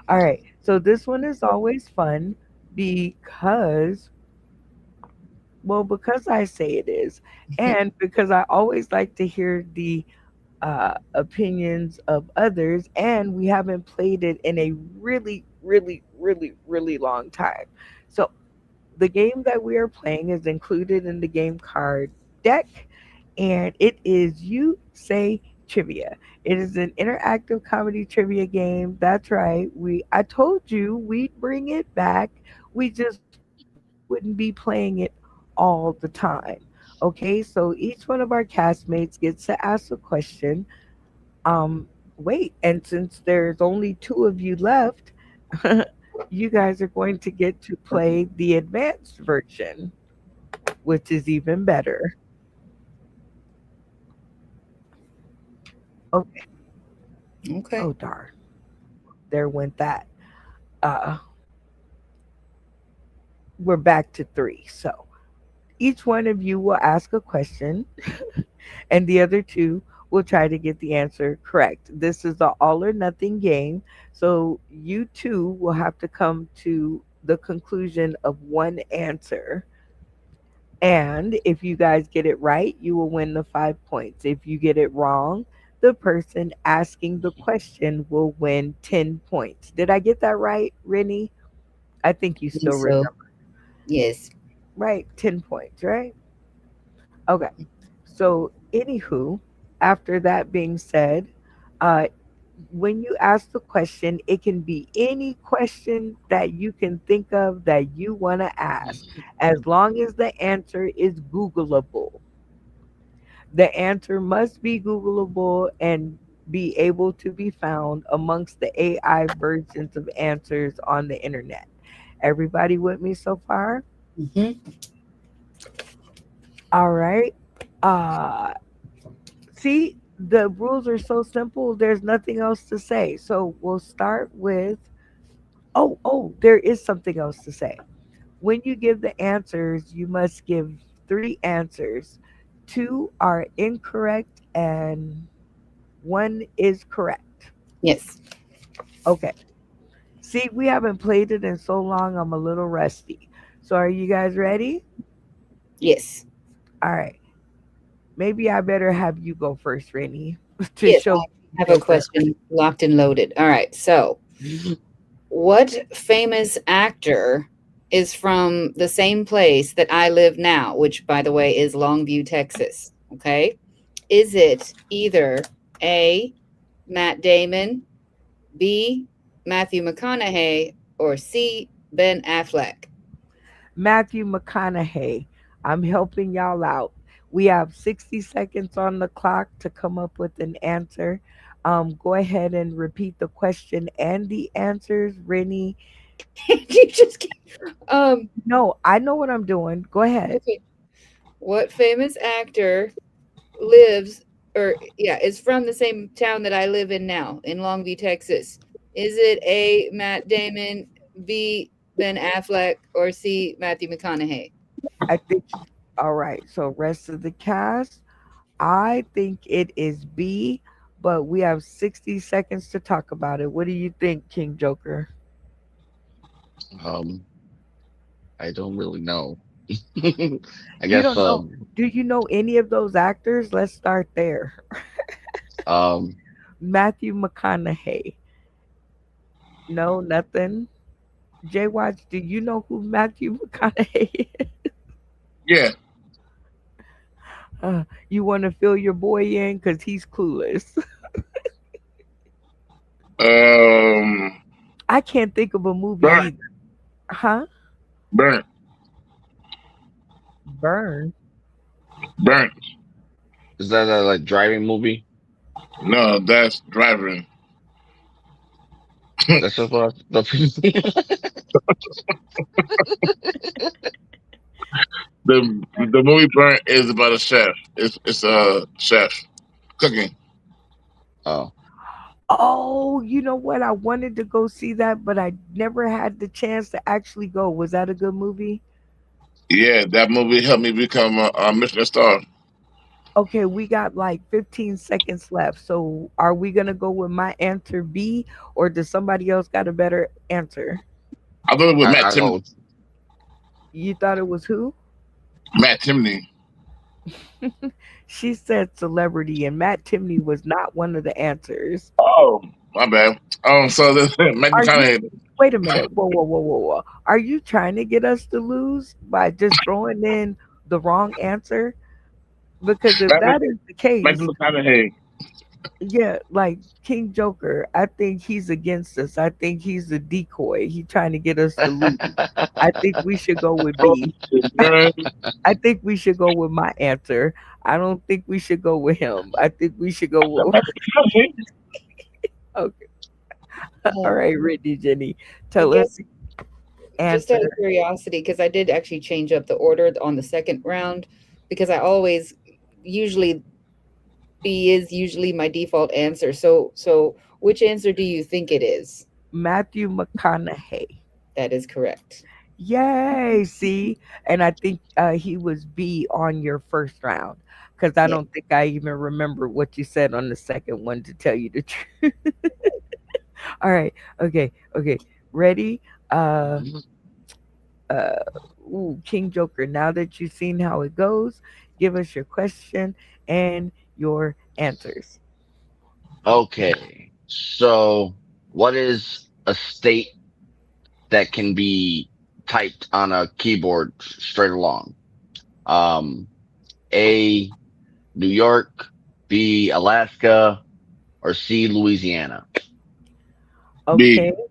All right. So this one is always fun because, well, because I say it is, and because I always like to hear the opinions of others, and we haven't played it in a really, really, really, really long time. So the game that we are playing is included in the game card deck, and it is You Say Trivia. It is an interactive comedy trivia game. That's right. I told you we'd bring it back. We just wouldn't be playing it all the time. Okay, so each one of our castmates gets to ask a question. Wait, and since there's only two of you left, you guys are going to get to play the advanced version, which is even better. Okay. Okay. Oh darn. There went that. Uh we're back to three. So each one of you will ask a question and the other two will try to get the answer correct. This is an all or nothing game. So you two will have to come to the conclusion of one answer. And if you guys get it right, you will win the 5 points. If you get it wrong, the person asking the question will win 10 points. Did I get that right, Rennie? I think you I think still so. remember, Yes. right? 10 points, right? Okay. So, anywho, after that being said, uh, when you ask the question, it can be any question that you can think of that you want to ask, as long as the answer is Googleable. The answer must be Googleable and be able to be found amongst the AI versions of answers on the internet. Everybody with me so far? Hmm. All right. Uh See, the rules are so simple. There's nothing else to say. So we'll start with, there is something else to say. When you give the answers, you must give three answers. Two are incorrect and one is correct. Yes. Okay. See, we haven't played it in so long, I'm a little rusty. So are you guys ready? Yes. All right. Maybe I better have you go first, Rennie, to Yes. show I me have a different. question locked and loaded. All right. So, what famous actor is from the same place that I live now, which, by the way, is Longview, Texas? Okay. Is it either A, Matt Damon, B, Matthew McConaughey, or C, Ben Affleck? Matthew McConaughey. I'm helping y'all out. We have 60 seconds on the clock to come up with an answer. Go ahead and repeat the question and the answers, Rennie. You just No, I know what I'm doing. Go ahead. okay. What famous actor lives or yeah, is from the same town that I live in now, in Longview, Texas? Is it A, Matt Damon, B, Ben Affleck, or C, Matthew McConaughey? I think, all right. So, rest of the cast, I think it is B, but we have 60 seconds to talk about it. What do you think, King Joker? Um, I don't really know. I You guess don't know. Do you know any of those actors? Let's start there. Um, Matthew McConaughey. No, nothing. Jay Watch, do you know who Matthew McConaughey is? Yeah. You want to fill your boy in? Because he's clueless. Um. I can't think of a movie Burnt. either. Huh? Burnt. Burn. Burnt. is that a like driving movie? No, that's driving. That's just what the The movie Burnt is about a chef. It's a chef cooking. Oh, Oh, you know what? I wanted to go see that, but I never had the chance to actually go. Was that a good movie? Yeah, that movie helped me become a Michelin star. Okay, we got like 15 seconds left. So are we going to go with my answer B, or does somebody else got a better answer? I thought it was Matt I go Tim with You thought it was who? Matt Timney. She said celebrity, and Matt Timney was not one of the answers. Oh, my bad. So this Matt Are you, McConaughey. wait a minute. Whoa, whoa, whoa, whoa, whoa. Are you trying to get us to lose by just throwing in the wrong answer? Because if Matt, that is the Matt case, McConaughey. yeah, like King Joker, I think he's against us. I think he's a decoy. He's trying to get us to lose. I think we should go with Oh, B. man. I think we should go with my answer. I don't think we should go with him. I think we should go with. Matt McConaughey. Okay. All Um, right, Brittany, Jenny, I tell us guess the just out answer. of curiosity, because I did actually change up the order on the second round, because I always usually B is usually my default answer. So which answer do you think it is? Matthew McConaughey. That is correct. Yay! See, and I think he was B on your first round because I Yeah. don't think I even remember what you said on the second one. To tell you the truth. All right. Okay. Okay. Ready? Uh. Uh. Ooh, King Joker. Now that you've seen how it goes, give us your question and your answers. okay. So, what is a state that can be typed on a keyboard straight along? Um, A, New York, B, Alaska, or C, Louisiana? Okay. B.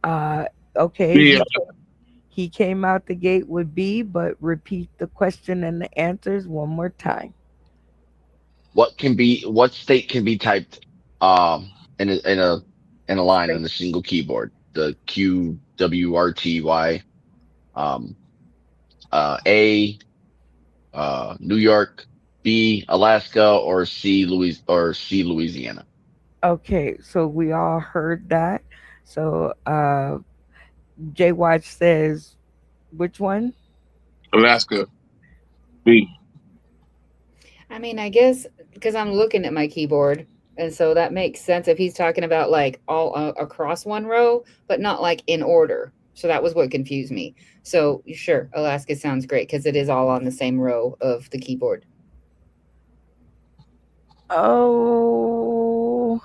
Uh. Okay. B. He came out the gate with B, but repeat the question and the answers one more time. What state can be typed, in a line Straight. on a single keyboard? The Q, W, R, T, Y, um, A, New York, B, Alaska, or C, Louisiana. Okay, so we all heard that. So Jay Watch says which one? Alaska. B. I mean, I guess because I'm looking at my keyboard, and so that makes sense if he's talking about like all across one row, but not like in order. So that was what confused me. So sure, Alaska sounds great because it is all on the same row of the keyboard. Oh,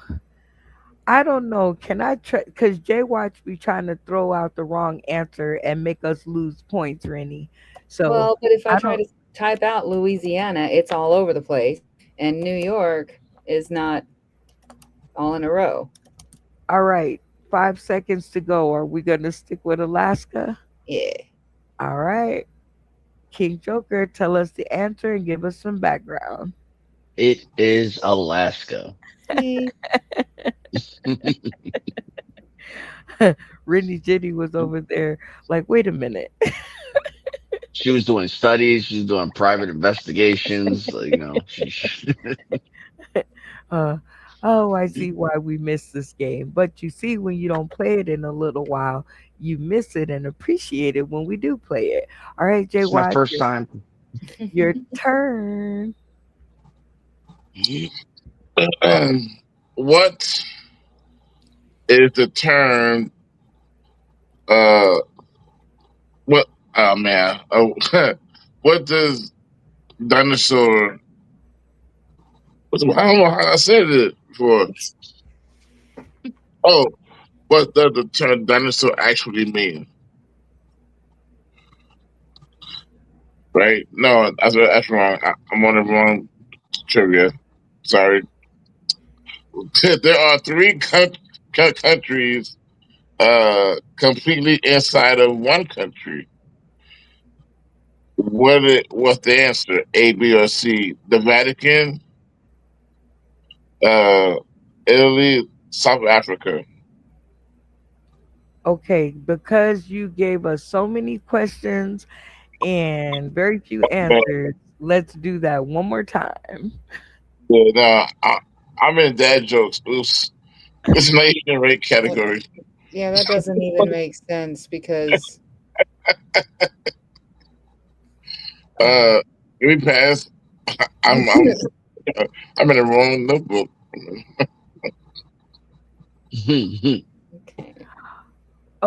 I don't know. Can I try? Because Jay Watch be trying to throw out the wrong answer and make us lose points, Rennie. So Well, but if I I try don't. to type out Louisiana, it's all over the place, and New York is not all in a row. All right, 5 seconds to go. Are we gonna stick with Alaska? Yeah. All right, King Joker, tell us the answer and give us some background. It is Alaska. See? Rennie Jenny was over there like, wait a minute. She was doing studies. She was doing private investigations. She. Uh, oh, I see why we missed this game. But you see, when you don't play it in a little while, you miss it and appreciate it when we do play it. All right, Jay It's my Watt, first time. your turn. What is the term? Uh, what? Oh man. Oh, what does dinosaur I don't know how I said it before. Oh, what does the term dinosaur actually mean? Right? No, that's wrong. I'm on the wrong trivia. Sorry. There are three countries completely inside of one country. What's the answer? A, B, or C? The Vatican, uh, Italy, South Africa. Okay, because you gave us so many questions and very few Man, answers, let's do that one more time. yeah, no, I'm in dad jokes. Oops. It's not even a rate That, category. yeah, that doesn't even make sense because uh, Uh, Give me pass. I'm I'm in the wrong notebook. okay,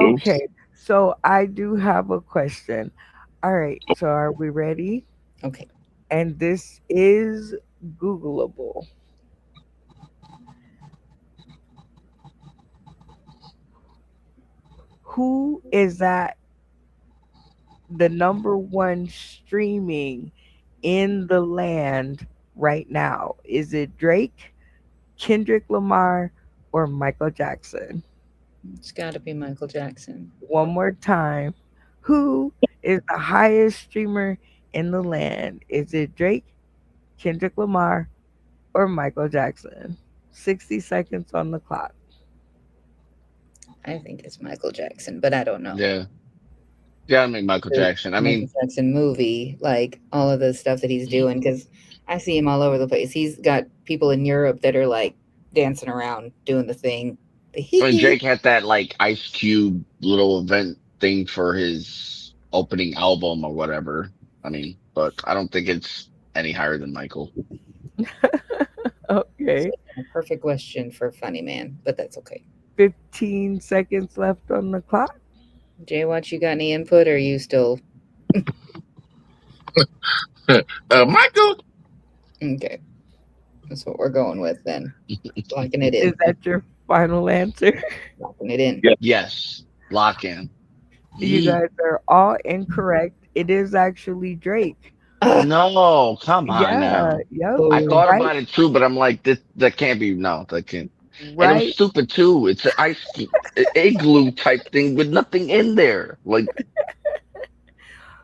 Oops. Okay, so I do have a question. All right, so are we ready? okay. And this is Googleable. Who is at the number one streaming in the land right now? Is it Drake, Kendrick Lamar, or Michael Jackson? It's got to be Michael Jackson. One more time. Who is the highest streamer in the land? Is it Drake, Kendrick Lamar, or Michael Jackson? 60 seconds on the clock. I think it's Michael Jackson, but I don't know. Yeah. Yeah, I mean Michael The Jackson. I Michael mean, Jackson movie, like all of the stuff that he's doing, because I see him all over the place. He's got people in Europe that are like dancing around doing the thing. The hee hee. Drake had that like Ice Cube little event thing for his opening album or whatever. I mean, but I don't think it's any higher than Michael. Okay. A perfect question for Funny Man, but that's okay. 15 seconds left on the clock. Jay, Watch, you got any input, or are you still Michael. okay? That's what we're going with then. Locking it Is in. that your final answer? Locking it in. Yeah. Yes. Lock in. You guys are all incorrect. It is actually Drake. Ah, No, come on Yeah, now. yep. I boo. thought Right, about it too, but I'm like, this that can't be. No, that can't. And it was right, stupid too. It's an igloo type thing with nothing in there. Like,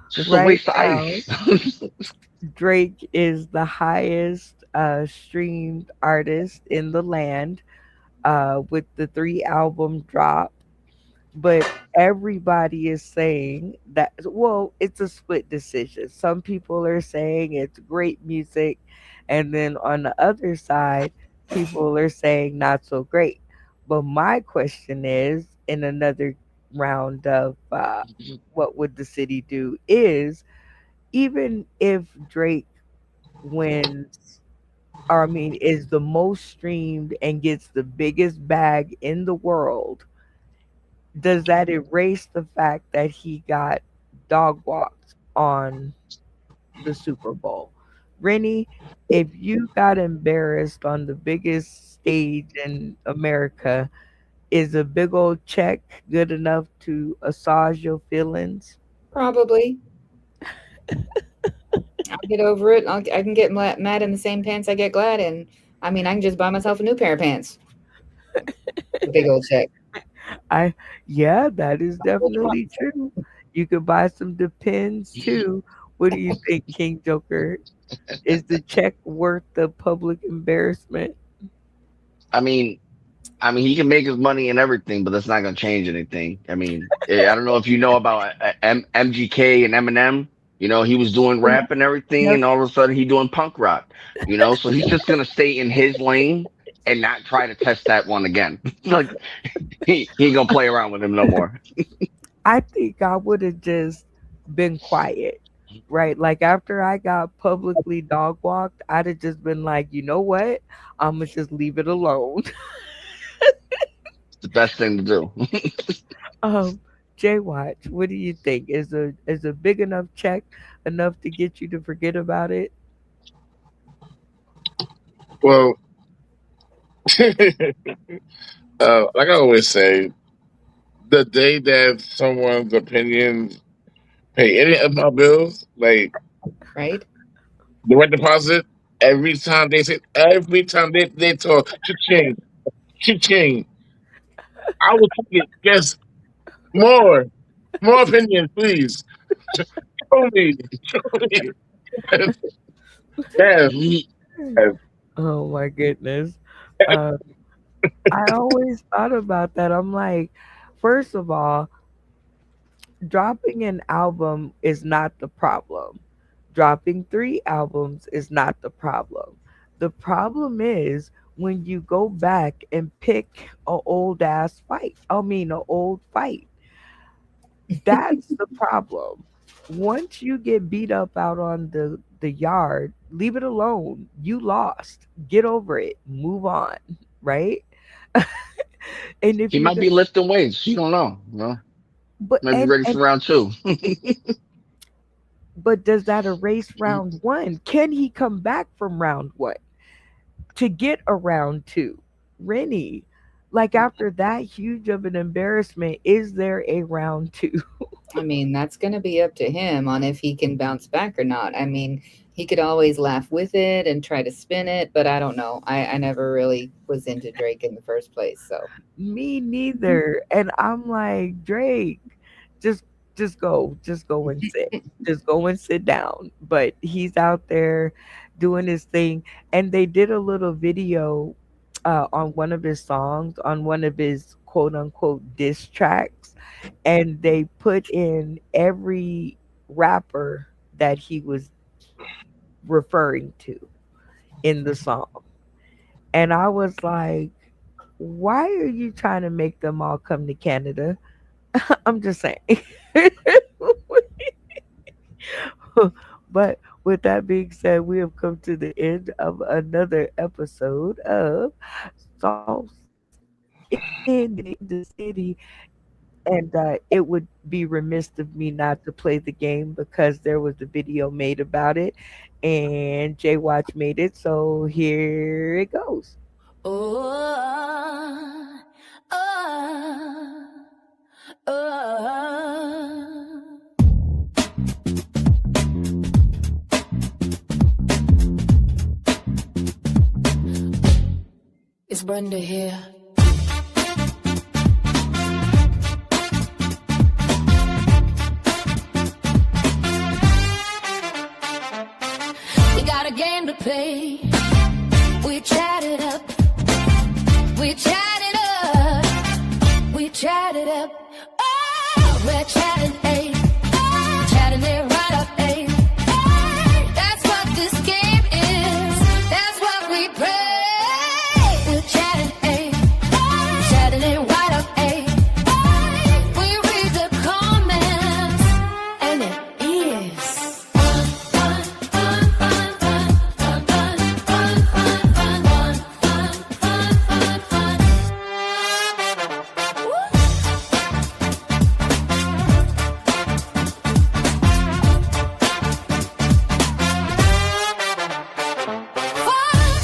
just a right waste of now. ice. Drake is the highest streamed artist in the land with the three album drop. But everybody is saying that, well, it's a split decision. Some people are saying it's great music, and then on the other side, people are saying not so great. But my question is, in another round of what would the city do, is even if Drake wins, or I mean is the most streamed and gets the biggest bag in the world, does that erase the fact that he got dog walked on the Super Bowl? Rennie, if you got embarrassed on the biggest stage in America, is a big old check good enough to assuage your feelings? Probably. I'll get over it. I can get mad in the same pants I get glad in. I mean, I can just buy myself a new pair of pants. A big old check. I Yeah, that is definitely true. You could buy some Depends too. What do you think, King Joker? Is the check worth the public embarrassment? I mean, he can make his money and everything, but that's not going to change anything. I mean, I don't know if you know about MGK and Eminem. You know, he was doing Yeah, rap and everything, yep. and all of a sudden he doing punk rock. You know, so he's just going to stay in his lane and not try to test that one again. Like he ain't gonna play around with him no more. I think I would have just been quiet, right? Like after I got publicly dog walked, I'd have just been like, you know what? I'm gonna just leave it alone. It's the best thing to do. um, Jay Watch, what do you think? Is a big enough check enough to get you to forget about it? Well, like I always say, the day that someone's opinions pay any of my bills, like Right? direct deposit, every time they talk, cha-ching, I will take it. Yes, more, more opinions, please. Show me, show me. Yes, yes, yes. Oh my goodness. Uh, I always thought about that. I'm like, first of all, dropping an album is not the problem. Dropping three albums is not the problem. The problem is when you go back and pick a old ass fight. I mean, a old fight. That's the problem. Once you get beat up out on the yard, leave it alone. You lost. Get over it. Move on. Right? And if He you're might gonna, be lifting weights. You don't know. You know, but might be ready for round two. but does that erase round one? Can he come back from round one to get a round two? Rennie, like after that huge of an embarrassment, is there a round two? I mean, that's going to be up to him on if he can bounce back or not. I mean, he could always laugh with it and try to spin it, but I don't know. I never really was into Drake in the first place. So, Me neither. And I'm like, Drake, just just go and sit. Just go and sit down. But he's out there doing his thing. And they did a little video on one of his songs, on one of his quote unquote diss tracks, and they put in every rapper that he was referring to in the song. And I was like, why are you trying to make them all come to Canada? I'm just saying. But with that being said, we have come to the end of another episode of Sauce in the City. And it would be remiss of me not to play the game because there was a video made about it, and Jay Watch made it. So here it goes. Oh, oh, oh. It's Brenda here. We got a game to play. We chat it up. We chat it up. We chat it up. Oh, we're chatting, eh? Chatting it right up, eh? That's what this game is. That's what we play. We're chatting, eh? Chatting it right up, eh? We read the comments, and it is fun, fun, fun, fun, fun, fun, fun, fun, fun, fun, fun, fun, fun, fun. Woo!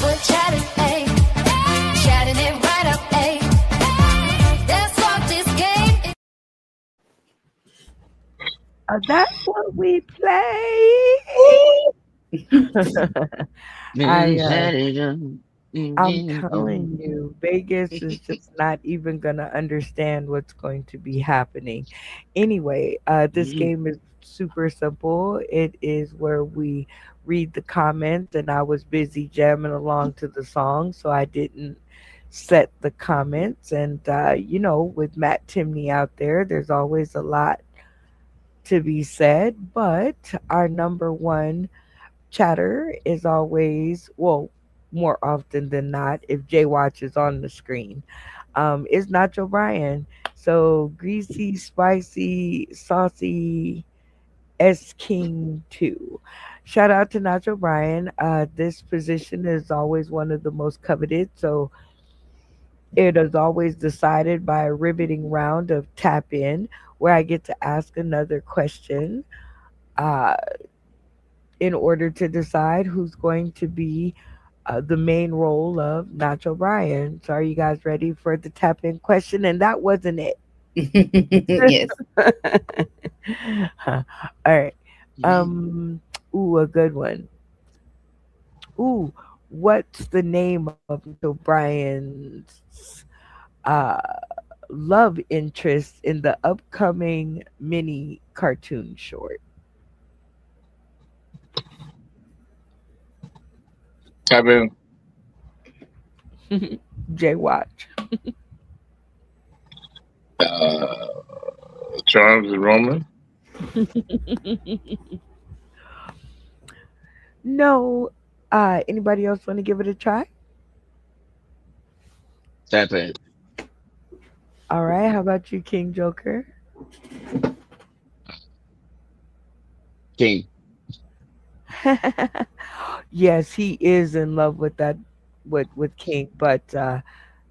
We're chatting, ayy, chatting it right up, ayy. That's what this game is. That's what we play. I I'm telling you, Vegas is just not even going to understand what's going to be happening. Anyway, this game is super simple. It is where we read the comments, and I was busy jamming along to the song, so I didn't set the comments. And, with Matt Timney out there, there's always a lot to be said, but our number one chatter is always, well, more often than not, if Jay Watch is on the screen, is Nacho Bryan. So greasy, spicy, saucy S King 2. Shout out to Nacho Bryan. This position is always one of the most coveted. So it is always decided by a riveting round of tap in where I get to ask another question uh, in order to decide who's going to be the main role of Nacho Bryan. So, are you guys ready for the tap in question? And that wasn't it. Yes. All right. Mhm. Um. Ooh, a good one. Ooh, what's the name of Nacho Bryan's uh love interest in the upcoming mini cartoon short? Type in Jay Watch. uh, Charles and Roman. No. Anybody else want to give it a try? Tap in. All right. How about you, King Joker? King. Yes, he is in love with that with King, but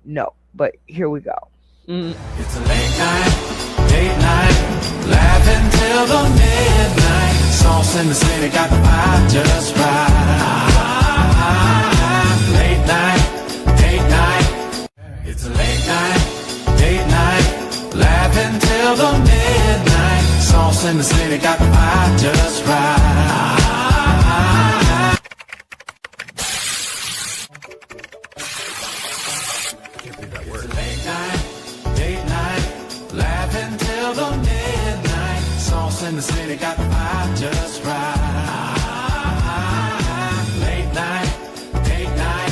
no. But here we go. Mm. It's a late night, date night, laughing till the midnight. Sauce in the city got the vibe just right. Late night, date night. It's a late night, date night, laughing till the midnight. Sauce in the city got the vibe just right. Late night, date night, laughing till the midnight. Sauce in the city got the vibe just right. Late night, date night,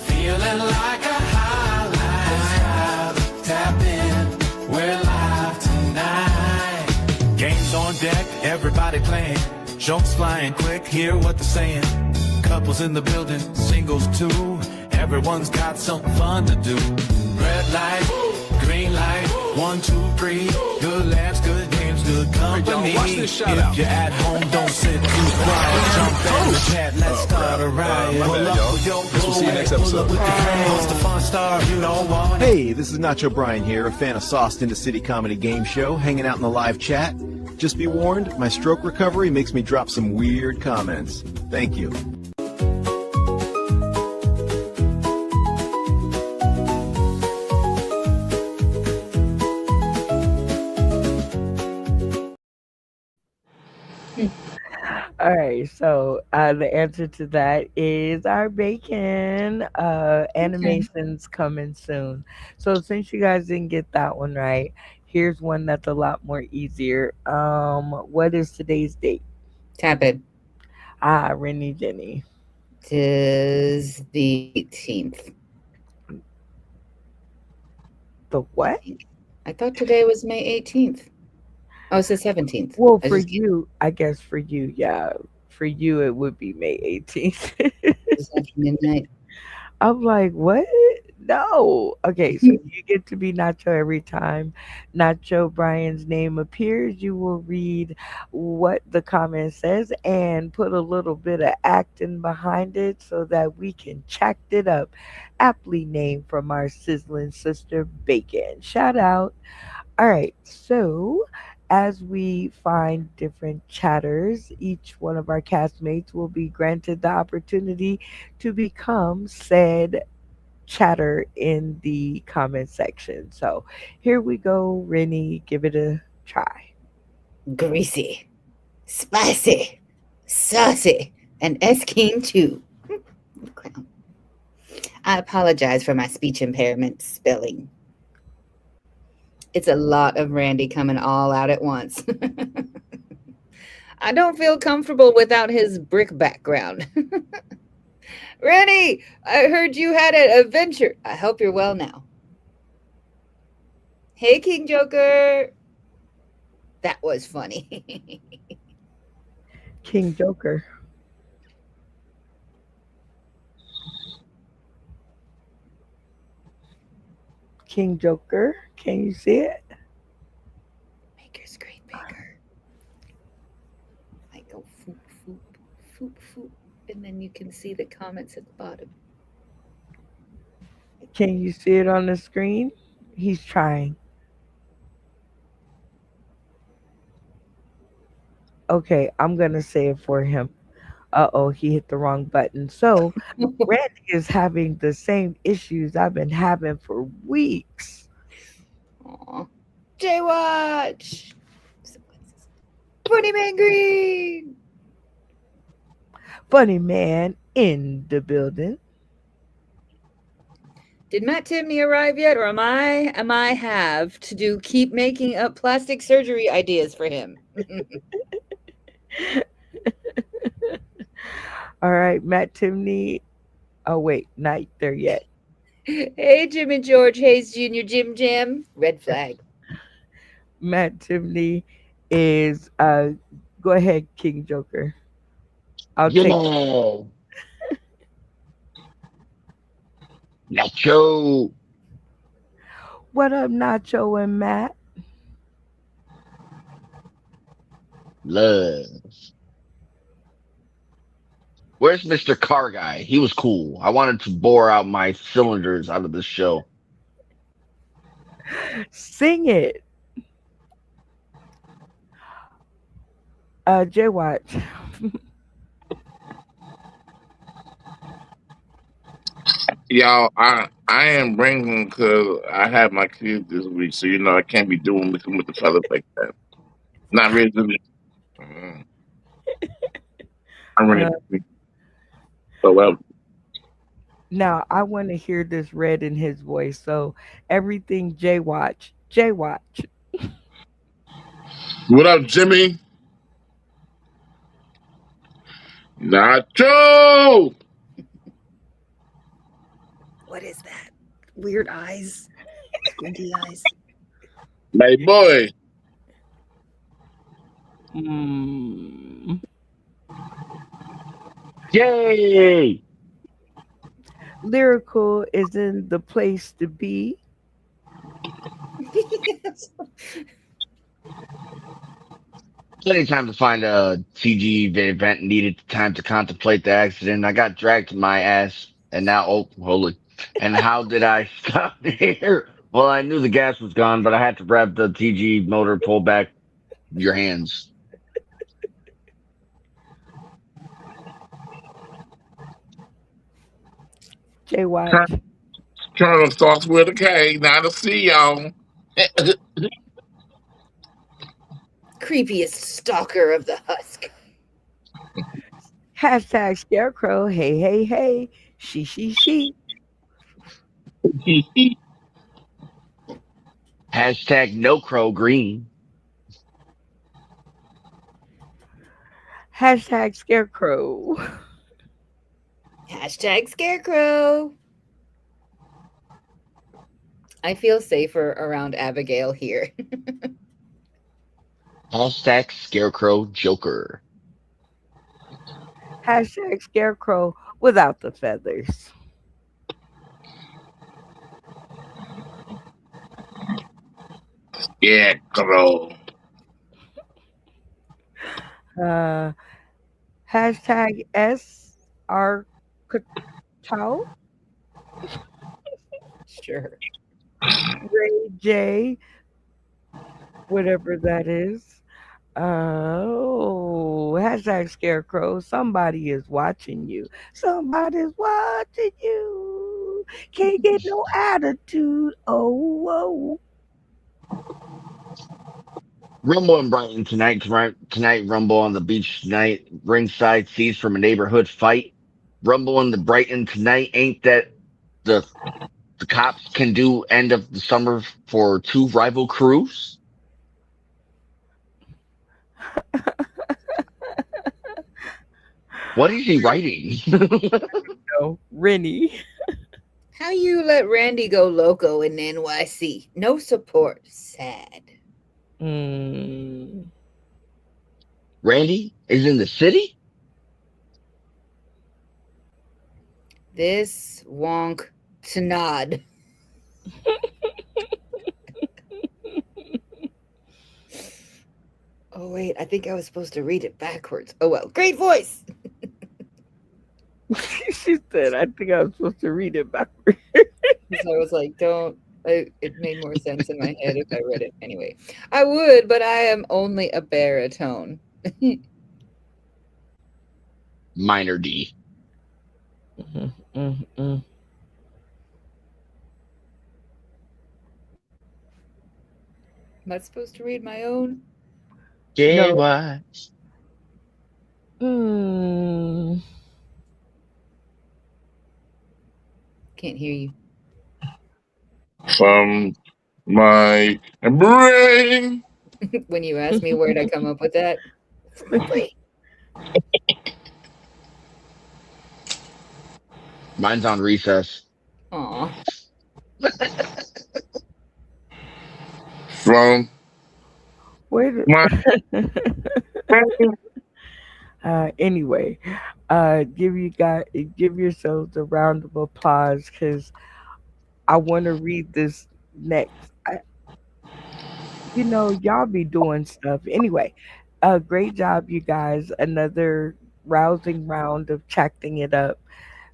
feeling like a highlight. Tap in, we're live tonight. Games on deck, everybody playing. Jokes flying quick, hear what they're saying. Couples in the building, singles too. Everyone's got something fun to do. Red light, green light, 1, 2, 3. Good laughs, good games, good company. Hey, watch this If shout-out. you're at home, don't sit too quiet. Jump in the chat, let's start a riot. my bad, Pull up y'all. with your Guess we'll see you next pull up episode. with your friends. The fun star, you know what? Hey, this is Nacho Bryan here, a fan of Sauced into City Comedy Game Show, hanging out in the live chat. Just be warned, my stroke recovery makes me drop some weird comments. Thank you. All right, so the answer to that is our bacon. Okay. Animations coming soon. So since you guys didn't get that one right, here's one that's a lot more easier. What is today's date? Tap it. Rennie Jenny. Tis the 18th. The I what? think. I thought today was May 18th. Oh, it's the 17th. Well, I for just you, I guess for you, yeah, for you it would be May 18th. was after midnight. I'm like, what? No. Okay, so you get to be Nacho every time Nacho Brian's name appears. You will read what the comment says and put a little bit of acting behind it so that we can chat it up. Aptly named from our sizzling sister Bacon. Shout out. All right, so as we find different chatters, each one of our castmates will be granted the opportunity to become said chatter in the comment section. So here we go, Rennie, give it a try. Greasy, spicy, saucy, and S King too. Clown. I apologize for my speech impairment spelling. It's a lot of Randy coming all out at once. I don't feel comfortable without his brick background. Randy, I heard you had an adventure. I hope you're well now. Hey, King Joker. That was funny. King Joker. King Joker, can you see it? Make your screen bigger. Like go foop, foop, foop, foop. And then you can see the comments at the bottom. Can you see it on the screen? He's trying. Okay, I'm gonna say it for him. Uh-oh, he hit the wrong button. So Randy is having the same issues I've been having for weeks. Aw. Jaywatch. Funny Man Green. Funny man in the building. Did Matt Timney arrive yet, or am I have to do keep making up plastic surgery ideas for him? All right, Matt Timney. Oh wait, not there yet. Hey, Jimmy George Hayes Jr. Jim Jam. Red flag. Matt Timney is go ahead, King Joker. I'll take Yeah. Nacho. what up, Nacho and Matt. Love. Where's Mr. Car Guy? He was cool. I wanted to bore out my cylinders out of this show. Sing it. Jay Watch. Y'all, I am bringing because I have my kids this week, so I can't be doing with the fellas like that. Not really. Mm, I'm ready Uh, to be so well. now I want to hear this read in his voice. So everything Jay Watch. Jay Watch. What up, Jimmy? Nacho. What is that? Weird eyes. Squinty eyes. My boy. Mm. Yay! Lyrical is in the place to be. Plenty of time to find a TG event needed time to contemplate the accident. I got dragged to my ass, and now, oh, holy. And how did I stop here? Well, I knew the gas was gone, but I had to grab the TG motor, pull back your hands. Jay Watch. Colonel starts with a K, not a C, y'all. Creepiest stalker of the husk. Hashtag Scarecrow. Hey, hey, hey. She. Hashtag no crow green. Hashtag Scarecrow. Hashtag Scarecrow. I feel safer around Abigail here. Hashtag scarecrow joker. Hashtag Scarecrow without the feathers. Yeah, girl. Uh, hashtag SR Cow. Sure. Ray J. Whatever that is. Oh, hashtag Scarecrow. Somebody is watching you. Somebody's watching you. Can't get no attitude. Oh, Rumble in Brighton tonight. Rumble on the beach tonight. Ringside seats from a neighborhood fight. Rumble in the Brighton tonight. Ain't that the the cops can do end of the summer for two rival crews? What is he writing? no. Rennie. How you let Randy go loco in NYC? No support. Sad. Mm. Randy is in the city? This wonk to nod. Oh, wait. I think I was supposed to read it backwards. Oh, well. Great voice. She said, I think I was supposed to read it backwards. So I was like, it made more sense in my head if I read it anyway. I would, but I am only a baritone. minor D. Mm. Am I supposed to read my own? J No. Y. Mm. Can't hear you. From my brain. When you asked me where'd I come up with that? From my brain. Mine's on recess. Aw. From Wait. my Anyway, give yourselves a round of applause because I want to read this next. Y'all be doing stuff anyway. Great job, you guys. Another rousing round of chatting it up.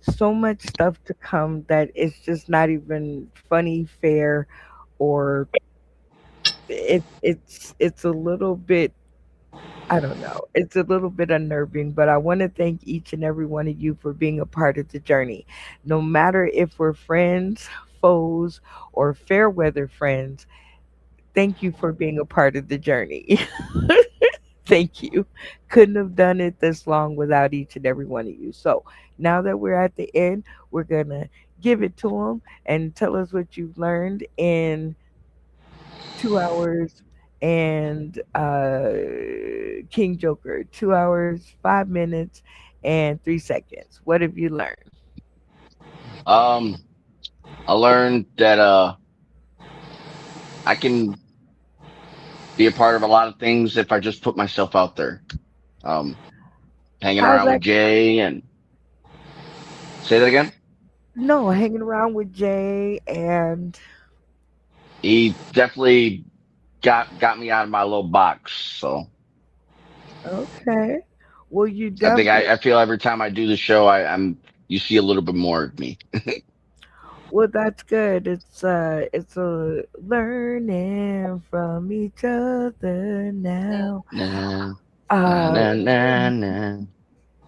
So much stuff to come that it's just not even funny, fair, or it's a little bit. I don't know. It's a little bit unnerving, but I want to thank each and every one of you for being a part of the journey. No matter if we're friends, foes, or fair weather friends, thank you for being a part of the journey. Thank you. Couldn't have done it this long without each and every one of you. So now that we're at the end, we're going to give it to them and tell us what you've learned in 2 hours and King Joker, 2 hours, 5 minutes, and 3 seconds. What have you learned? Um, I learned that I can be a part of a lot of things if I just put myself out there. Um, hanging How's around that? with Jay and say that again. No, hanging around with Jay and He definitely got me out of my little box. So okay. Well, you I think definitely I feel every time I do the show, I'm you see a little bit more of me. well, that's good. It's a learning from each other now. Na na Uh, na na na.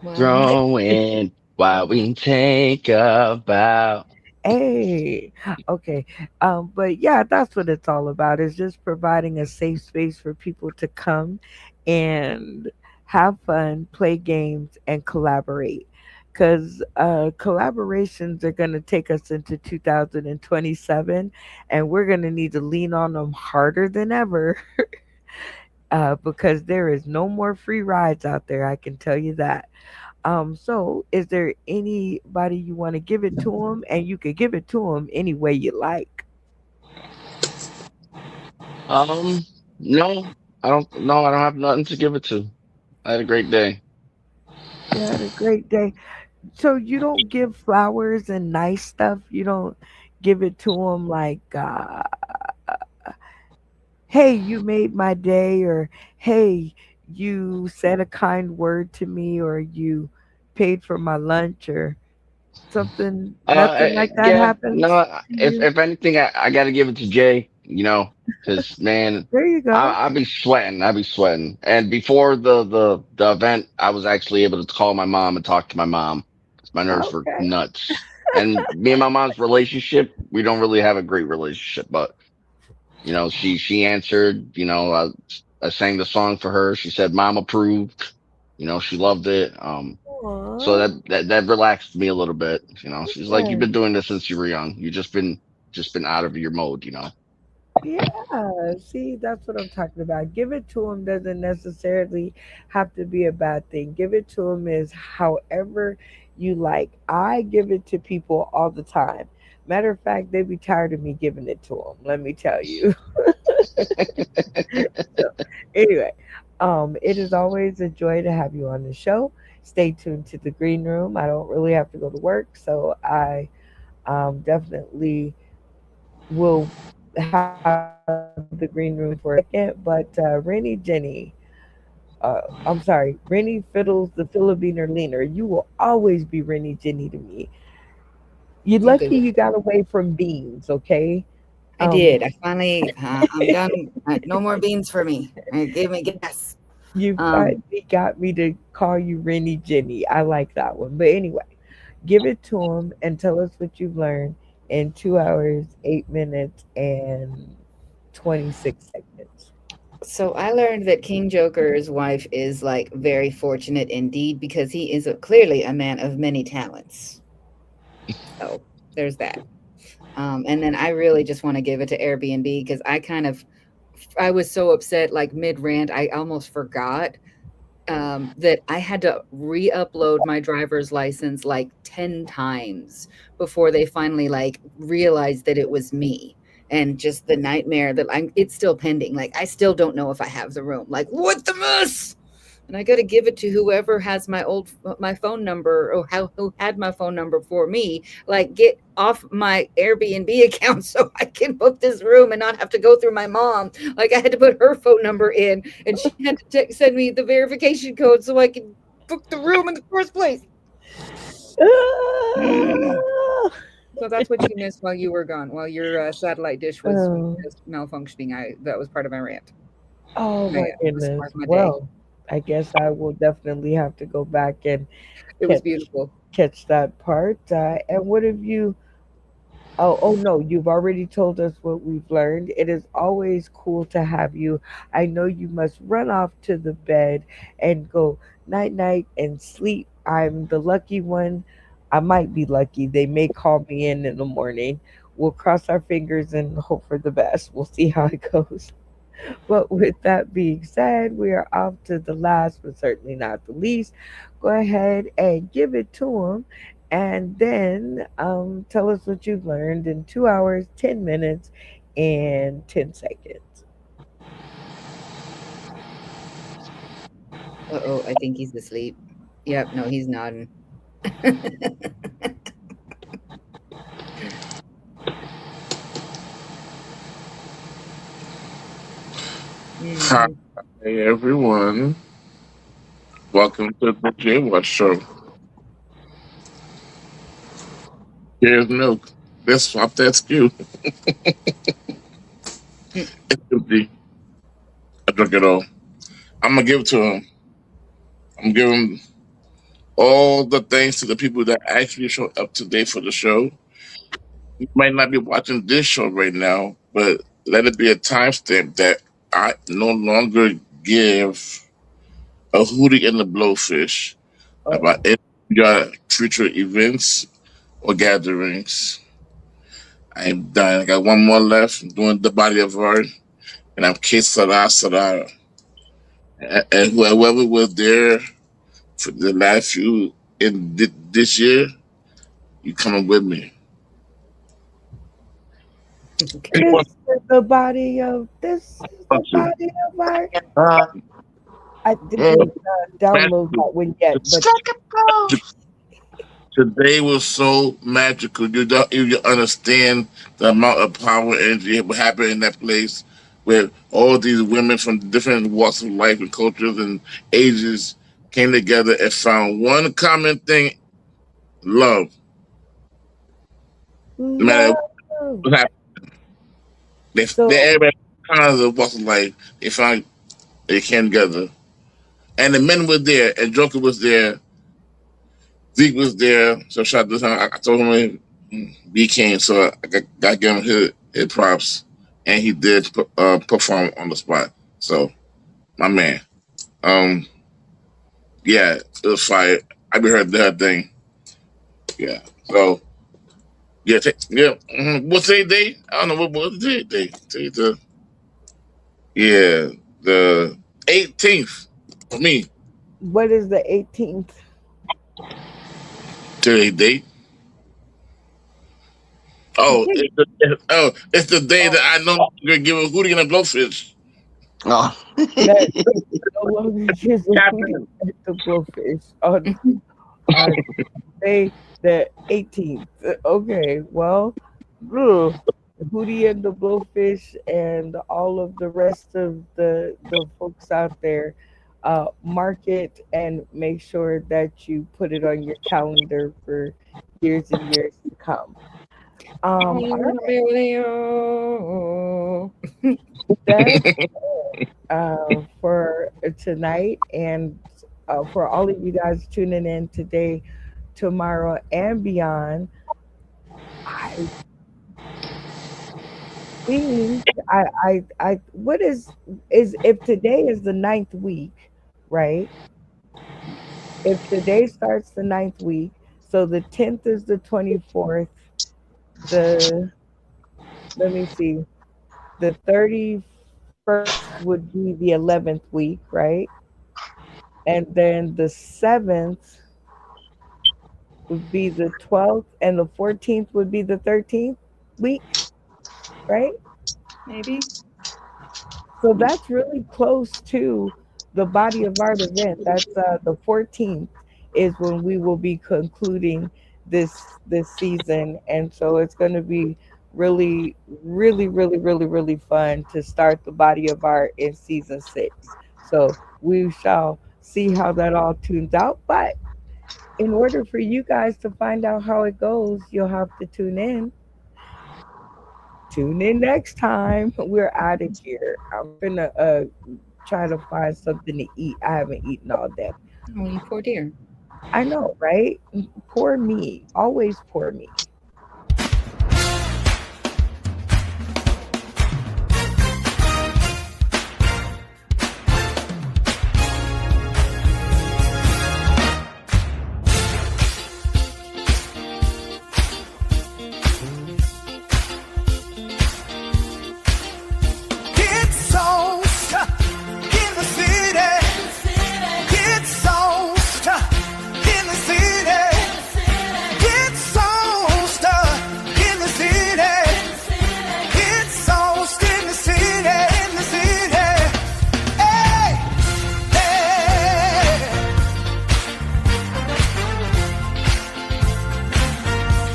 While we Growing while we take a bow. Hey, okay. But yeah, that's what it's all about is just providing a safe space for people to come and have fun, play games, and collaborate. Because collaborations are going to take us into 2027, and we're going to need to lean on them harder than ever because there is no more free rides out there. I can tell you that. So is there anybody you want to give it to them, and you could give it to them any way you like? Um, no, I don't. No, I don't have nothing to give it to. I had a great day. You had a great day. So you don't give flowers and nice stuff. You don't give it to them like, "Hey, you made my day," or "Hey, you said a kind word to me," or "You paid for my lunch," or something. Nothing like that Yeah, happens no. to you. If anything, I got to give it to Jay. Because man, There you go. I be sweating. I be sweating. And before the event, I was actually able to call my mom and talk to my mom because my nerves were Okay. nuts. And me and my mom's relationship, we don't really have a great relationship, but she answered. I sang the song for her. She said, "Mom approved." She loved it. So Aw. that relaxed me a little bit. She's like, "You've Okay. been doing this since you were young. You just been out of your mode." Yeah, see, that's what I'm talking about. Give it to them doesn't necessarily have to be a bad thing. Give it to them is however you like. I give it to people all the time. Matter of fact, they be tired of me giving it to them. Let me tell you. So, anyway, it is always a joy to have you on the show. Stay tuned to the green room. I don't really have to go to work, so I definitely will have the green room for a second. But Rennie Jenny, I'm sorry, Rennie Fiddles the Filibiner Leaner. You will always be Rennie Jenny to me. You I'm good lucky with you got away from beans, okay? I Um, did. I finally, I'm done. No more beans for me. Give me gas. You Um, finally got me to call you Rennie Jenny. I like that one. But anyway, give it to him and tell us what you've learned in 2 hours, 8 minutes, and 26 seconds. so I learned that King Joker's wife is like very fortunate indeed because he is clearly a man of many talents. So there's that. And then I really just want to give it to Airbnb because I was so upset like mid rant I almost forgot that I had to re-upload my driver's license like 10 times before they finally like realized that it was me. And just the nightmare that it's still pending. Like I still don't know if I have the room. Like what the mess? And I got to give it to whoever has my phone number or who had my phone number for me. Like get off my Airbnb account so I can book this room and not have to go through my mom. Like I had to put her phone number in, and she had to send me the verification code so I could book the room in the first place. Mm. So that's what you missed while you were gone. While your satellite dish was Oh, just malfunctioning, I that was part of my rant. oh Oh my yeah, it was part goodness. of my day. Well, I guess I will definitely have to go back and It was catch beautiful. catch that part. And what have you oh no, you've already told us what we've learned. It is always cool to have you. I know you must run off to the bed and go night night and sleep. I'm the lucky one. I might be lucky. They may call me in the morning. We'll cross our fingers and hope for the best. We'll see how it goes. But with that being said, we are off to the last, but certainly not the least. Go ahead and give it to them. And then tell us what you've learned in 2 hours, 10 minutes, and 10 seconds. Uh-oh, I think he's asleep. Yep, no, he's nodding. Hi, Mhm. everyone. Welcome to the J Watch Show. Here's milk. Let's swap that skew. Mm. It's empty. I drink it all. I'm gonna give it to him. I'm giving all the thanks to the people that actually showed up today for the show. You might not be watching this show right now, but let it be a timestamp that I no longer give a hootie and a blowfish about Oh, any of your future events or gatherings. I'm done. I got one more left. I'm doing the body of art, and I'm Kate Sarah Sarah. And whoever was there for the last few in this year, you coming with me. Okay. Anyone this is the body of this is the want to? body of our. Uh, I didn't yeah, download magical. that one yet, but Today was so magical. You understand the amount of power and energy that happened in that place where all these women from different walks of life and cultures and ages came together and found one common thing: love. No matter love. what happened, they So everybody kinds of walks of life. They came together, and the men were there, and Joker was there, Zeke was there. So shout out to him. I told him he came, so got to give him his props, and he did perform on the spot. So my man, um, yeah, it was fire. I be heard that thing. Yeah. So yeah, yeah. What's today's day? I don't know what's today's day. Today's the 18th for me. what is the 18th? Today's date. Oh, it's the day that I no longer give a hootie and a blowfish. Oh. That no longer gives a hootie Captain. at the blowfish on May the 18th. Okay, well, ugh, Hootie and the Blowfish and all of the rest of the folks out there, mark it and make sure that you put it on your calendar for years and years to come. All right, that's for tonight, and for all of you guys tuning in today, tomorrow, and beyond. I think what is if today is the ninth week, right? If today starts the ninth week, so the 10th is the 24th, the let me see, the 31st would be the 11th week, right? And then the 7th would be the 12th, and the 14th would be the 13th week, right? Maybe. So that's really close to the body of art event. That's the 14th is when we will be concluding this season, and so it's going to be really, really, really, really, really fun to start the body of art in season 6. So we shall see how that all tunes out. But in order for you guys to find out how it goes, you'll have to tune in. Tune in next time. We're out of here. I'm gonna try to find something to eat. I haven't eaten all day. Oh, you poor dear. I know, right? Poor me. Always poor me. Get so stuck in the city. Get so stuck in the city. Get so stuck in the city. Get so stuck in the city. In the city. Hey, hey.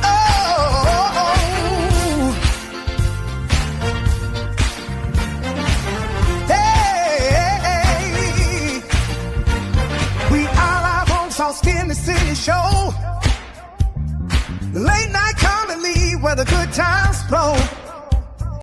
Oh. Hey, we all live on Sauce in the City show. Late night comedy where the good times flow.